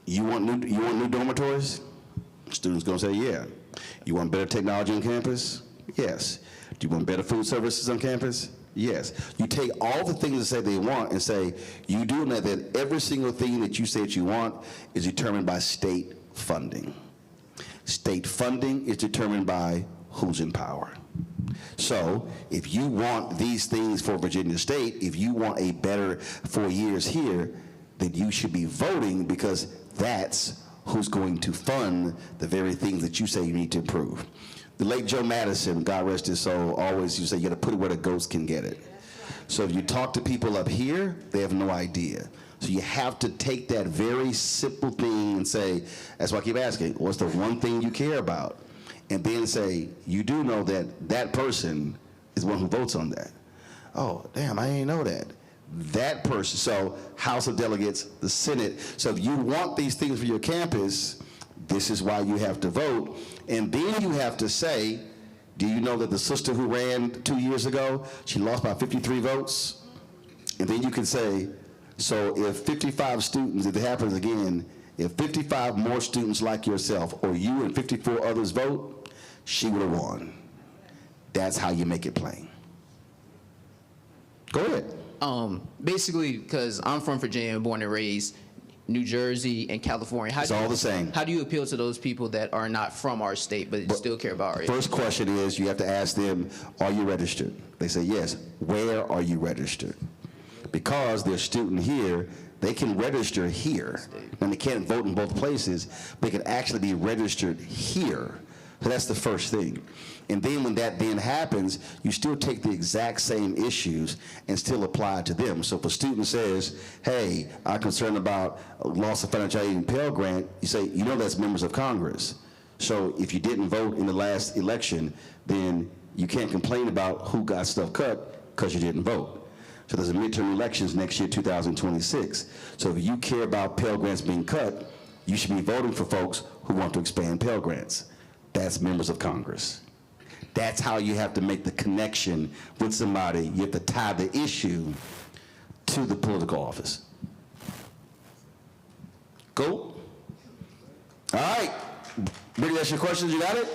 You want new dormitories? Students gonna say, yeah. You want better technology on campus? Yes. Do you want better food services on campus? Yes. You take all the things that say they want and say, you do know that every single thing that you say that you want is determined by state funding. State funding is determined by who's in power. So if you want these things for Virginia State, if you want a better 4 years here, then you should be voting because that's who's going to fund the very things that you say you need to improve. The late Joe Madison, God rest his soul, always used to say you got to put it where the ghost can get it. So if you talk to people up here, they have no idea. So you have to take that very simple thing and say, that's why I keep asking, what's the one thing you care about? And then say, you do know that that person is the one who votes on that. Oh, damn, I didn't know that. That person, so House of Delegates, the Senate. So if you want these things for your campus, this is why you have to vote. And then you have to say, do you know that the sister who ran 2 years ago, she lost by 53 votes? And then you can say, so if 55 students, if it happens again, if 55 more students like yourself or you and 54 others vote, she would have won. That's how you make it plain. Go ahead. Basically, because I'm from Virginia, born and raised, New Jersey and California. It's all the same. How do you appeal to those people that are not from our state but still care about our First question is, you have to ask them, are you registered? They say yes. Where are you registered? Because they're a student here, they can register here. And they can't vote in both places, but they can actually be registered here. So that's the first thing. And then when that then happens, you still take the exact same issues and still apply to them. So if a student says, hey, I'm concerned about loss of financial aid and Pell Grant, you say, you know that's members of Congress. So if you didn't vote in the last election, then you can't complain about who got stuff cut because you didn't vote. So there's a midterm elections next year, 2026. So if you care about Pell Grants being cut, you should be voting for folks who want to expand Pell Grants. That's members of Congress. That's how you have to make the connection with somebody. You have to tie the issue to the political office. Go. All right. Brittany, that's your questions. You got it?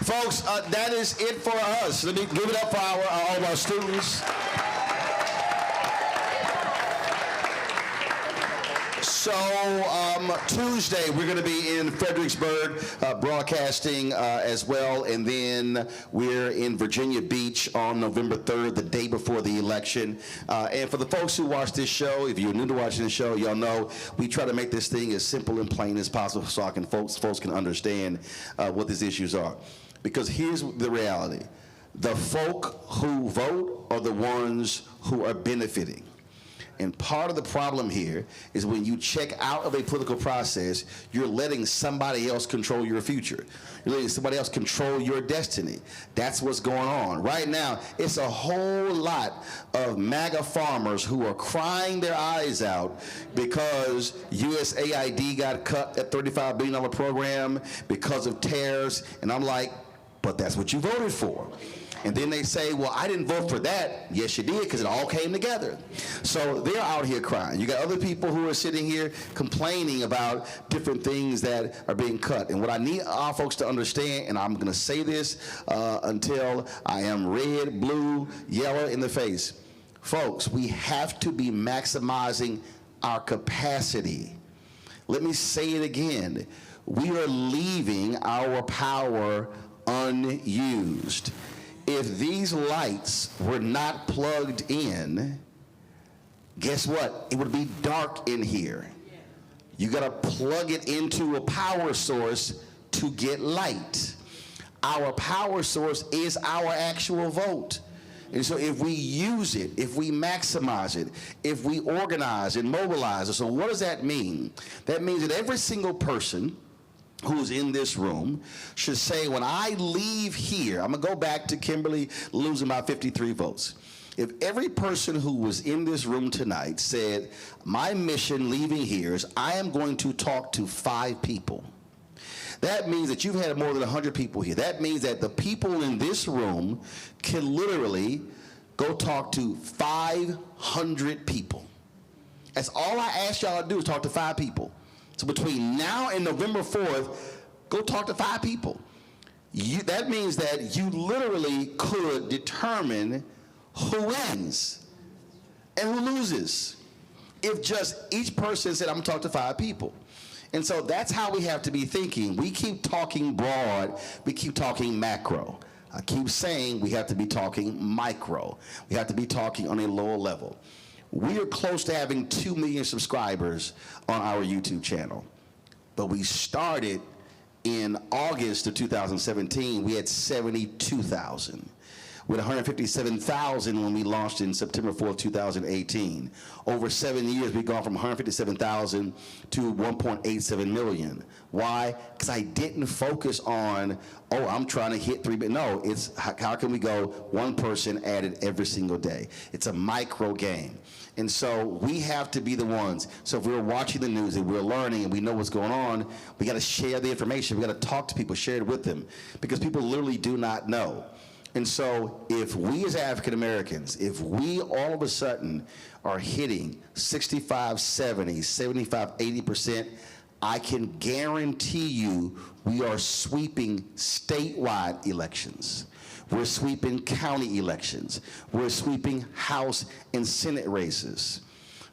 Folks, that is it for us. Let me give it up for all of our students. So Tuesday, we're going to be in Fredericksburg broadcasting as well, and then we're in Virginia Beach on November 3rd, the day before the election. And for the folks who watch this show, if you're new to watching the show, y'all know we try to make this thing as simple and plain as possible so folks can understand what these issues are. Because here's the reality. The folk who vote are the ones who are benefiting. And part of the problem here is when you check out of a political process, you're letting somebody else control your future. You're letting somebody else control your destiny. That's what's going on. Right now, it's a whole lot of MAGA farmers who are crying their eyes out because USAID got cut at $35 billion program because of tariffs. And I'm like, but that's what you voted for. And then they say, well, I didn't vote for that. Yes, you did, because it all came together. So they're out here crying. You got other people who are sitting here complaining about different things that are being cut. And what I need our folks to understand, and I'm going to say this until I am red, blue, yellow in the face. Folks, we have to be maximizing our capacity. Let me say it again. We are leaving our power unused. If these lights were not plugged in, guess what? It would be dark in here. You got to plug it into a power source to get light. Our power source is our actual vote. And so if we use it, if we maximize it, if we organize and mobilize it, so what does that mean? That means that every single person who's in this room should say, when I leave here, I'm going to go back to Kimberly losing by 53 votes. If every person who was in this room tonight said, my mission leaving here is I am going to talk to 5 people. That means that you've had more than 100 people here. That means that the people in this room can literally go talk to 500 people. That's all I ask y'all to do is talk to 5 people. So between now and November 4th, go talk to 5 people. That means that you literally could determine who wins and who loses if just each person said, I'm going to talk to 5 people? And so that's how we have to be thinking. We keep talking broad, we keep talking macro. I keep saying we have to be talking micro. We have to be talking on a lower level. We are close to having 2 million subscribers on our YouTube channel. But we started in August of 2017, we had 72,000. With 157,000 when we launched in September 4th, 2018. Over 7 years, we've gone from 157,000 to 1.87 million. Why? Because I didn't focus on, oh, I'm trying to hit 3 million. No, it's how can we go one person added every single day? It's a micro game. And so we have to be the ones. So if we're watching the news and we're learning and we know what's going on, we got to share the information. We got to talk to people, share it with them, because people literally do not know. And so if we as African Americans, if we all of a sudden are hitting 65, 70, 75, 80%, I can guarantee you we are sweeping statewide elections. We're sweeping county elections. We're sweeping House and Senate races.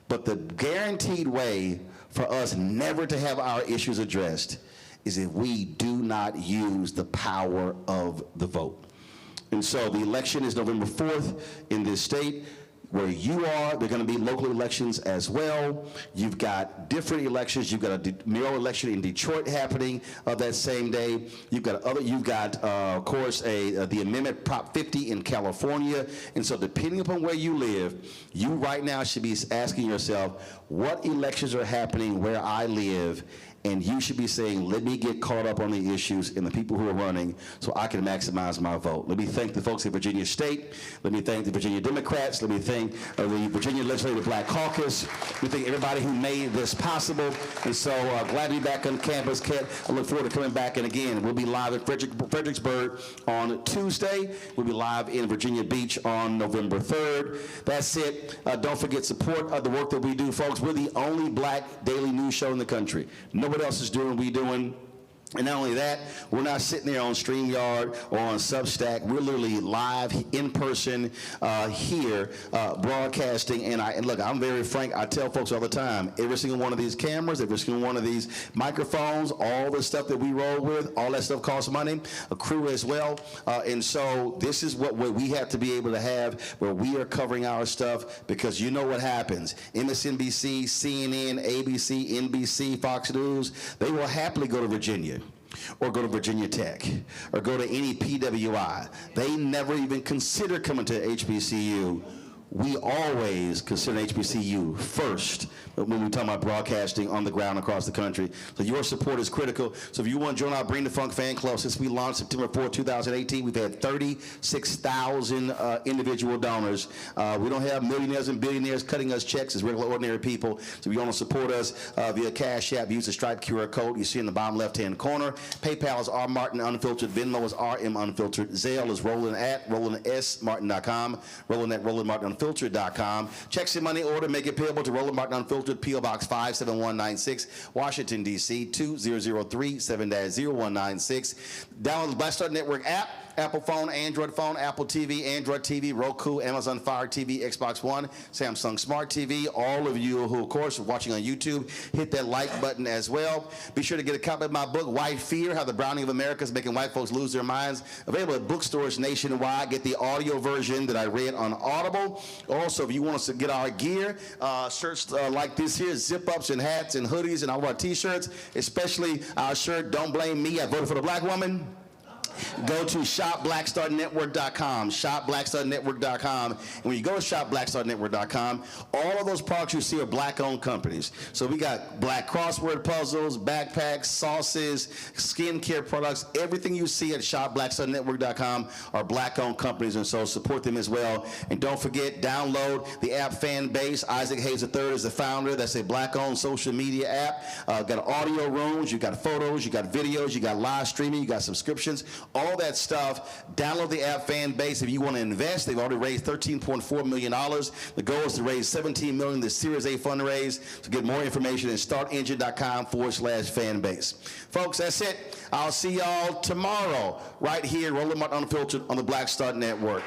But the guaranteed way for us never to have our issues addressed is if we do not use the power of the vote. And so the election is November 4th in this state. Where you are, there are going to be local elections as well. You've got different elections. You've got a mayoral election in Detroit happening that same day. You've got of course, the amendment Prop 50 in California. And so depending upon where you live, you right now should be asking yourself, what elections are happening where I live? And you should be saying, let me get caught up on the issues and the people who are running so I can maximize my vote. Let me thank the folks at Virginia State. Let me thank the Virginia Democrats. Let me thank the Virginia Legislative Black Caucus. Let me thank everybody who made this possible. And so glad to be back on campus, Kat. I look forward to coming back. And again, we'll be live at Fredericksburg on Tuesday. We'll be live in Virginia Beach on November 3rd. That's it. Don't forget, support the work that we do, folks. We're the only black daily news show in the country. Nobody else is doing what we're doing. And not only that, we're not sitting there on StreamYard or on Substack. We're literally live in person here broadcasting. And look, I'm very frank. I tell folks all the time, every single one of these cameras, every single one of these microphones, all the stuff that we roll with, all that stuff costs money, a crew as well. And so this is what we have to be able to have, where we are covering our stuff, because you know what happens. MSNBC, CNN, ABC, NBC, Fox News, they will happily go to Virginia, or go to Virginia Tech, or go to any PWI. They never even consider coming to HBCU. We always consider HBCU first when we talk about broadcasting on the ground across the country. So your support is critical. So if you want to join our Bring the Funk fan club, since we launched September 4, 2018, we've had 36,000 individual donors. We don't have millionaires and billionaires cutting us checks as regular ordinary people. So if you want to support us via Cash App, use the Stripe QR code you see in the bottom left-hand corner. PayPal is R Martin Unfiltered. Venmo is RM Unfiltered. Zelle is Roland at RolandSMartin.com. Roland at RolandMartinUnfiltered.com. Checks in money order, make it payable to Roland Martin Unfiltered, P.O. Box 57196, Washington, D.C. 20037-0196. Download the Black Star Network app, Apple phone, Android phone, Apple TV, Android TV, Roku, Amazon Fire TV, Xbox One, Samsung Smart TV. All of you who, of course, are watching on YouTube, hit that like button as well. Be sure to get a copy of my book, White Fear, How the Browning of America is Making White Folks Lose Their Minds. Available at bookstores nationwide. Get the audio version that I read on Audible. Also, if you want us to get our gear, shirts like this here, zip-ups and hats and hoodies and all of our T-shirts, especially our shirt, Don't Blame Me, I Voted for the Black Woman. Go to shopblackstarnetwork.com, shopblackstarnetwork.com. And when you go to shopblackstarnetwork.com, all of those products you see are black-owned companies. So we got black crossword puzzles, backpacks, sauces, skincare products. Everything you see at shopblackstarnetwork.com are black-owned companies, and so support them as well. And don't forget, download the app Fan Base. Isaac Hayes III is the founder. That's a black-owned social media app. Got audio rooms, you got photos, you got videos, you got live streaming, you got subscriptions. All that stuff. Download the app Fan Base if you want to invest. They've already raised $13.4 million. The goal is to raise $17 million, the Series A fundraise. To get more information at startengine.com/fanbase. Folks, that's it. I'll see y'all tomorrow right here, Roland Martin Unfiltered on the Black Star Network.